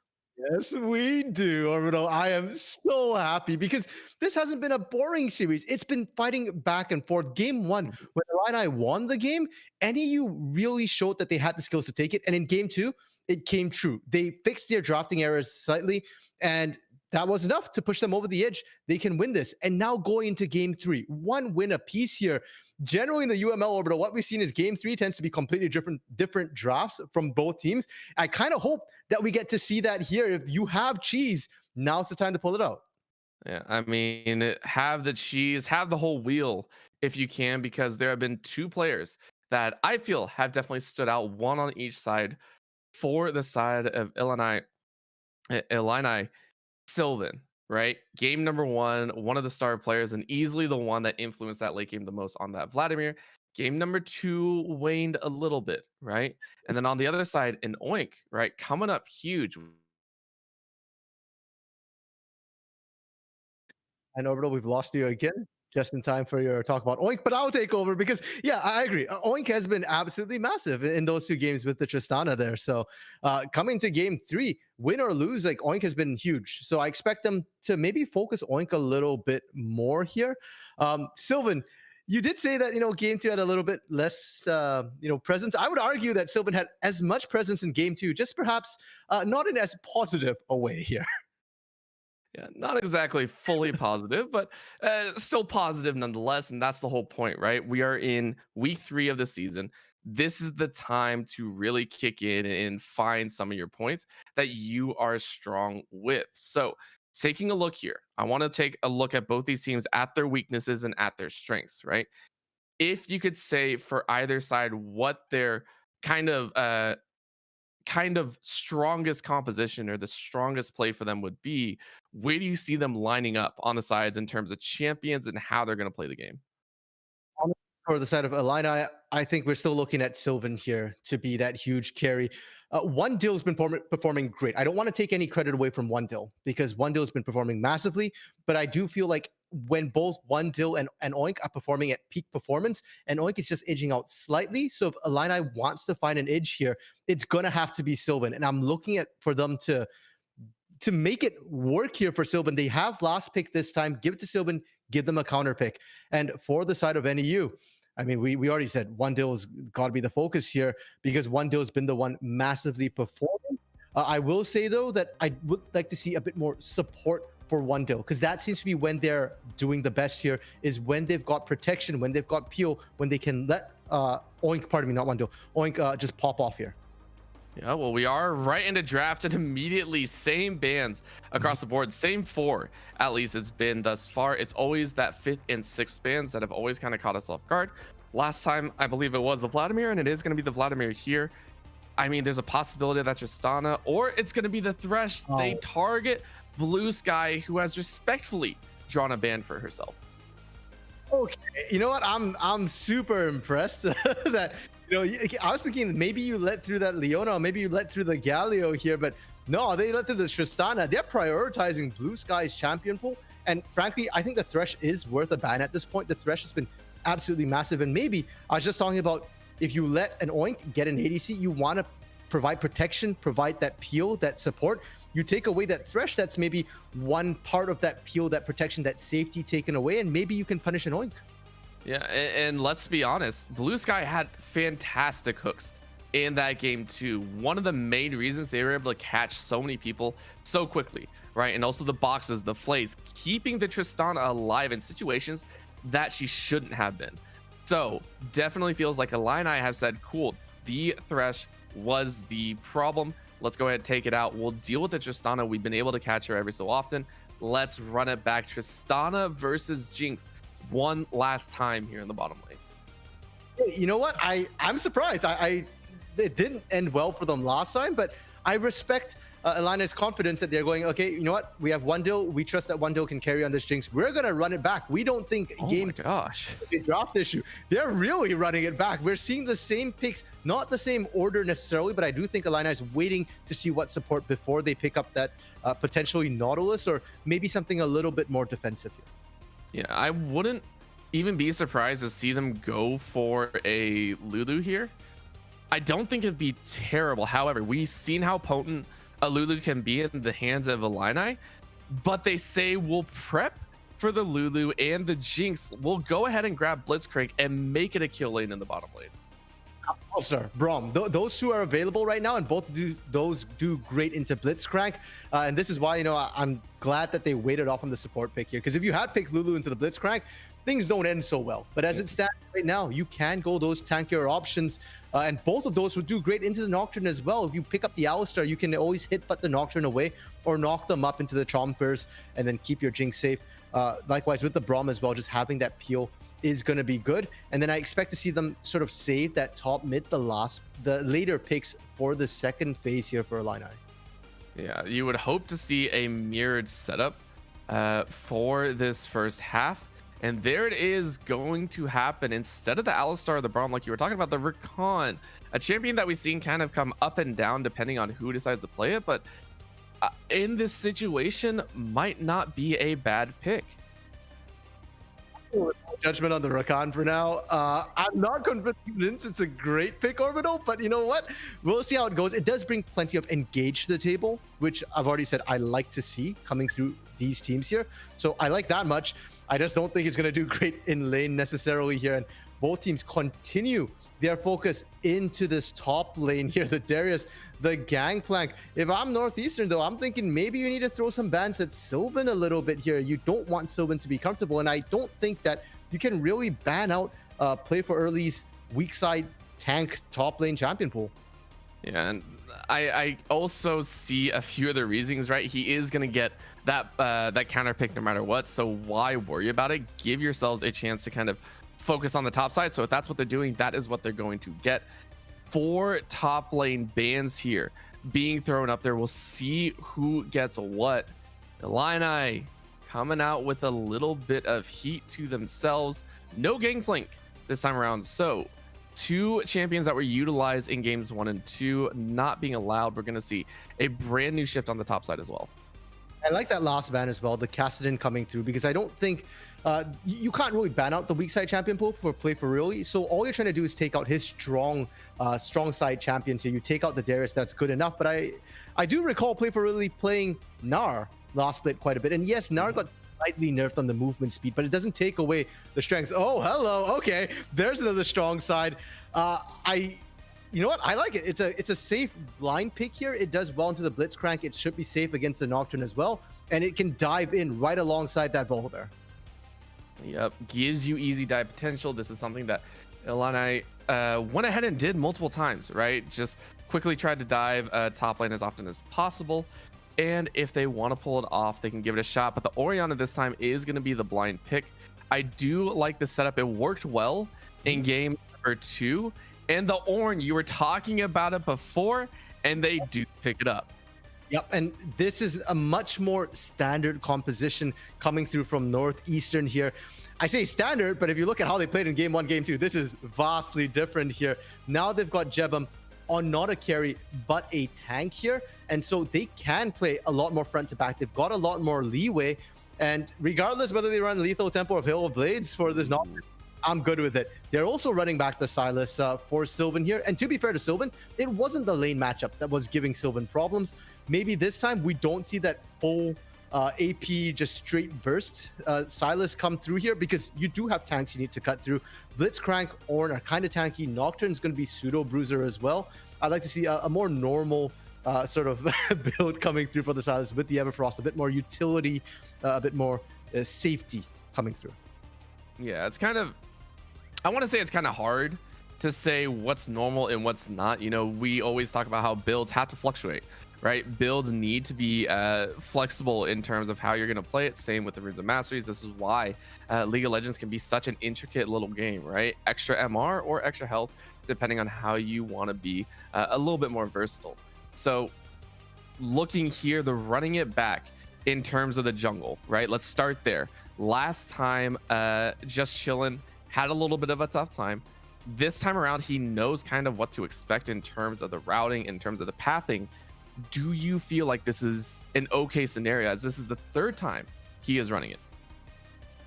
Yes, we do, Orbital. I am so happy because this hasn't been a boring series. It's been fighting back and forth. Game one, when Illini won the game, NEU really showed that they had the skills to take it. And in game two, it came true. They fixed their drafting errors slightly, and that was enough to push them over the edge. They can win this. And now going into game three, one win apiece here. Generally in the UML Orbital, what we've seen is game three tends to be completely different drafts from both teams. I kind of hope that we get to see that here. If you have cheese, now's the time to pull it out. Yeah, I mean, have the cheese, have the whole wheel if you can, because there have been two players that I feel have definitely stood out, one on each side. For the side of Illini, Sylvan, right? Game number one of the star players, and easily the one that influenced that late game the most on that Vladimir. Game number two waned a little bit, right? And then on the other side, an Oink, right? Coming up huge. And Orbital, we've lost you again. Just in time for your talk about Oink, but I'll take over because, yeah, I agree. Oink has been absolutely massive in those two games with the Tristana there. So coming to game three, win or lose, like Oink has been huge. So I expect them to maybe focus Oink a little bit more here. Sylvan, you did say that, game two had a little bit less, presence. I would argue that Sylvan had as much presence in game two, just perhaps not in as positive a way here. Yeah, not exactly fully positive, but still positive nonetheless. And that's the whole point, right? We are in week 3 of the season. This is the time to really kick in and find some of your points that you are strong with. So, taking a look here, I want to take a look at both these teams at their weaknesses and at their strengths, right? If you could say for either side what their kind of strongest composition or the strongest play for them would be, where do you see them lining up on the sides in terms of champions and how they're going to play the game? For the side of Illini, I think we're still looking at Sylvan here to be that huge carry. One Dill's been performing great. I don't want to take any credit away from One Dill because One Dill's been performing massively, but I do feel like when both One Dill and Oink are performing at peak performance, and Oink is just edging out slightly. So if Illini wants to find an edge here, it's gonna have to be Sylvan, and I'm looking at for them to make it work here for Sylvan. They have last pick this time. Give it to Sylvan. Give them a counter pick. And for the side of NEU, I mean, we already said One Dill's got to be the focus here because One Dill's been the one massively performing. I will say, though, that I would like to see a bit more support for One Dill because that seems to be when they're doing the best here is when they've got protection, when they've got peel, when they can let Oink, pardon me, not One Dill, Oink just pop off here. Yeah, well, we are right into draft and immediately same bands across the board, same 4 at least it's been thus far. It's always that 5th and 6th bands that have always kind of caught us off guard. Last time I believe it was the Vladimir, and it is going to be the Vladimir here. I mean, there's a possibility that Tristana, or it's going to be the Thresh. They target Blue Sky, who has respectfully drawn a ban for herself. Okay, you know what? I'm super impressed that I was thinking maybe you let through that Leona, maybe you let through the Galio here, but no, they let through the Tristana. They're prioritizing Blue Sky's champion pool, and frankly, I think the Thresh is worth a ban at this point. The Thresh has been absolutely massive, and maybe I was just talking about if you let an Oink get an ADC, you want to provide protection, provide that peel, that support. You take away that Thresh, that's maybe one part of that peel, that protection, that safety taken away, and maybe you can punish an Oink. Yeah, and let's be honest, Blue Sky had fantastic hooks in that game too. One of the main reasons they were able to catch so many people so quickly, right? And also the boxes, the flays, keeping the Tristana alive in situations that she shouldn't have been. So definitely feels like Illini have said, cool, the Thresh was the problem. Let's go ahead and take it out. We'll deal with the Tristana. We've been able to catch her every so often. Let's run it back. Tristana versus Jinx. One last time here in the bottom lane. You know what? I'm surprised. It didn't end well for them last time, but I respect Illini's confidence that they're going, okay, you know what? We have Wondil. We trust that Wondil can carry on this Jinx. We're going to run it back. We don't think Oh game my gosh. a draft issue. They're really running it back. We're seeing the same picks, not the same order necessarily, but I do think Illini is waiting to see what support before they pick up that potentially Nautilus or maybe something a little bit more defensive here. Yeah, I wouldn't even be surprised to see them go for a Lulu here. I don't think it'd be terrible. However, we've seen how potent a Lulu can be in the hands of Illini, but they say we'll prep for the Lulu and the Jinx. We'll go ahead and grab Blitzcrank and make it a kill lane in the bottom lane. Oh, sir, Braum. Those two are available right now, and both those do great into Blitzcrank. And this is why, you know, I'm glad that they waited off on the support pick here. Because if you had picked Lulu into the Blitzcrank, things don't end so well. But as it stands right now, you can go those tankier options. And both of those would do great into the Nocturne as well. If you pick up the Alistar, you can always hit but the Nocturne away or knock them up into the Chompers and then keep your Jinx safe. Likewise with the Braum as well, just having that peel is going to be good. And then I expect to see them sort of save that top mid, the later picks for the second phase here for Illini. Yeah, you would hope to see a mirrored setup for this first half. And there it is going to happen. Instead of the Alistar or the Braum, like you were talking about, the Rakan, a champion that we've seen kind of come up and down depending on who decides to play it. But in this situation, might not be a bad pick. Judgment on the Rakan for now. I'm not convinced it's a great pick, Orbital, but you know what? We'll see how it goes. It does bring plenty of engage to the table, which I've already said I like to see coming through these teams here. So I like that much. I just don't think it's going to do great in lane necessarily here. And both teams continue their focus into this top lane here. The Darius, the Gangplank. If I'm Northeastern, though, I'm thinking maybe you need to throw some bans at Sylvan a little bit here. You don't want Sylvan to be comfortable. And I don't think that you can really ban out play for early's weak side tank top lane champion pool. Yeah, and I also see a few other reasons, right? He is going to get that counter pick no matter what. So why worry about it? Give yourselves a chance to kind of focus on the top side. So if that's what they're doing, that is what they're going to get. 4 top lane bans here being thrown up there. We'll see who gets what. Illini coming out with a little bit of heat to themselves. No Gangplank this time around. So 2 champions that were utilized in games 1 and 2 not being allowed. We're going to see a brand new shift on the top side as well. I like that last ban as well, the Kassadin coming through, because I don't think you can't really ban out the weak side champion pool for play for really. So all you're trying to do is take out his strong side champions here. You take out the Darius, that's good enough. But I do recall play for really playing Gnar last split quite a bit. And yes, Gnar got slightly nerfed on the movement speed, but it doesn't take away the strengths. Oh, hello. Okay, there's another strong side. You know what? I like it. It's a safe line pick here. It does well into the Blitzcrank. It should be safe against the Nocturne as well. And it can dive in right alongside that Beholder. Yep, gives you easy dive potential. This is something that Illini went ahead and did multiple times, right? Just quickly tried to dive top lane as often as possible. And if they want to pull it off, they can give it a shot. But the Orianna this time is going to be the blind pick. I do like the setup. It worked well in game number 2. And the Ornn, you were talking about it before, and they do pick it up. Yep, and this is a much more standard composition coming through from Northeastern here. I say standard, but if you look at how they played in game 1, game 2, this is vastly different here. Now they've got Jebum on not a carry, but a tank here. And so they can play a lot more front to back. They've got a lot more leeway. And regardless whether they run Lethal Tempo or Hail of Blades for this Nocturne, I'm good with it. They're also running back the Silas for Sylvan here. And to be fair to Sylvan, it wasn't the lane matchup that was giving Sylvan problems. Maybe this time we don't see that full AP just straight burst Silas come through here, because you do have tanks you need to cut through. Blitzcrank, Ornn are kind of tanky. Nocturne's going to be Pseudo Bruiser as well. I'd like to see a more normal sort of build coming through for the Silas with the Everfrost, a bit more utility, a bit more safety coming through. Yeah, it's kind of, I want to say it's kind of hard to say what's normal and what's not. You know, we always talk about how builds have to fluctuate, right? Builds need to be flexible in terms of how you're going to play it. Same with the Runes of Masteries. This is why League of Legends can be such an intricate little game, right? Extra MR or extra health, depending on how you want to be a little bit more versatile. So looking here, the running it back in terms of the jungle, right? Let's start there. Last time, Just Chillin' had a little bit of a tough time. This time around, he knows kind of what to expect in terms of the routing, in terms of the pathing. Do you feel like this is an okay scenario, as this is the third time he is running it?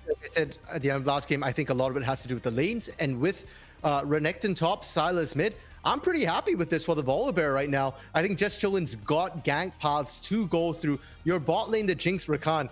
Like I said at the end of last game, I think a lot of it has to do with the lanes, and with Renekton top, Silas mid. I'm pretty happy with this for the Volibear right now. I think Just Chillin's got gank paths to go through. Your bot lane, the Jinx Rakan.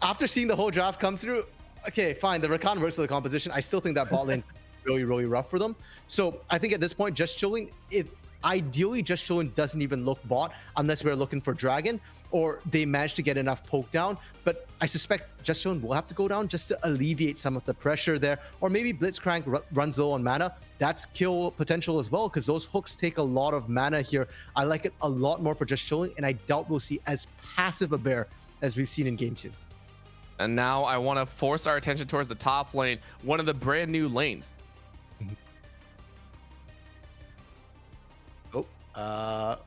After seeing the whole draft come through, okay, fine, the Rakan works for the composition. I still think that bot lane really, really rough for them. So I think at this point, Just Chillin, if ideally Just Chillin doesn't even look bot unless we're looking for Dragon, or they manage to get enough poke down. But I suspect Just Chillin will have to go down just to alleviate some of the pressure there. Or maybe Blitzcrank runs low on mana. That's kill potential as well, because those hooks take a lot of mana here. I like it a lot more for Just Chillin, and I doubt we'll see as passive a bear as we've seen in Game 2. And now I want to force our attention towards the top lane, one of the brand new lanes.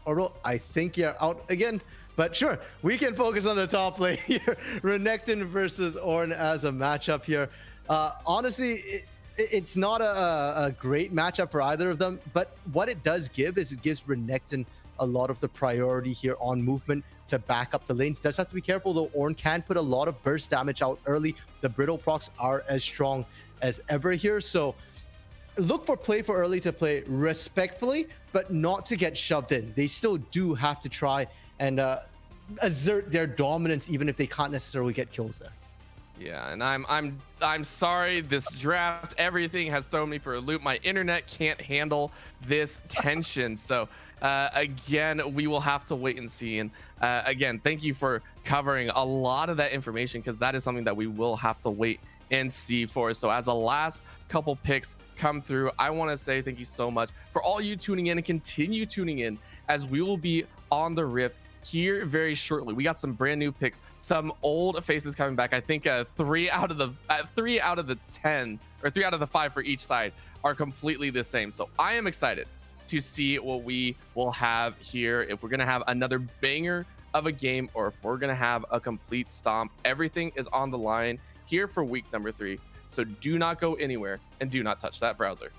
Orbital, I think you're out again. But sure, we can focus on the top lane here. Renekton versus Ornn as a matchup here. Honestly, it's not a great matchup for either of them, but what it does give is it gives Renekton a lot of the priority here on movement to back up the lanes. Does have to be careful though. Ornn can put a lot of burst damage out early. The brittle procs are as strong as ever here, so look for play for early to play respectfully, but not to get shoved in. They still do have to try and assert their dominance, even if they can't necessarily get kills there. Yeah, and I'm sorry, this draft, everything has thrown me for a loop. My internet can't handle this tension. So again, we will have to wait and see. And again, thank you for covering a lot of that information, because that is something that we will have to wait and see for. So as a last couple picks come through, I want to say thank you so much for all you tuning in, and continue tuning in, as we will be on the Rift here very shortly. We got some brand new picks, some old faces coming back. I think 3 out of the 10, or 3 out of the 5 for each side are completely the same. So I am excited to see what we will have here, if we're gonna have another banger of a game, or if we're gonna have a complete stomp. Everything is on the line here for week number 3. So do not go anywhere, and do not touch that browser.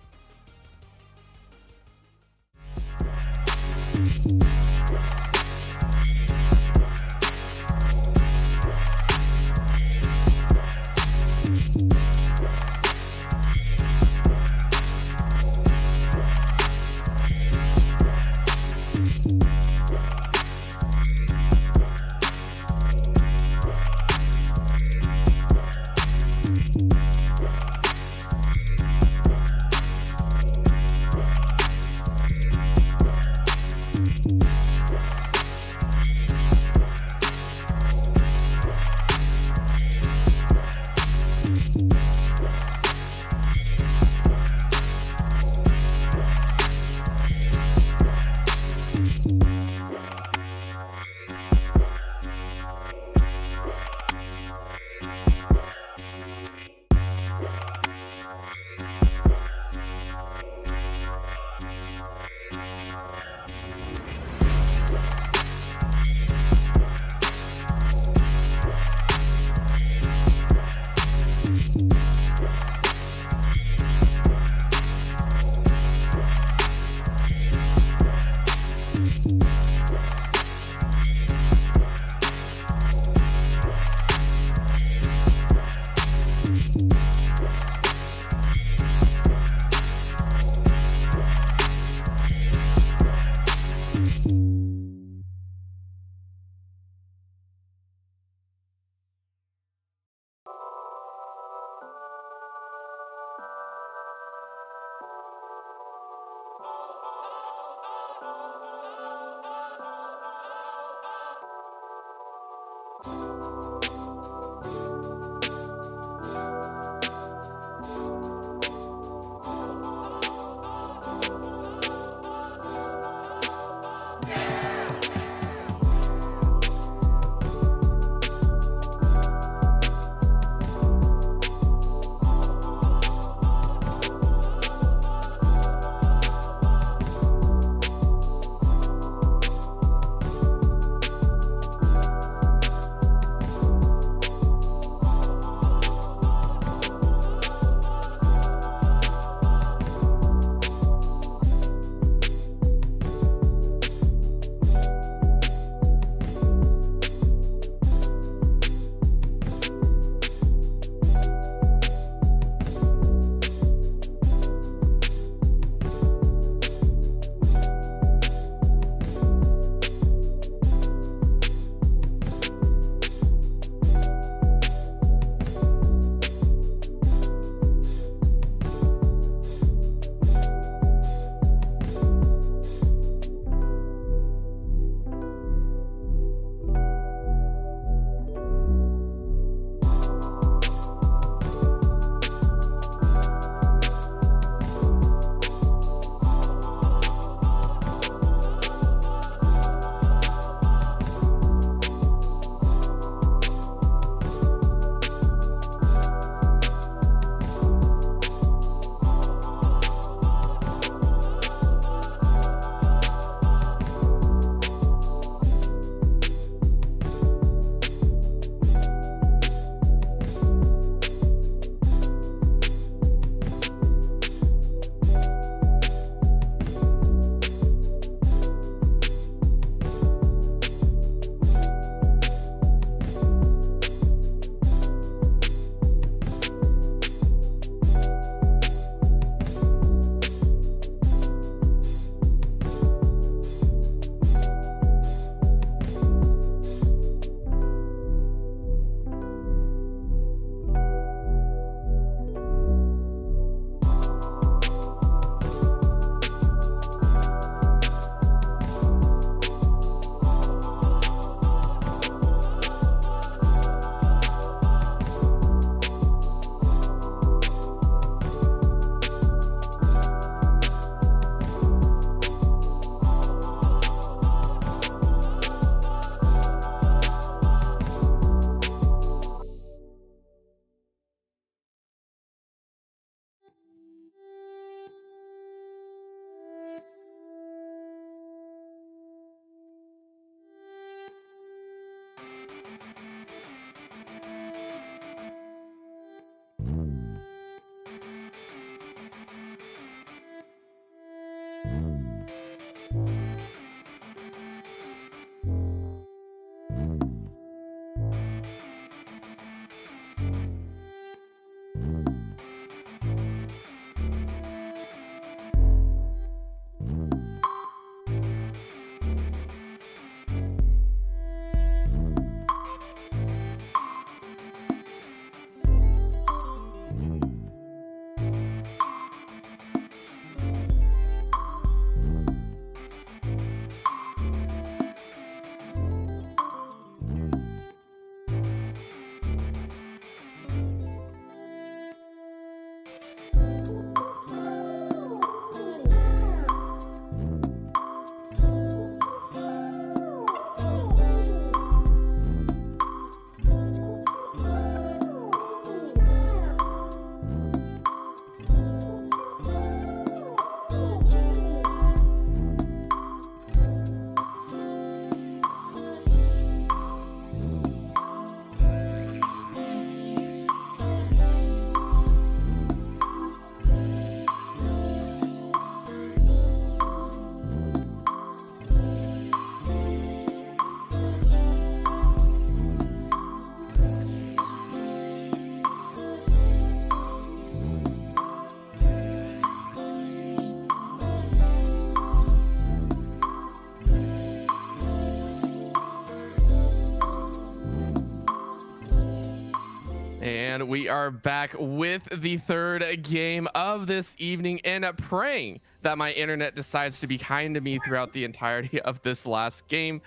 we are back with the third game of this evening, and praying that my internet decides to be kind to me throughout the entirety of this last game.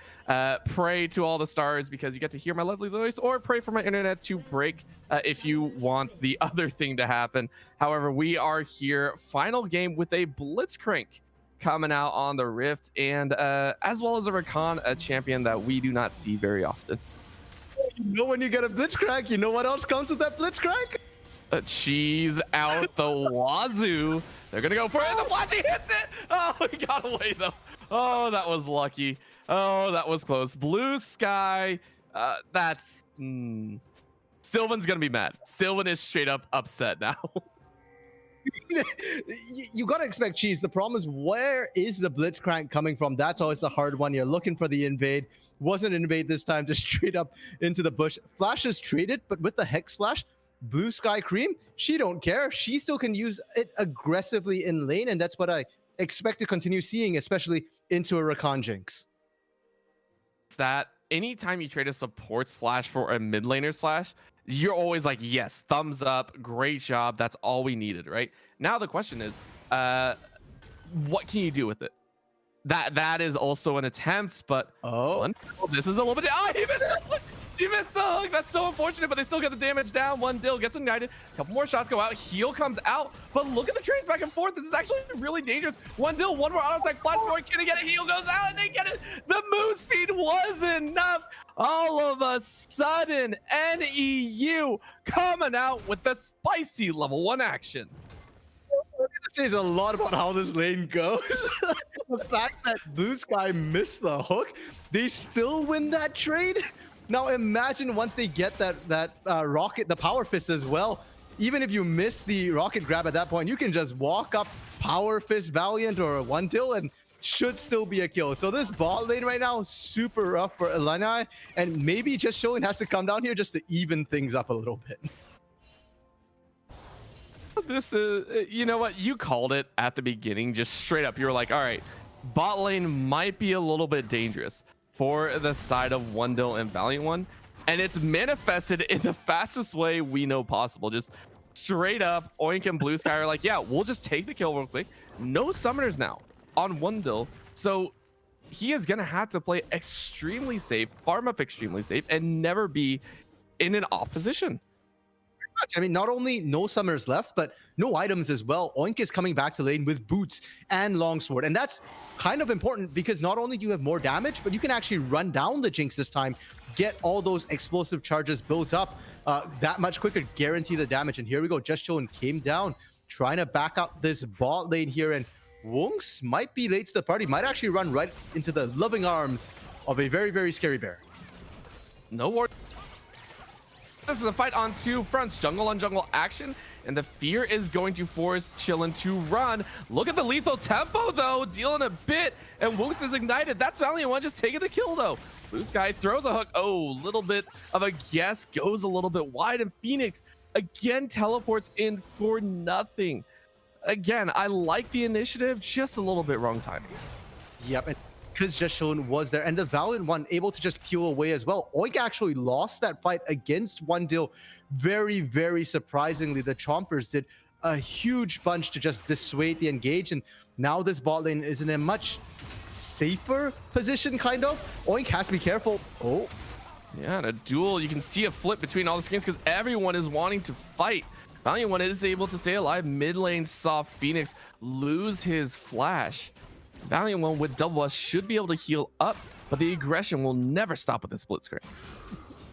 Pray to all the stars because you get to hear my lovely voice, or pray for my internet to break if you want the other thing to happen. However, we are here, final game with a Blitzcrank coming out on the Rift, and as well as a Rakan, a champion that we do not see very often. You know, when you get a Blitzcrank, you know what else comes with that Blitzcrank? A cheese out the wazoo. They're gonna go for it. The flashy hits it. Oh, he got away though. Oh, that was lucky. Oh, that was close. Blue Sky. That's Sylvan's gonna be mad. Sylvan is straight up upset now. You gotta expect cheese. The problem is, where is the Blitzcrank coming from? That's always the hard one. You're looking for the invade. Wasn't an invade this time, just straight up into the bush. Flash is traded, but with the Hex Flash, Blue Sky Cream, she don't care. She still can use it aggressively in lane, and that's what I expect to continue seeing, especially into a Rakan Jinx. That anytime you trade a support's flash for a mid laner's flash, you're always like, yes, thumbs up, great job, that's all we needed, right? Now the question is, what can you do with it? That is also an attempt, but this is a little bit. Oh, he missed the hook. She missed the hook. That's so unfortunate, but they still get the damage down. One Dill gets ignited. A couple more shots go out. Heal comes out, but look at the trades back and forth. This is actually really dangerous. One Dill, one more auto attack flash forward. Can he get it? Heal goes out, and they get it. The move speed was enough. All of a sudden, NEU coming out with the spicy level 1 action. This says a lot about how this lane goes. The fact that Blue Sky missed the hook, they still win that trade. Now imagine once they get that rocket, the power fist as well. Even if you miss the rocket grab at that point, you can just walk up power fist Valiant or a one Dill and should still be a kill. So this bot lane right now, super rough for Illini, and maybe just Showing has to come down here just to even things up a little bit. This is, you know what, you called it at the beginning, just straight up. You were like, all right, bot lane might be a little bit dangerous for the side of One Dill and Valiant One, and it's manifested in the fastest way we know possible. Just straight up, Oink and Blue Sky are like, yeah, we'll just take the kill real quick. No summoners now on One Dill, so he is gonna have to play extremely safe, farm up extremely safe, and never be in an opposition. I mean, not only no summoners left, but no items as well. Oink is coming back to lane with boots and longsword, and that's kind of important because not only do you have more damage, but you can actually run down the Jinx this time, get all those explosive charges built up that much quicker, guarantee the damage. And here we go, Just Shown came down, trying to back up this bot lane here, and Wunks might be late to the party, might actually run right into the loving arms of a very, very scary bear. No war. This is a fight on two fronts, jungle on jungle action, and the fear is going to force Chillin to run. Look at the lethal tempo though, dealing a bit, and Wooks is ignited. That's Valiant One just taking the kill though. Blue Sky throws a hook. Oh, little bit of a guess, goes a little bit wide, and Phoenix again teleports in for nothing. Again, I like the initiative, just a little bit wrong timing. Yep. Because Just Shown was there, and the Valiant One able to just peel away as well. Oink actually lost that fight against One Dill. Very, very surprisingly, the Chompers did a huge bunch to just dissuade the engage, and now this bot lane is in a much safer position, kind of. Oink has to be careful. Oh. Yeah, and a duel, you can see a flip between all the screens because everyone is wanting to fight. Valiant One is able to stay alive. Mid lane saw Phoenix lose his flash. Valiant One with double S should be able to heal up, but the aggression will never stop with the split screen.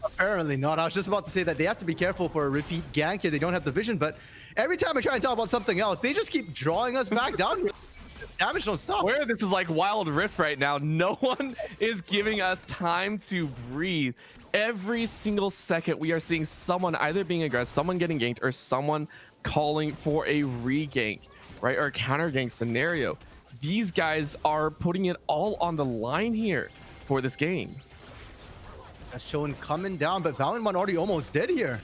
Apparently not. I was just about to say that they have to be careful for a repeat gank here. They don't have the vision, but every time I try and talk about something else, they just keep drawing us back down. Damage don't stop. Where this is like Wild Rift right now. No one is giving us time to breathe. Every single second we are seeing someone either being aggressive, someone getting ganked, or someone calling for a re-gank, right? Or a counter gank scenario. These guys are putting it all on the line here for this game. That's Shown coming down, but Valiant One already almost dead here.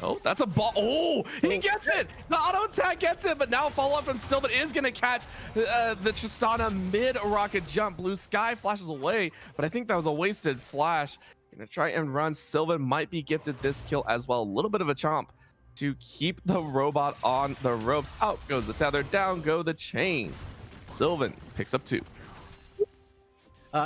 Oh, that's a ball. Oh, he gets it. The auto attack gets it, but now a follow up from Sylvan is going to catch the Tristana mid rocket jump. Blue Sky flashes away, but I think that was a wasted flash. Going to try and run. Sylvan might be gifted this kill as well. A little bit of a chomp to keep the robot on the ropes. Out goes the tether, down go the chains. Sylvan picks up 2.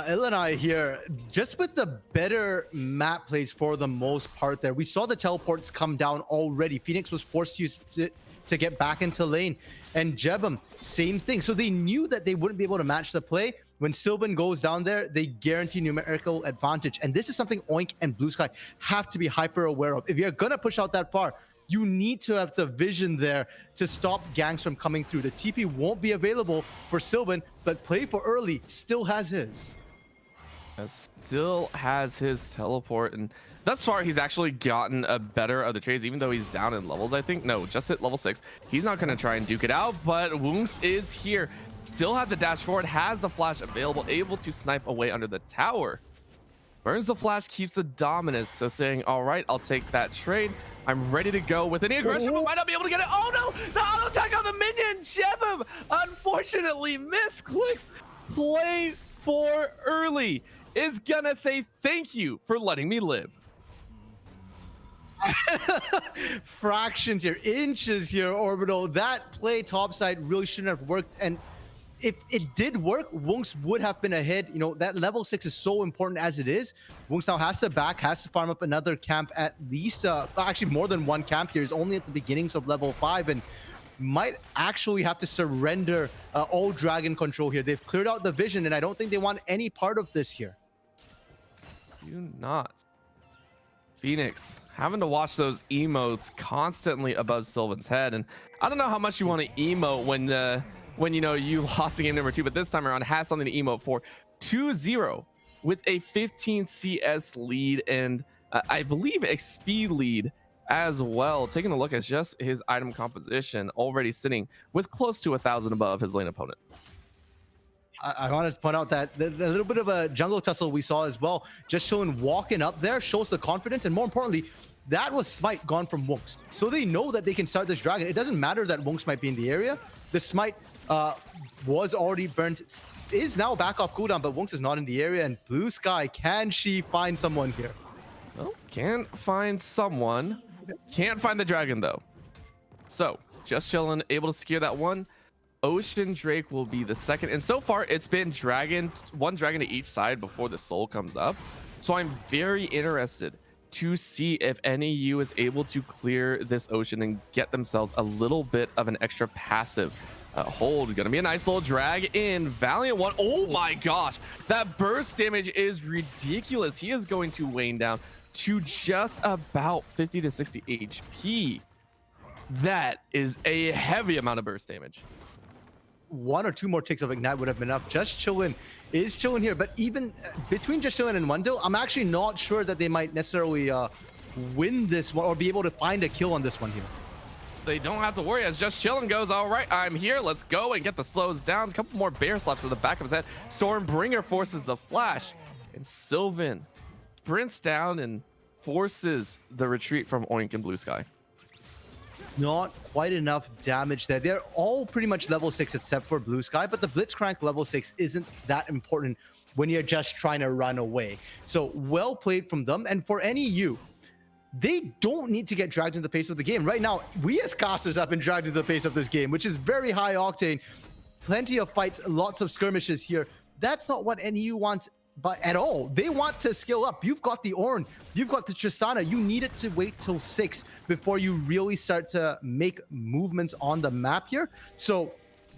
Illini here, just with the better map plays for the most part there. We saw the teleports come down already. Phoenix was forced to get back into lane. And Jebum, same thing. So they knew that they wouldn't be able to match the play. When Sylvan goes down there, they guarantee numerical advantage. And this is something Oink and Blue Sky have to be hyper aware of. If you're going to push out that far, you need to have the vision there to stop ganks from coming through. The TP won't be available for Sylvan, but play for early still has his. Still has his teleport, and thus far he's actually gotten a better of the trades, even though he's down in levels. I think no, just hit level 6. He's not going to try and duke it out, but Woongs is here, still have the dash forward, has the flash available, able to snipe away under the tower. Burns the flash, keeps the dominance, so saying, all right, I'll take that trade. I'm ready to go with any aggression, but might not be able to get it. Oh no, the auto attack on the minion. Jebum unfortunately misclicks. Play for early is gonna say thank you for letting me live. Fractions here, inches here, Orbital. That play topside really shouldn't have worked, and if it did work, Woongs would have been ahead. You know, that level 6 is so important as it is. Woongs now has to farm up another camp at least, actually more than one camp here. Is only at the beginnings of level 5 and might actually have to surrender all dragon control here. They've cleared out the vision and I don't think they want any part of this here. Do not. Phoenix having to watch those emotes constantly above Sylvan's head, and I don't know how much you want to emote when you know you lost the game number 2, but this time around has something to emote for. 2-0 with a 15 CS lead and I believe XP lead as well. Taking a look at just his item composition, already sitting with close to 1,000 above his lane opponent. I wanted to point out that the little bit of a jungle tussle we saw as well, just showing walking up there shows the confidence, and more importantly, that was smite gone from Woongs. So they know that they can start this dragon. It doesn't matter that Woongs might be in the area. The smite was already burnt, is now back off cooldown, but Woongs is not in the area. And Blue Sky, can she find someone here? Well, can find someone. Can't find the dragon though. So just chilling, able to secure that one. Ocean Drake will be the second, and so far it's been one dragon to each side before the soul comes up. So I'm very interested to see if NEU is able to clear this ocean and get themselves a little bit of an extra passive hold. Gonna be a nice little drag in. Valiant one. Oh my gosh, that burst damage is ridiculous. He is going to wane down to just about 50 to 60 HP. That is a heavy amount of burst damage. 1 or 2 more ticks of Ignite would have been enough. Just Chillin is chilling here, but even between Just Chillin and Wendell, I'm actually not sure that they might necessarily win this one or be able to find a kill on this one here. They don't have to worry as Just Chillin goes, all right, I'm here, let's go and get the slows down. A couple more bear slaps to the back of his head. Stormbringer forces the flash, and Sylvan sprints down and forces the retreat from Oink and Blue Sky. Not quite enough damage there. They're all pretty much level 6 except for Blue Sky, but the Blitzcrank level 6 isn't that important when you're just trying to run away. So well played from them. And for NEU, they don't need to get dragged into the pace of the game. Right now, we as casters have been dragged into the pace of this game, which is very high octane. Plenty of fights, lots of skirmishes here. That's not what NEU wants but at all. They want to skill up. You've got the Ornn, you've got the Tristana. You needed to wait till 6 before you really start to make movements on the map here. So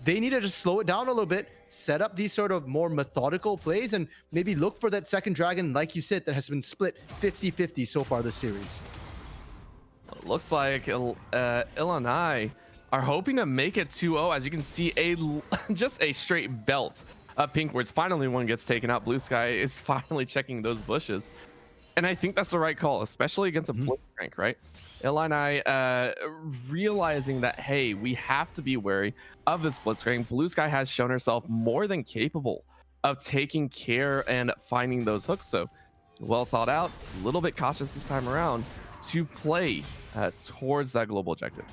they needed to slow it down a little bit, set up these sort of more methodical plays, and maybe look for that second dragon, like you said, that has been split 50-50 so far this series. It looks like Illini are hoping to make it 2-0. As you can see, just a straight belt of Pinkwards. Finally one gets taken out. Blue Sky is finally checking those bushes, and I think that's the right call, especially against a Blitzcrank, right? Illini realizing that, hey, we have to be wary of this Blitzcrank. Blue Sky has shown herself more than capable of taking care and finding those hooks, so well thought out, a little bit cautious this time around to play towards that global objective.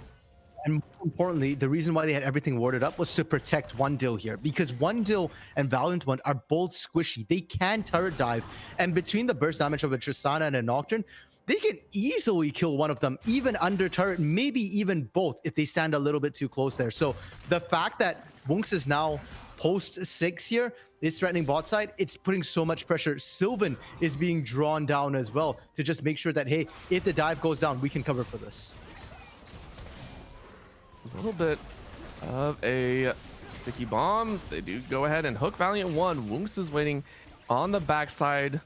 And more importantly, the reason why they had everything warded up was to protect Wendell here, because Wendell and Valiant One are both squishy. They can turret dive, and between the burst damage of a Tristana and a Nocturne, they can easily kill one of them, even under turret, maybe even both if they stand a little bit too close there. So the fact that Wunks is now post 6 here is threatening bot side, it's putting so much pressure. Sylvan is being drawn down as well to just make sure that, hey, if the dive goes down, we can cover for this. A little bit of a sticky bomb. They do go ahead and hook Valiant 1. Wunks is waiting on the backside,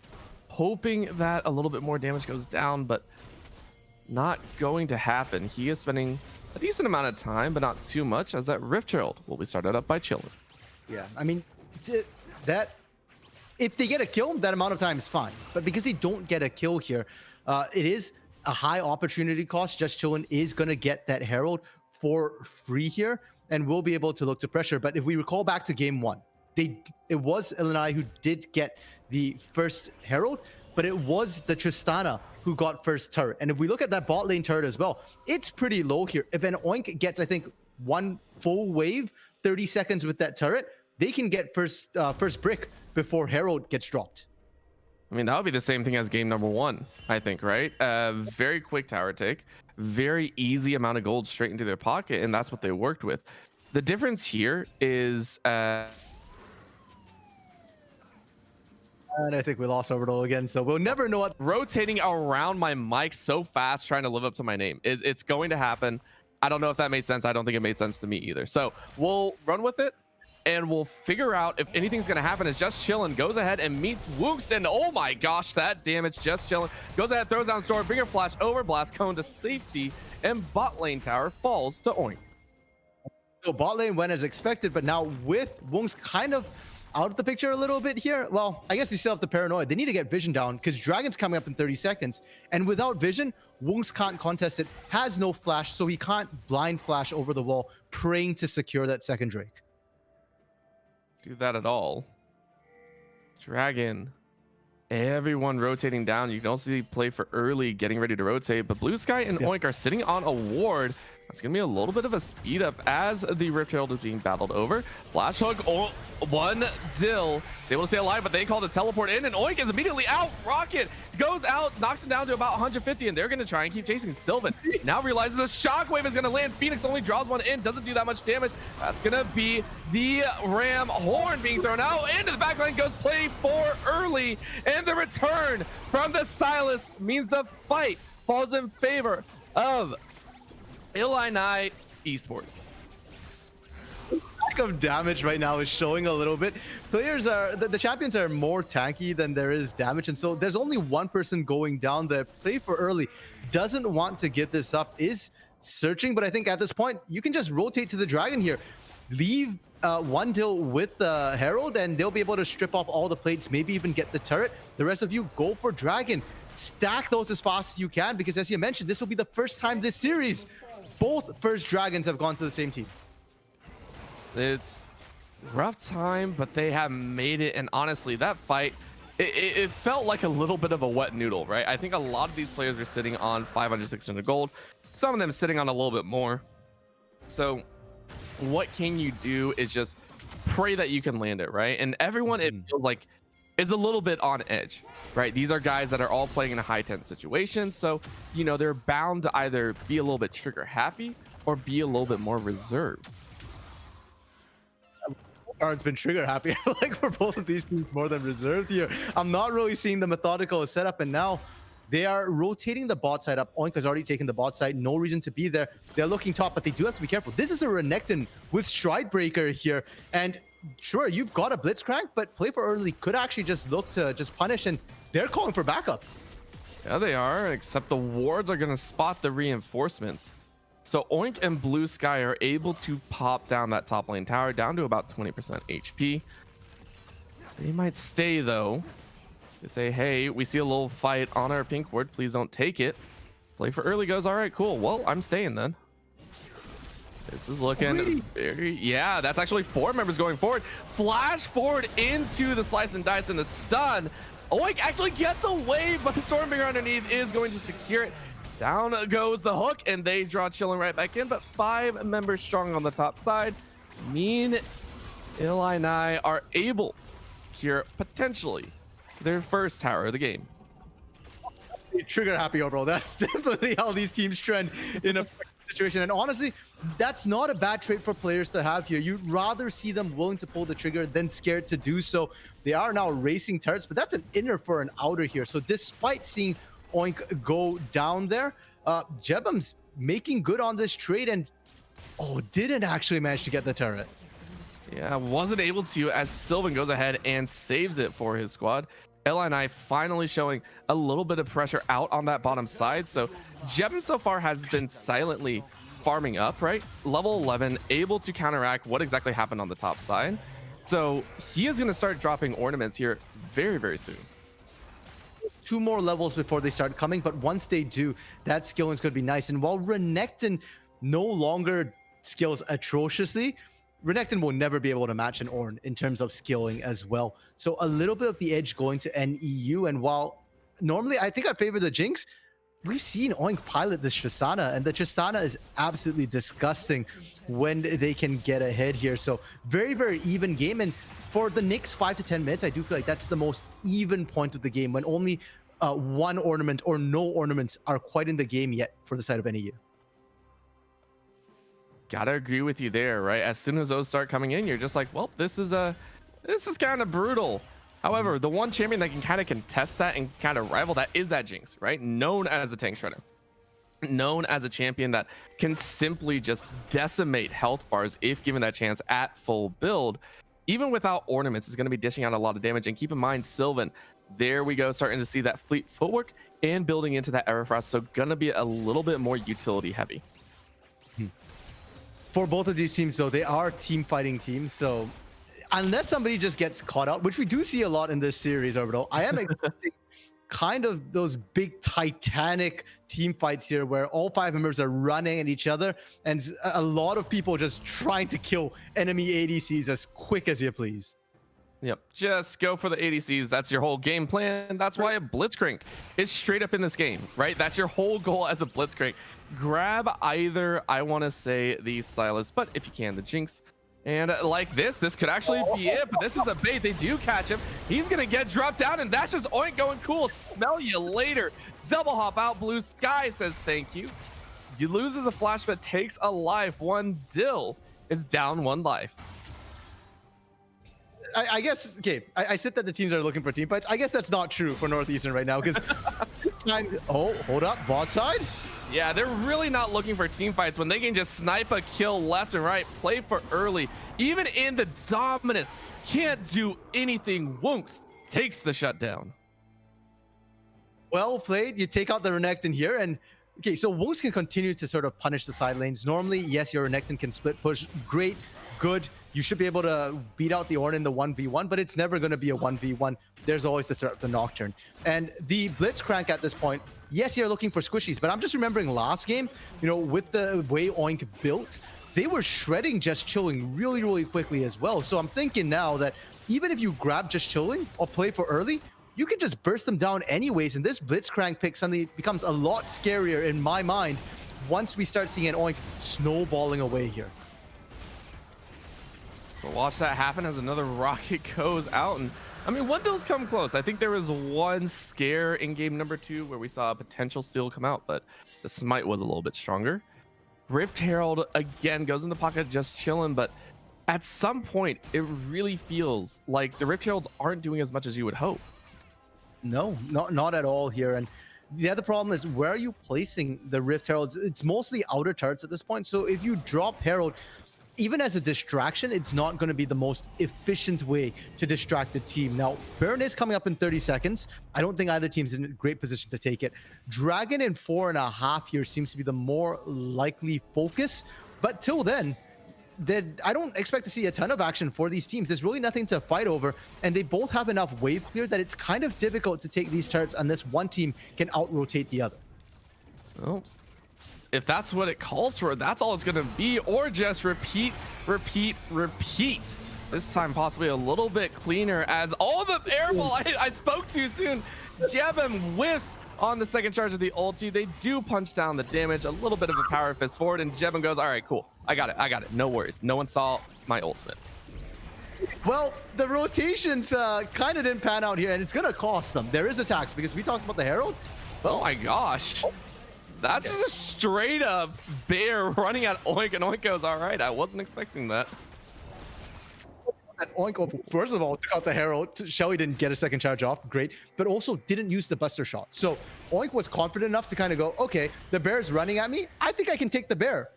hoping that a little bit more damage goes down, but not going to happen. He is spending a decent amount of time, but not too much, as that Rift Herald will be started up by Chillin. Yeah, I mean, that if they get a kill, that amount of time is fine. But because they don't get a kill here, it is a high opportunity cost. Just Chillin is going to get that Herald for free here, and we'll be able to look to pressure. But if we recall back to game 1, it was Illini who did get the first Herald, but it was the Tristana who got first turret. And if we look at that bot lane turret as well, it's pretty low here. If an Oink gets, I think, one full wave, 30 seconds with that turret, they can get first brick before Herald gets dropped. I mean, that would be the same thing as game number 1, I think, right? Very quick tower take, very easy amount of gold straight into their pocket, and that's what they worked with. The difference here is... and I think we lost Orbital again, so we'll never know what... Rotating around my mic so fast, trying to live up to my name. It's going to happen. I don't know if that made sense. I don't think it made sense to me either. So we'll run with it, and we'll figure out if anything's going to happen. As Just Chillin goes ahead and meets Wunks, and oh my gosh, that damage. Just Chillin goes ahead, throws down Storm, Bringer Flash over Blast Cone to safety, and bot lane tower falls to Oink. So bot lane went as expected, but now with Wunks kind of out of the picture a little bit here, well, I guess they still have the paranoid. They need to get vision down because Dragon's coming up in 30 seconds. And without vision, Wunks can't contest it, has no flash, so he can't blind flash over the wall, praying to secure that second Drake. Do that at all. Dragon. Everyone rotating down. You can also see play for early, getting ready to rotate. But Blue Sky and Oink are sitting on a ward. That's going to be a little bit of a speed up as the Rift Herald is being battled over. Flash Hook, one Dill is able to stay alive, but they call the teleport in, and Oink is immediately out. Rocket goes out, knocks him down to about 150, and they're going to try and keep chasing Sylvan. Now realizes the shockwave is going to land. Phoenix only draws one in, doesn't do that much damage. That's going to be the Ram Horn being thrown out. Into the backline goes play for early, and the return from the Silas means the fight falls in favor of Illini Esports. Lack of damage right now is showing a little bit. Players are the champions are more tanky than there is damage, and so there's only one person going down. The play for early doesn't want to give this up, is searching, but I think at this point you can just rotate to the Dragon here, leave one Dill with the Herald, and they'll be able to strip off all the plates, maybe even get the turret. The rest of you go for Dragon, stack those as fast as you can, because as you mentioned, this will be the first time this series both first Dragons have gone to the same team. It's rough time, but they have made it. And honestly, that fight, it felt like a little bit of a wet noodle, right? I think a lot of these players are sitting on 500, 600 gold. Some of them sitting on a little bit more. So what can you do is just pray that you can land it, right? And everyone, it feels like, is a little bit on edge, right? These are guys that are all playing in a high tense situation. So, you know, they're bound to either be a little bit trigger happy or be a little bit more reserved. It's been trigger happy. I feel like for both of these teams more than reserved here. I'm not really seeing the methodical setup, and now they are rotating the bot side up. Oink has already taken the bot side. No reason to be there. They're looking top, but they do have to be careful. This is a Renekton with Stride Breaker here, and sure, you've got a Blitzcrank, but play for early could actually just look to just punish, and they're calling for backup. Yeah, they are, except the wards are going to spot the reinforcements. So Oink and Blue Sky are able to pop down that top lane tower down to about 20% HP. They might stay, though. They say, hey, we see a little fight on our pink ward. Please don't take it. Play for early goes, all right, cool. Well, I'm staying then. This is looking very, yeah, that's actually 4 members going forward. Flash forward into the slice and dice and the stun. Oink actually gets away, but the Stormbringer underneath is going to secure it. Down goes the hook, and they draw Chillin right back in, but 5 members strong on the top side mean Illini are able to secure potentially their first tower of the game. trigger happy overall. That's definitely how these teams trend in a situation. And honestly, that's not a bad trait for players to have here. You'd rather see them willing to pull the trigger than scared to do so. They are now racing turrets, but that's an inner for an outer here. So despite seeing Oink go down there, Jebam's making good on this trade and didn't actually manage to get the turret. Yeah, wasn't able to, as Sylvan goes ahead and saves it for his squad. Illini finally showing a little bit of pressure out on that bottom side. So Jebam so far has been silently farming up, right? Level 11, able to counteract what exactly happened on the top side. So he is going to start dropping ornaments here very, very soon. 2 more levels before they start coming, but once they do, that skill is going to be nice. And while Renekton no longer skills atrociously, Renekton will never be able to match an Ornn in terms of skilling as well. So a little bit of the edge going to NEU. And while normally I think I favor the Jinx, we've seen Oink pilot this Tristana, and the Tristana is absolutely disgusting when they can get ahead here. So very, very even game. And for the next 5 to 10 minutes, I do feel like that's the most even point of the game, when only 1 ornament or no ornaments are quite in the game yet for the side of NEU. Gotta agree with you there, right? As soon as those start coming in, you're just like, well, this is kind of brutal. However, the one champion that can kind of contest that and kind of rival that is that Jinx, right? Known as a tank shredder, known as a champion that can simply just decimate health bars if given that chance at full build. Even without ornaments, is going to be dishing out a lot of damage. And keep in mind, Sylvan, there we go, starting to see that fleet footwork and building into that Aerofrost. So gonna be a little bit more utility heavy. For both of these teams, though, they are team fighting teams. So unless somebody just gets caught up, which we do see a lot in this series, Orbital, I am expecting kind of those big titanic team fights here where all 5 members are running at each other and a lot of people just trying to kill enemy ADCs as quick as you please. Yep, just go for the ADCs. That's your whole game plan. That's why a Blitzcrank is straight up in this game, right? That's your whole goal as a Blitzcrank. Grab either, I want to say, the Silas, but if you can, the Jinx. And like this could actually be it, but this is a bait. They do catch him. He's going to get dropped down, and that's just Oink going cool. Smell you later. Double hop out. Blue Sky says thank you. You loses a flash, but takes a life. One Dill is down 1 life. I guess, okay, I said that the teams are looking for team fights. I guess that's not true for Northeastern right now, because this time, hold up, bot side? Yeah, they're really not looking for team fights when they can just snipe a kill left and right, play for early. Even in the Dominus, can't do anything. Wunks takes the shutdown. Well played. You take out the Renekton here, and okay, so Wunks can continue to sort of punish the side lanes. Normally, yes, your Renekton can split push. Great, good. You should be able to beat out the Ornn in the 1v1, but it's never going to be a 1v1. There's always the threat of the Nocturne. And the Blitzcrank at this point, yes, you're looking for squishies, but I'm just remembering last game, you know, with the way Oink built, they were shredding Just Chilling really, really quickly as well. So I'm thinking now that even if you grab Just Chilling or play for early, you can just burst them down anyways. And this Blitzcrank pick suddenly becomes a lot scarier in my mind once we start seeing an Oink snowballing away here. So watch that happen as another rocket goes out. And I mean, one Dill's come close. I think there was one scare in game number 2 where we saw a potential steal come out, but the smite was a little bit stronger. Rift Herald again goes in the pocket, just chilling, but at some point it really feels like the Rift Heralds aren't doing as much as you would hope. No, not at all here. And the other problem is, where are you placing the Rift Heralds? It's mostly outer turrets at this point. So if you drop Herald, even as a distraction, it's not going to be the most efficient way to distract the team. Now, Baron is coming up in 30 seconds. I don't think either team's in a great position to take it. Dragon in 4.5 years seems to be the more likely focus. But till then, I don't expect to see a ton of action for these teams. There's really nothing to fight over, and they both have enough wave clear that it's kind of difficult to take these turrets unless one team can out-rotate the other. Well, if that's what it calls for, that's all it's going to be, or just repeat. This time possibly a little bit cleaner, as all the airball I spoke too soon. Jebam whiffs on the second charge of the ulti. They do punch down the damage, a little bit of a power fist forward, and Jebam goes, all right, cool. I got it. No worries. No one saw my ultimate. Well, the rotations kind of didn't pan out here, and it's going to cost them. There is a tax, because we talked about the Herald, Oh my gosh. That's just a straight up bear running at Oink, and Oink goes, all right, I wasn't expecting that. And Oink, first of all, took out the Herald. Shelly didn't get a second charge off, great, but also didn't use the Buster Shot. So Oink was confident enough to kind of go, okay, the bear is running at me. I think I can take the bear.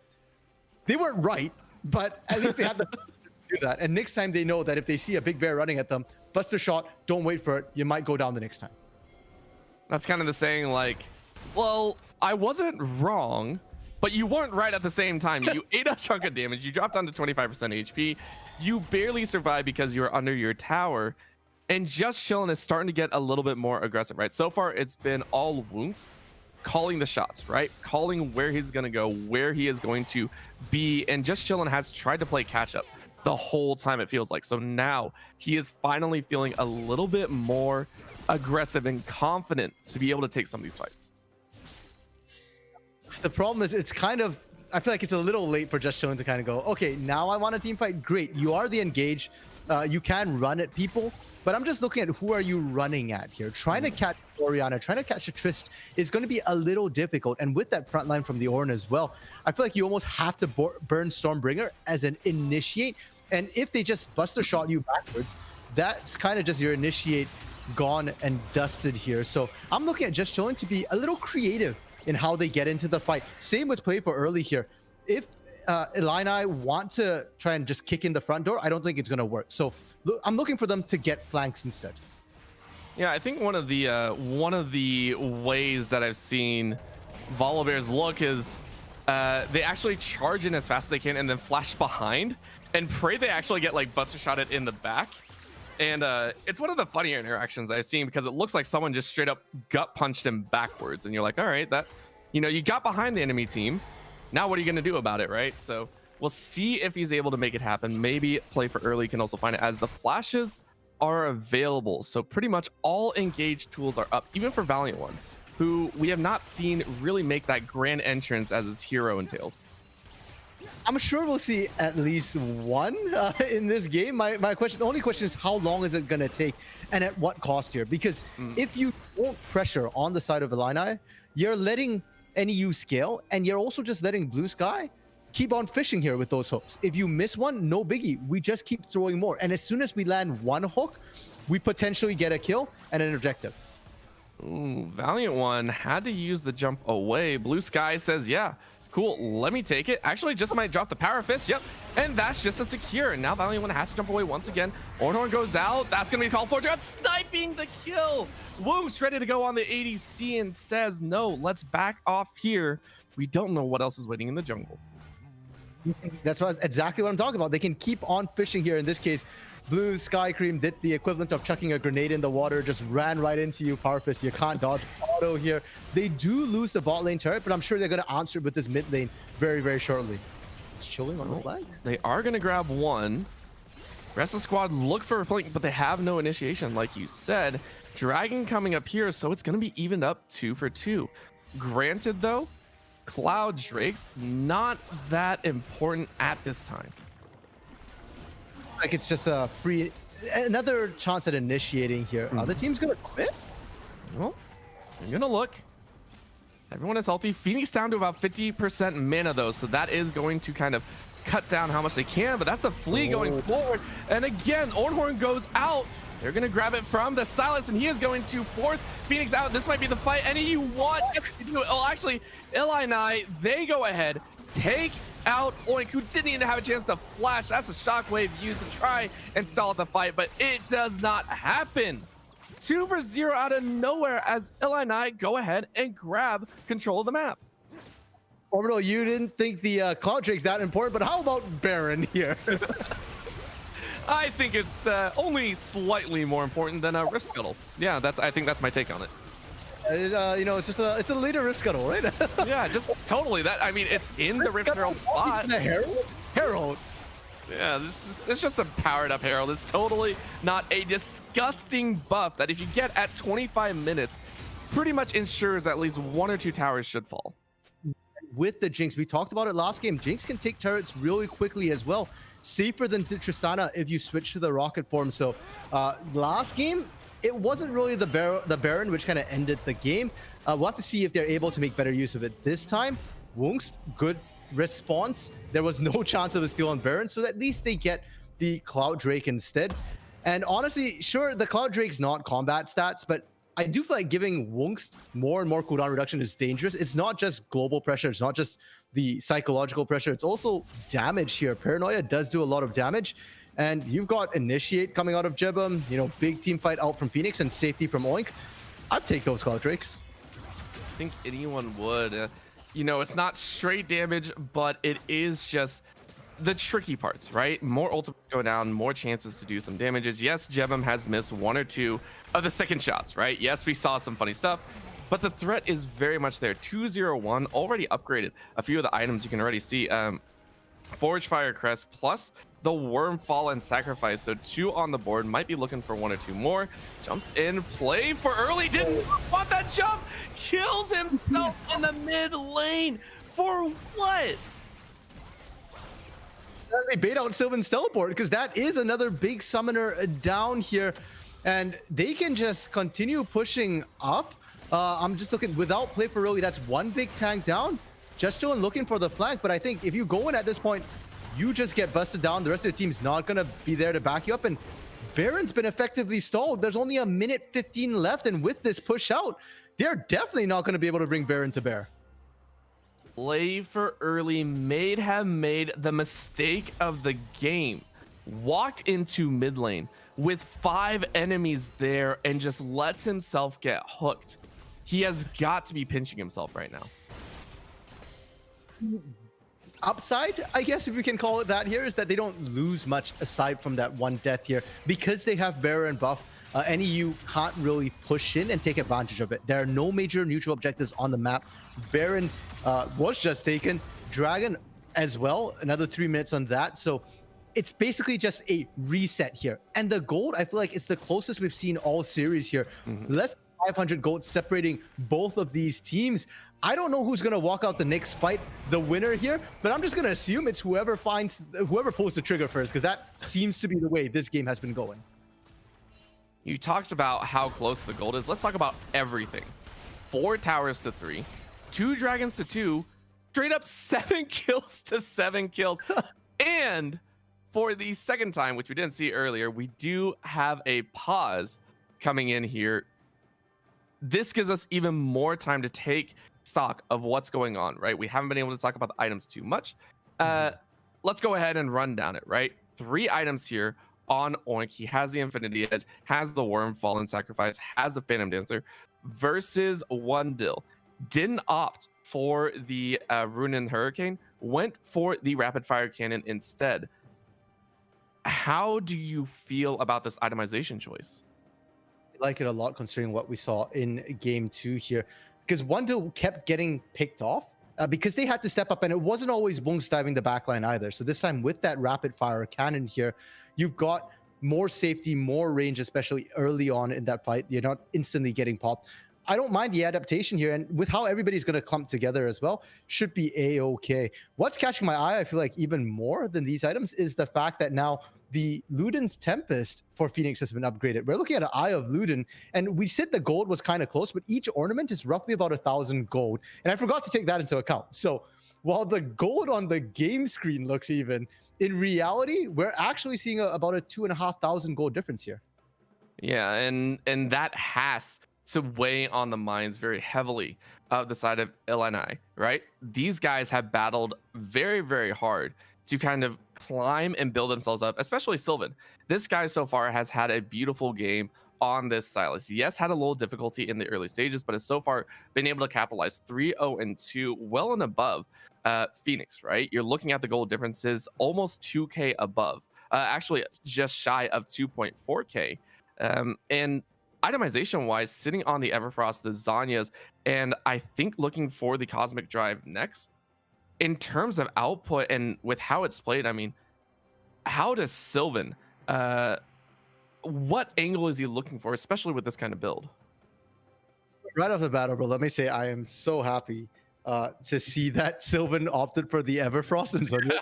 They weren't right, but at least they had the do that. And next time they know that if they see a big bear running at them, Buster Shot, don't wait for it. You might go down the next time. That's kind of the saying, like, well, I wasn't wrong, but you weren't right at the same time. You ate a chunk of damage. You dropped down to 25% HP. You barely survived because you were under your tower. And Just Chillin' is starting to get a little bit more aggressive, right? So far, it's been all wounds, calling the shots, right? Calling where he's going to go, where he is going to be. And Just Chillin' has tried to play catch up the whole time, it feels like. So now he is finally feeling a little bit more aggressive and confident to be able to take some of these fights. The problem is it's kind of, I feel like it's a little late for Just Chillin' to kind of go, okay, now I want a team fight. Great. You are the engage. You can run at people, but I'm just looking at who are you running at here. Trying to catch Orianna, trying to catch a Trist is going to be a little difficult. And with that front line from the Ornn as well, I feel like you almost have to burn Stormbringer as an initiate. And if they just Buster Shot you backwards, that's kind of just your initiate gone and dusted here. So I'm looking at Just Chillin' to be a little creative in how they get into the fight. Same with play for early here. If Illini want to try and just kick in the front door, I don't think it's going to work. So I'm looking for them to get flanks instead. Yeah, I think one of the ways that I've seen Volibear's look is they actually charge in as fast as they can and then flash behind and pray they actually get like Buster Shotted in the back. And it's one of the funnier interactions I've seen because it looks like someone just straight up gut punched him backwards. And you're like, all right, that, you know, you got behind the enemy team. Now what are you going to do about it, right? So we'll see if he's able to make it happen. Maybe play for early can also find it as the flashes are available. So pretty much all engaged tools are up, even for Valiant One, who we have not seen really make that grand entrance as his hero entails. I'm sure we'll see at least one in this game. My only question is how long is it going to take and at what cost here? Because if you won't pressure on the side of Illini, you're letting NEU scale and you're also just letting Blue Sky keep on fishing here with those hooks. If you miss one, no biggie. We just keep throwing more. And as soon as we land one hook, we potentially get a kill and an objective. Ooh, Valiant One had to use the jump away. Blue Sky says, yeah, cool, let me take it. Actually, just might drop the Power Fist. Yep, and that's just a secure. And now Valiant One has to jump away once again. Ornhorn goes out. That's going to be called for. Just sniping the kill. Woo's ready to go on the ADC and says, no, let's back off here. We don't know what else is waiting in the jungle. That's exactly what I'm talking about. They can keep on fishing here. In this case, Blue Sky Cream did the equivalent of chucking a grenade in the water, just ran right into you, Power Fist. You can't dodge auto here. They do lose the bot lane turret, but I'm sure they're going to answer with this mid lane very, very shortly. It's chilling on the flag. They are going to grab one. Rest of the squad look for a flank, but they have no initiation, like you said. Dragon coming up here, so it's going to be evened up 2 for 2. Granted, though, Cloud Drake's not that important at this time. Like it's just a free, another chance at initiating here. The team's gonna quit. Well, I'm gonna look. Everyone is healthy. Phoenix down to about 50% mana though, so that is going to kind of cut down how much they can. But that's the flea going forward. And again, Ornhorn goes out. They're gonna grab it from the Silence, and he is going to force Phoenix out. This might be the fight. NEU want to do it. Oh, actually, Illini, they go ahead, take out Oink, who didn't even have a chance to flash. That's a shockwave used to try and stall the fight, but it does not happen. 2 for 0 out of nowhere as Illini go ahead and grab control of the map. Orbital, you didn't think the Cloud Drake's that important, but how about Baron here? I think it's only slightly more important than a Rift Scuttle. Yeah, I think that's my take on it. You know, it's a later Rift Scuttle, right? Yeah, just totally. That, I mean, it's in the Rift Herald spot. The Herald. Yeah, it's just a powered up Herald. It's totally not a disgusting buff that if you get at 25 minutes, pretty much ensures at least 1 or 2 towers should fall. With the Jinx, we talked about it last game. Jinx can take turrets really quickly as well. Safer than Tristana if you switch to the rocket form. So last game, it wasn't really the Baron which kind of ended the game. We'll have to see if they're able to make better use of it this time. Wungst, good response. There was no chance of a steal on Baron, so at least they get the Cloud Drake instead. And honestly, sure, the Cloud Drake's not combat stats, but I do feel like giving Wungst more and more cooldown reduction is dangerous. It's not just global pressure, it's not just the psychological pressure, it's also damage here. Paranoia does do a lot of damage, and you've got Initiate coming out of Jebum, you know, big team fight out from Phoenix and safety from Oink. I'd take those Cloud Drakes. I think anyone would. You know, it's not straight damage, but it is just the tricky parts, right? More ultimates go down, more chances to do some damages. Yes, Jebum has missed 1 or 2 of the second shots, right? Yes, we saw some funny stuff, but the threat is very much there. 201 already upgraded. A few of the items you can already see. Forge Fire Crest plus the Wormfall and Sacrifice. So 2 on the board. Might be looking for 1 or 2 more. Jumps in, play for early. Didn't want that jump. Kills himself in the mid lane. For what? They bait out Sylvan's teleport because that is another big summoner down here, and they can just continue pushing up. I'm just looking without play for early. That's 1 big tank down. Just still looking for the flank, but I think if you go in at this point, you just get busted down. The rest of the team's not gonna be there to back you up, and Baron's been effectively stalled. There's only a minute 15 left, and with this push out, they're definitely not gonna be able to bring Baron to bear. Play for early may have made the mistake of the game. Walked into mid lane with 5 enemies there and just lets himself get hooked. He has got to be pinching himself right now. Upside, I guess if we can call it that here, is that they don't lose much aside from that 1 death here. Because they have Baron buff, NEU can't really push in and take advantage of it. There are no major neutral objectives on the map. Baron was just taken. Dragon as well, another 3 minutes on that. So it's basically just a reset here. And the gold, I feel like it's the closest we've seen all series here. Less than 500 gold separating both of these teams. I don't know who's going to walk out the next fight, the winner here, but I'm just going to assume it's whoever pulls the trigger first, because that seems to be the way this game has been going. You talked about how close the gold is. Let's talk about everything. 4 towers to 3, 2 dragons to 2, straight up 7 kills to 7 kills. And for the second time, which we didn't see earlier, we do have a pause coming in here. This gives us even more time to take stock of what's going on, right? We haven't been able to talk about the items too much. Let's go ahead and run down it, right? 3 items here on Oink. He has the Infinity Edge, has the Wormfall and Sacrifice, has the Phantom Dancer, versus Wundil. Didn't opt for the Rune and Hurricane, went for the Rapid Fire Cannon instead. How do you feel about this itemization choice? I like it a lot considering what we saw in game 2 here, because Wundil kept getting picked off because they had to step up, and it wasn't always Wungst diving the backline either. So this time with that Rapid Fire Cannon here, you've got more safety, more range, especially early on in that fight. You're not instantly getting popped. I don't mind the adaptation here, and with how everybody's going to clump together as well, should be a-okay. What's catching my eye, I feel like even more than these items, is the fact that now the Luden's Tempest for Phoenix has been upgraded. We're looking at an Eye of Luden, and we said the gold was kind of close, but each ornament is roughly about 1,000 gold, and I forgot to take that into account. So while the gold on the game screen looks even, in reality, we're actually seeing about a 2,500 gold difference here. Yeah, and that has to weigh on the minds very heavily of the side of Illini, right? These guys have battled very, very hard to kind of climb and build themselves up, especially Sylvan. This guy so far has had a beautiful game on this Silas. Yes, had a little difficulty in the early stages, but has so far been able to capitalize 3-0-2, well and above Phoenix, right? You're looking at the goal differences, almost 2K above, actually just shy of 2.4K. And itemization wise, sitting on the Everfrost, the Zanyas, and I think looking for the Cosmic Drive next. In terms of output and with how it's played, I mean, how does Sylvan, what angle is he looking for, especially with this kind of build? Right off the bat, bro, let me say I am so happy to see that Sylvan opted for the Everfrost and Zanya,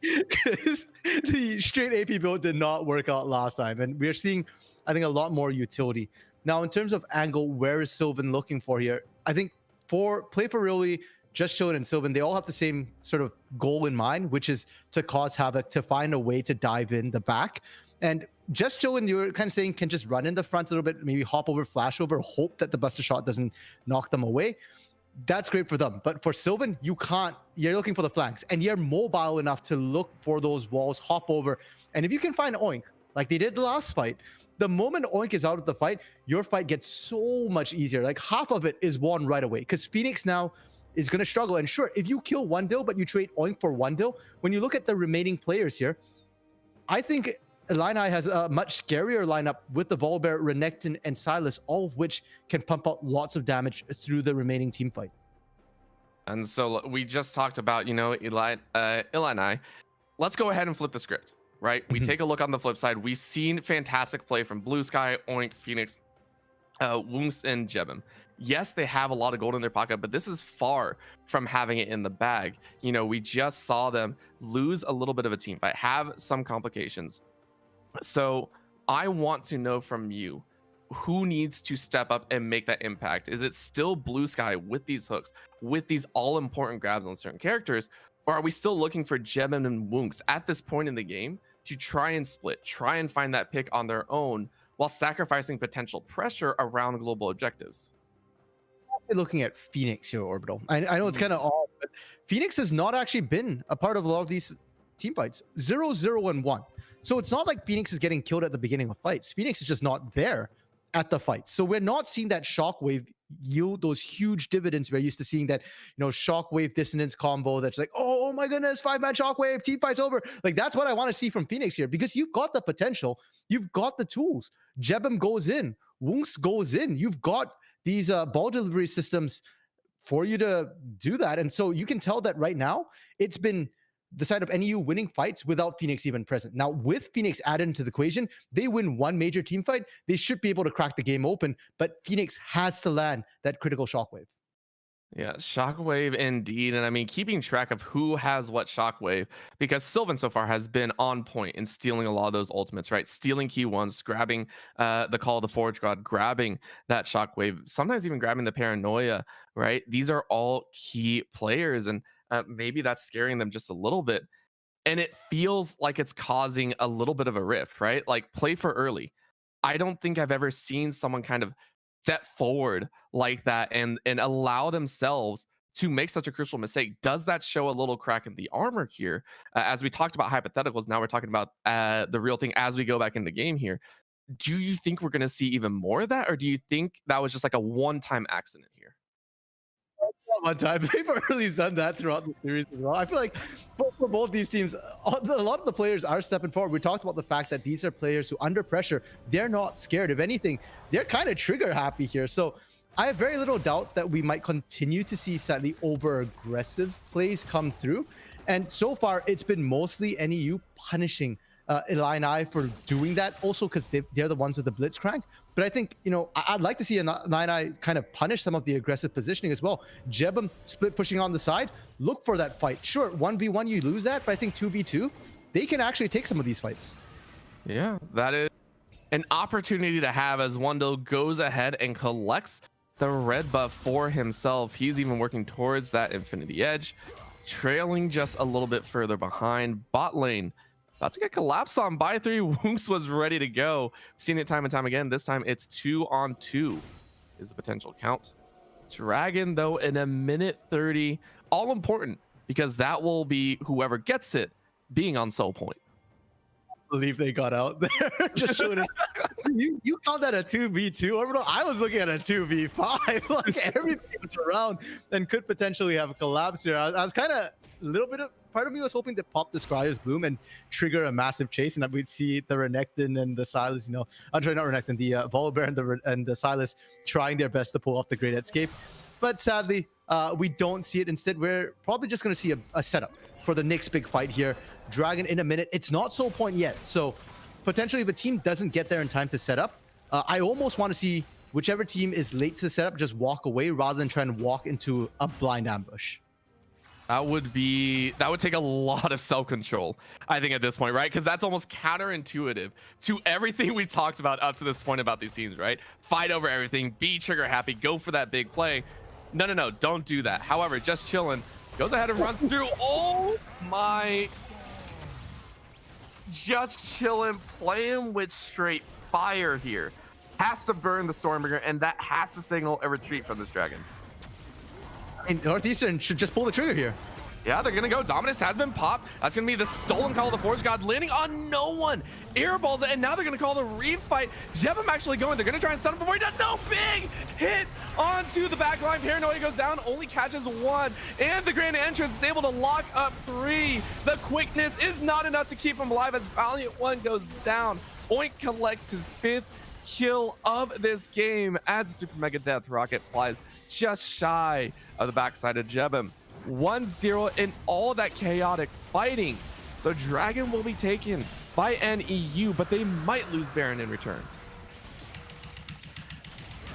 because the straight AP build did not work out last time, and we're seeing I think, a lot more utility. Now, in terms of angle, where is Sylvan looking for here? I think for Play for Really, Just Chillin' and Sylvan, they all have the same sort of goal in mind, which is to cause havoc, to find a way to dive in the back. And Just Chillin', you were kind of saying, can just run in the front a little bit, maybe hop over, flash over, hope that the Buster Shot doesn't knock them away. That's great for them. But for Sylvan, you can't. You're looking for the flanks, and you're mobile enough to look for those walls, hop over. And if you can find Oink, like they did the last fight, the moment Oink is out of the fight, your fight gets so much easier. Like half of it is won right away, because Phoenix now is going to struggle. And sure, if you kill one Dill, but you trade Oink for one Dill, when you look at the remaining players here, I think Illini has a much scarier lineup with the Volibear, Renekton, and Silas, all of which can pump out lots of damage through the remaining team fight. And so we just talked about, Illini. Let's go ahead and flip the script, right? We take a look on the flip side. We've seen fantastic play from Blue Sky, Oink, Phoenix, Woongs, and Jebim. Yes, they have a lot of gold in their pocket, but this is far from having it in the bag. We just saw them lose a little bit of a team fight, have some complications. So I want to know from you, who needs to step up and make that impact? Is it still Blue Sky with these hooks, with these all-important grabs on certain characters? Or are we still looking for Jebim and Woongs at this point in the game to try and split, try and find that pick on their own while sacrificing potential pressure around global objectives? Looking at Phoenix here, Orbital. I know it's kind of odd, but Phoenix has not actually been a part of a lot of these team fights. 0, 0, and 1. So it's not like Phoenix is getting killed at the beginning of fights. Phoenix is just not there at the fights. So we're not seeing that Shockwave yield those huge dividends we're used to seeing, that Shockwave dissonance combo that's like, oh my goodness, 5-man Shockwave, team fight's over. Like, that's what I want to see from Phoenix here, because you've got the potential, you've got the tools. Jebim goes in, Woongs goes in, you've got these ball delivery systems for you to do that. And so you can tell that right now it's been the side of NEU winning fights without Phoenix even present. Now, with Phoenix added into the equation, they win one major team fight, they should be able to crack the game open, but Phoenix has to land that critical Shockwave. Yeah, Shockwave indeed. And I mean, keeping track of who has what Shockwave, because Sylvan so far has been on point in stealing a lot of those ultimates, right? Stealing key ones, grabbing the Call of the Forge God, grabbing that Shockwave, sometimes even grabbing the Paranoia, right? These are all key players, and maybe that's scaring them just a little bit. And it feels like it's causing a little bit of a rift, right? Like, play for early. I don't think I've ever seen someone kind of step forward like that and allow themselves to make such a crucial mistake. Does that show a little crack in the armor here? As we talked about hypotheticals, now we're talking about the real thing as we go back into game here. Do you think we're going to see even more of that, or do you think that was just like a one-time accident here? One time, they've already done that throughout the series as well. I feel like for both these teams, a lot of the players are stepping forward. We talked about the fact that these are players who, under pressure, they're not scared. If anything, they're kind of trigger happy here. So I have very little doubt that we might continue to see slightly over aggressive plays come through. And so far, it's been mostly NEU punishing Illini for doing that, also because they're the ones with the Blitzcrank. But I think, I'd like to see Illini kind of punish some of the aggressive positioning as well. Jebim split pushing on the side, look for that fight. Sure, 1v1 you lose that, but I think 2v2, they can actually take some of these fights. Yeah, that is an opportunity to have, as Wendell goes ahead and collects the red buff for himself. He's even working towards that Infinity Edge, trailing just a little bit further behind. Bot lane about to get collapsed on by 3. Woongs was ready to go. We've seen it time and time again. This time it's 2-on-2 is the potential count. Dragon, though, in a minute 30. All important, because that will be whoever gets it being on soul point. I believe they got out there. Just showing it. You called that a 2v2 orbital. I was looking at a 2v5. Like, everything was around and could potentially have a collapse here. I was kind of a little bit of part of me was hoping to pop the Scryer's Bloom and trigger a massive chase, and that we'd see the Renekton and the Silas, I'm sorry, not Renekton, the Volibear and the Silas trying their best to pull off the Great Escape. But sadly, we don't see it. Instead, we're probably just going to see a setup for the next big fight here. Dragon in a minute. It's not soul point yet, so potentially if a team doesn't get there in time to set up, I almost want to see whichever team is late to the setup just walk away rather than trying to walk into a blind ambush. That would take a lot of self-control, I think, at this point, right? Because that's almost counterintuitive to everything we talked about up to this point about these teams, right? Fight over everything, be trigger happy, go for that big play. No, don't do that. However, Just Chillin' goes ahead and runs through. Oh my! Just Chillin' playing with straight fire here. Has to burn the Stormbringer, and that has to signal a retreat from this dragon. And Northeastern should just pull the trigger here. Yeah, they're gonna go. Dominus has been popped. That's gonna be the stolen call of the Forge God, landing on no one. Airballs it, and now they're gonna call the refight. Jebem actually going. They're gonna try and stun him before he does. No, big hit onto the back line. Paranoia goes down, only catches one. And the Grand Entrance is able to lock up three. The quickness is not enough to keep him alive as Valiant One goes down. Oink collects his 5th kill of this game as the Super Mega Death Rocket flies just shy of the backside of Jebem. 1-0 in all that chaotic fighting. So Dragon will be taken by NEU, but they might lose Baron in return.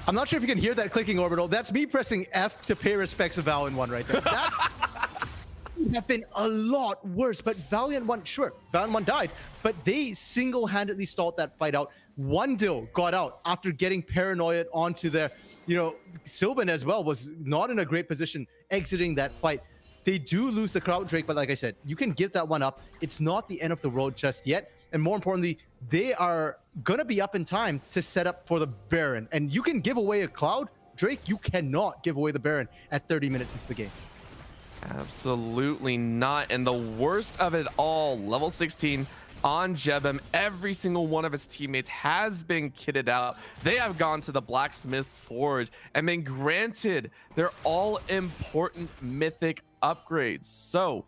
I'm not sure if you can hear that clicking orbital. That's me pressing F to pay respects to Valiant One right there. That would have been a lot worse, but Valiant One, sure, Valiant One died, but they single-handedly stalled that fight out. One Dill got out after getting paranoid onto their, Sylvan as well was not in a great position exiting that fight. They do lose the Kraut Drake, but like I said, you can give that one up. It's not the end of the road just yet. And more importantly, they are going to be up in time to set up for the Baron. And you can give away a Cloud Drake. You cannot give away the Baron at 30 minutes into the game. Absolutely not. And the worst of it all, level 16 on Jebem, every single one of his teammates has been kitted out. They have gone to the Blacksmith's Forge and been granted their all-important mythic upgrades. So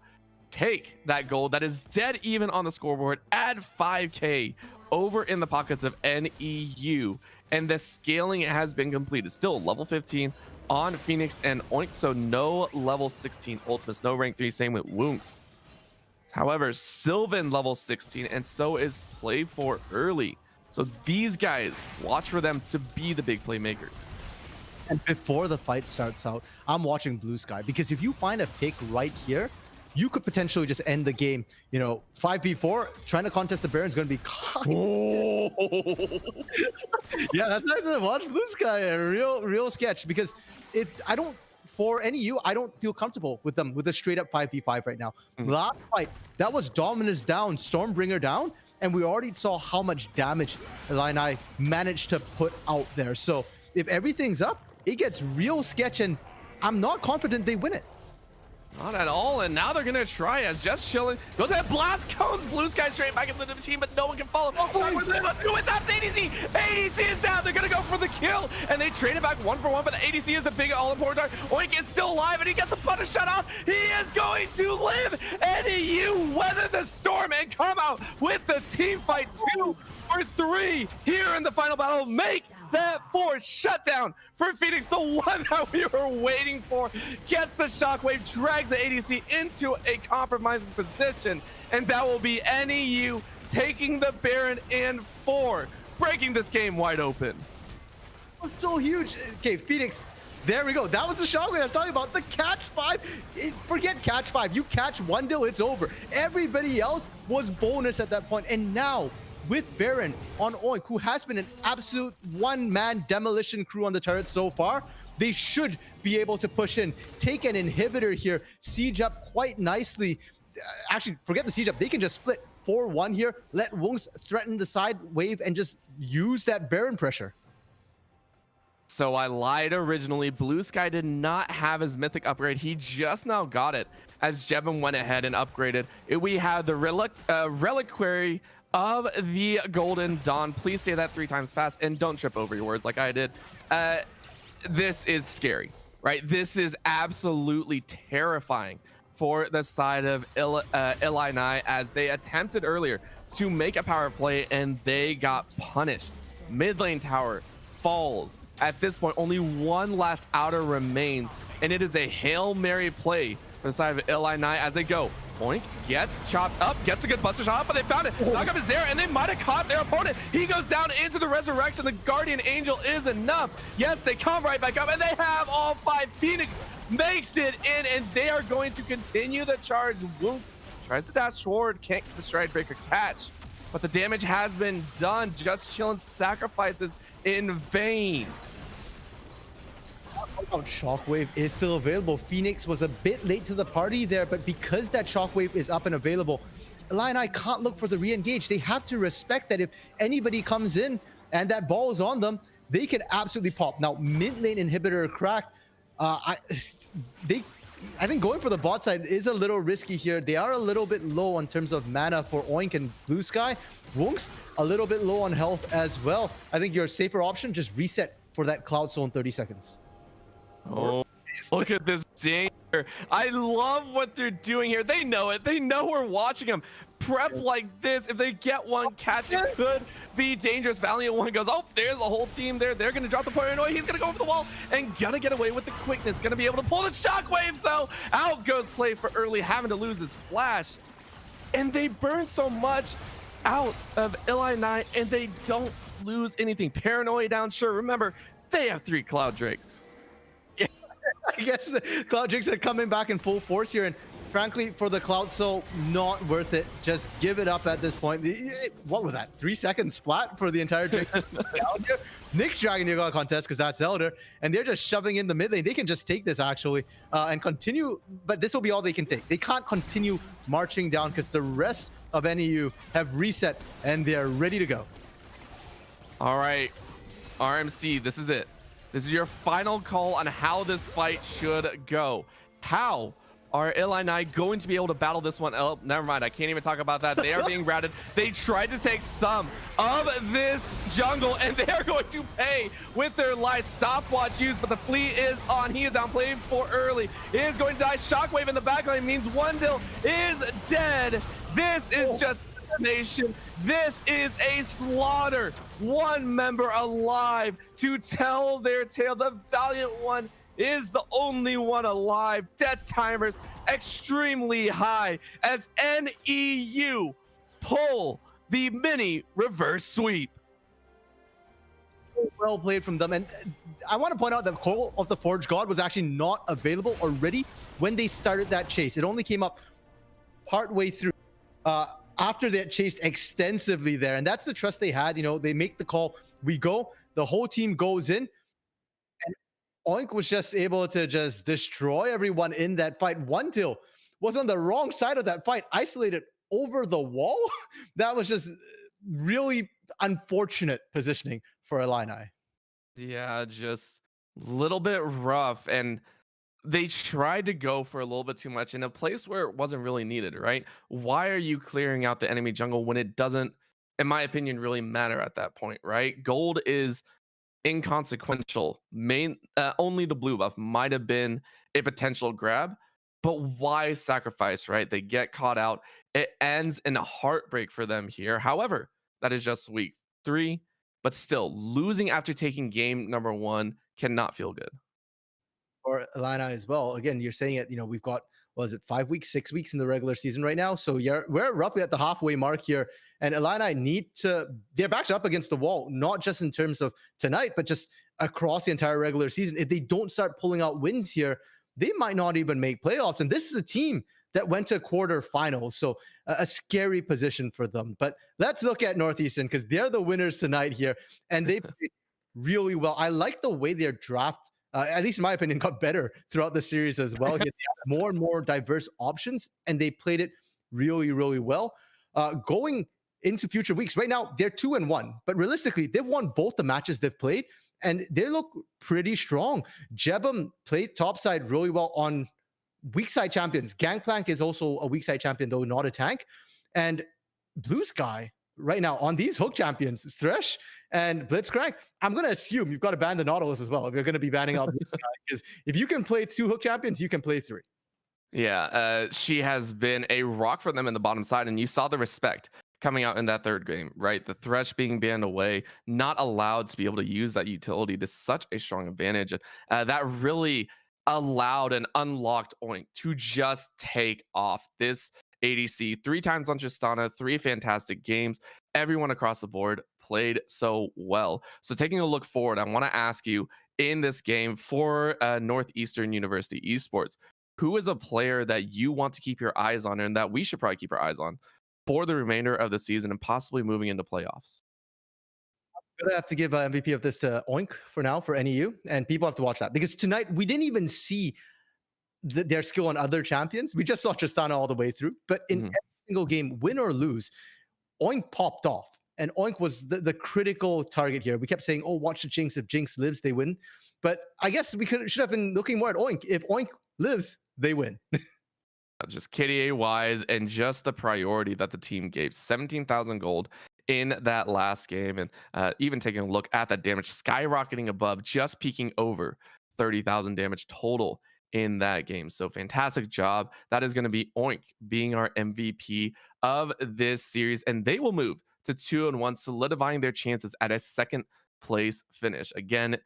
take that gold that is dead even on the scoreboard, add 5k over in the pockets of NEU, and the scaling has been completed. Still level 15 on Phoenix and Oink, so no level 16 ultimates, no rank 3, same with Woonks. However, Sylvan level 16, and so is Play for early. So these guys, watch for them to be the big playmakers. And before the fight starts out, I'm watching Blue Sky, because if you find a pick right here, you could potentially just end the game. 5v4, trying to contest the Baron is going to be yeah, that's nice to watch Blue Sky, a real sketch, because for NEU, I don't feel comfortable with them with a straight up 5v5 right now. Last fight, that was Dominus down, Stormbringer down, and we already saw how much damage Illini managed to put out there. So if everything's up, it gets real sketch, and I'm not confident they win it. Not at all, and now they're gonna try as Just Chillin' goes ahead, blast cones Blue Sky straight back into the team, but no one can follow. Let's do it. That's ADC. ADC is down. They're gonna go for the kill, and they trade it back 1-for-1. But the ADC is the big all-important target. Oink is still alive, and he gets the punish shut off. He is going to live. NEU weather the storm and come out with the team fight 2 for 3 here in the final battle. Make that 4 shutdown for Phoenix, the one that we were waiting for. Gets the shockwave, drags the ADC into a compromising position, and that will be NEU taking the Baron in 4, breaking this game wide open. So huge. Okay, Phoenix, there we go. That was the shockwave I was talking about. The catch 5. Forget catch 5. You catch 1 Dill, it's over. Everybody else was bonus at that point, and now with Baron on Oink, who has been an absolute one-man demolition crew on the turret so far, they should be able to push in, take an inhibitor here, siege up quite nicely. Actually, forget the siege up. They can just split 4-1 here, let Woonks threaten the side wave, and just use that Baron pressure. So I lied originally. Blue Sky did not have his mythic upgrade. He just now got it as Jebem went ahead and upgraded it. We have the Reliquary of the Golden Dawn. Please say that 3 times fast and don't trip over your words like I did. This is scary, right? This is absolutely terrifying for the side of Illini, as they attempted earlier to make a power play and they got punished. Mid lane tower falls. At this point, only one last outer remains, and it is a Hail Mary play for the side of Illini as they go. Oink gets chopped up, gets a good buster shot, but they found it. Knockup is there, and they might have caught their opponent. He goes down into the resurrection. The Guardian Angel is enough. Yes, they come right back up, and they have all 5. Phoenix makes it in, and they are going to continue the charge. Woonks tries to dash forward, can't get the Stride Breaker catch, but the damage has been done. Just Chillin sacrifices in vain. Shockwave is still available. Phoenix was a bit late to the party there, but because that Shockwave is up and available, Illini can't look for the re-engage. They have to respect that if anybody comes in and that ball is on them, they can absolutely pop. Now, mid lane inhibitor cracked. I think going for the bot side is a little risky here. They are a little bit low in terms of mana for Oink and Blue Sky. Woonks a little bit low on health as well. I think your safer option, just reset for that Cloud Zone 30 seconds. Oh, look at this danger. I love what they're doing here. They know it. They know we're watching them. Prep like this, if they get one catch, it could be dangerous. Valiant one goes, oh, there's the whole team there. They're going to drop the paranoia. He's going to go over the wall and gonna get away with the quickness. Going to be able to pull the shockwave, though. Out goes play for early, having to lose his flash. And they burn so much out of Illini, and they don't lose anything. Paranoia down, sure. Remember, they have 3 Cloud Drakes. I guess the Cloud Drakes are coming back in full force here, and frankly, for the Cloud Soul, not worth it. Just give it up at this point. What was that? 3 seconds flat for the entire Drake. Nick's dragging you out contest because that's Elder, and they're just shoving in the mid lane. They can just take this actually and continue, but this will be all they can take. They can't continue marching down because the rest of NEU have reset and they're ready to go. All right, RMC, this is it. This is your final call on how this fight should go. How are Illini going to be able to battle this one? Oh, never mind. I can't even talk about that. They are being routed. They tried to take some of this jungle, and they are going to pay with their life. Stopwatch used, but the fleet is on. He is downplayed for early. He is going to die. Shockwave in the backline means Wendell is dead. This is just nation. This is a slaughter. One member alive to tell their tale. The Valiant one is the only one alive. Death timers extremely high as NEU pull the mini reverse sweep. Well played from them, and I want to point out that Call of the Forge God was actually not available already when they started that chase. It only came up partway through. After they chased extensively there, and that's the trust they had. You know, they make the call, we go, the whole team goes in, and Oink was just able to just destroy everyone in that fight. One Till was on the wrong side of that fight, isolated over the wall. That was just really unfortunate positioning for Illini. Yeah, just a little bit rough, and they tried to go for a little bit too much in a place where it wasn't really needed, right? Why are you clearing out the enemy jungle when it doesn't, in my opinion, really matter at that point, right? Gold is inconsequential. Only the blue buff might have been a potential grab, but why sacrifice, right? They get caught out. It ends in a heartbreak for them here. However, that is just week 3, but still losing after taking game number 1 cannot feel good. Or Illini as well. Again, you're saying it, you know, we've got, was it 5 weeks, 6 weeks in the regular season right now? So we're roughly at the halfway mark here. And Illini need to, their backs are up against the wall, not just in terms of tonight, but just across the entire regular season. If they don't start pulling out wins here, they might not even make playoffs. And this is a team that went to quarterfinals. So a scary position for them. But let's look at Northeastern because they're the winners tonight here. And they played really well. I like the way their draft, at least in my opinion, got better throughout the series as well. They had more and more diverse options, and they played it really, really well. Going into future weeks, right now, they're 2-1, but realistically, they've won both the matches they've played, and they look pretty strong. Jebum played topside really well on weak side champions. Gangplank is also a weak side champion, though not a tank. And Blue Sky, right now, on these hook champions, Thresh and Blitzcrank, I'm going to assume you've got to ban the Nautilus as well. If you're going to be banning out Blue Sky, because if you can play 2 hook champions, you can play 3. Yeah, she has been a rock for them in the bottom side, and you saw the respect coming out in that third game, right? The Thresh being banned away, not allowed to be able to use that utility to such a strong advantage. That really allowed and unlocked Oink to just take off this ADC 3 times on Tristana, 3 fantastic games. Everyone across the board played so well. So taking a look forward, I want to ask you, in this game for Northeastern University Esports. Who is a player that you want to keep your eyes on and that we should probably keep our eyes on for the remainder of the season and possibly moving into playoffs? Gonna have to give MVP of this to Oink for now for NEU, and people have to watch that because tonight we didn't even see their skill on other champions. We just saw Tristana all the way through, but in every single game, win or lose, Oink popped off, and Oink was the critical target here. We kept saying, "Oh, watch the Jinx. If Jinx lives, they win." But I guess we should have been looking more at Oink. If Oink lives, they win. Just KDA wise and just the priority that the team gave 17,000 gold in that last game. And even taking a look at that damage skyrocketing above, just peaking over 30,000 damage total in that game. So fantastic job. That is going to be Oink being our MVP of this series. And they will move to 2-1, solidifying their chances at a second place finish. Again,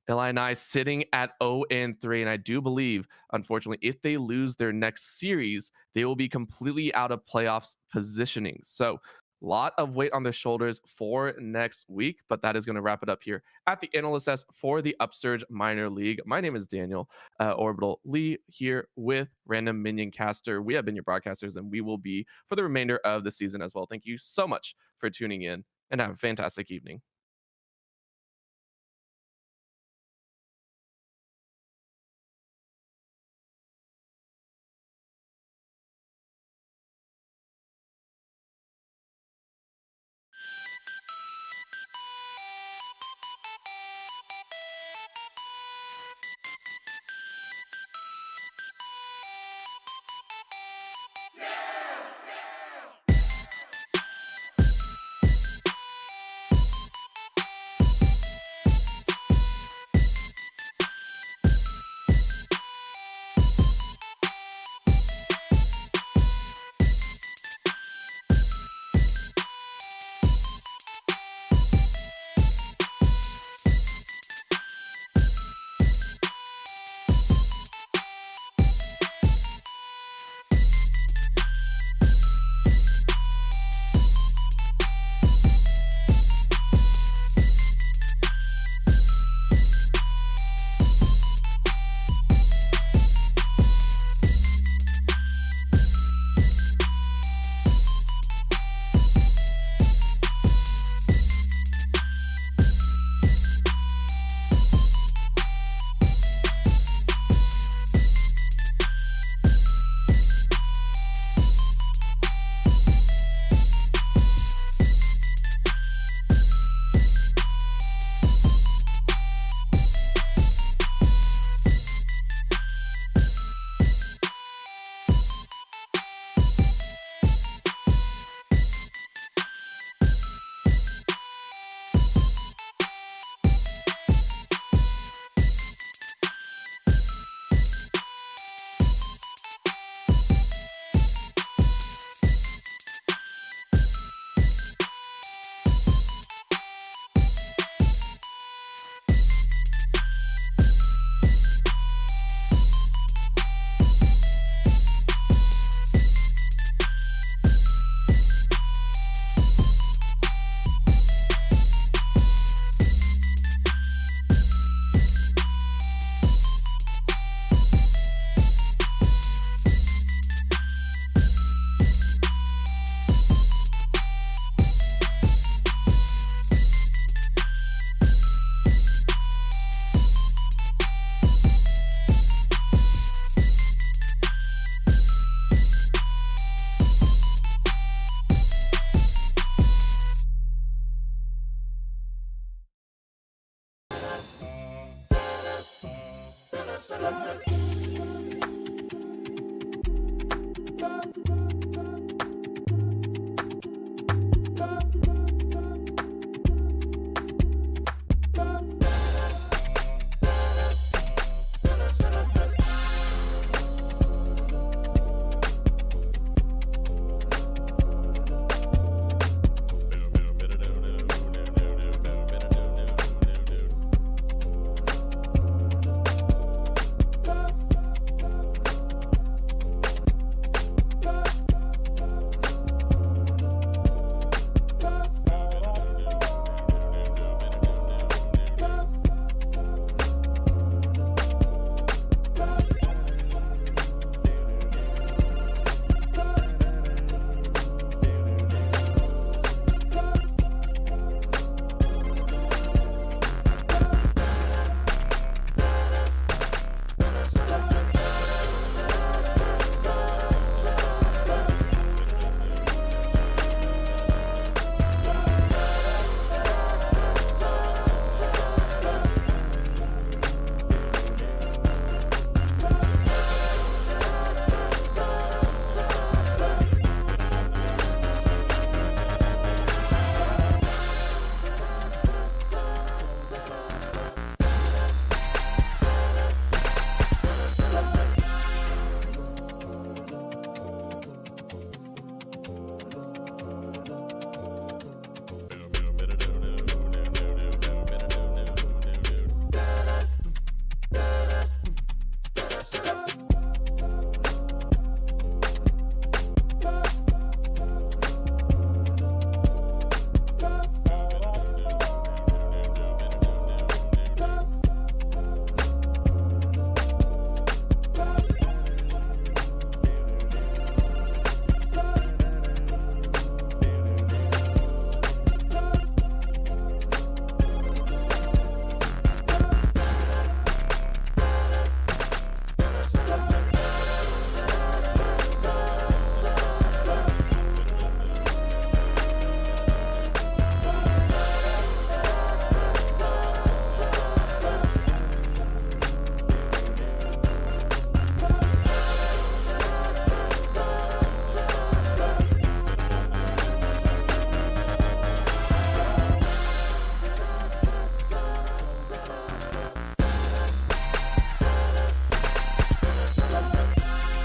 Illini sitting at 0-3, and I do believe, unfortunately, if they lose their next series, they will be completely out of playoffs positioning. So, a lot of weight on their shoulders for next week, but that is going to wrap it up here at the NLSS for the Upsurge Minor League. My name is Daniel Orbital Lee here with Random Minion Caster. We have been your broadcasters, and we will be for the remainder of the season as well. Thank you so much for tuning in, and have a fantastic evening.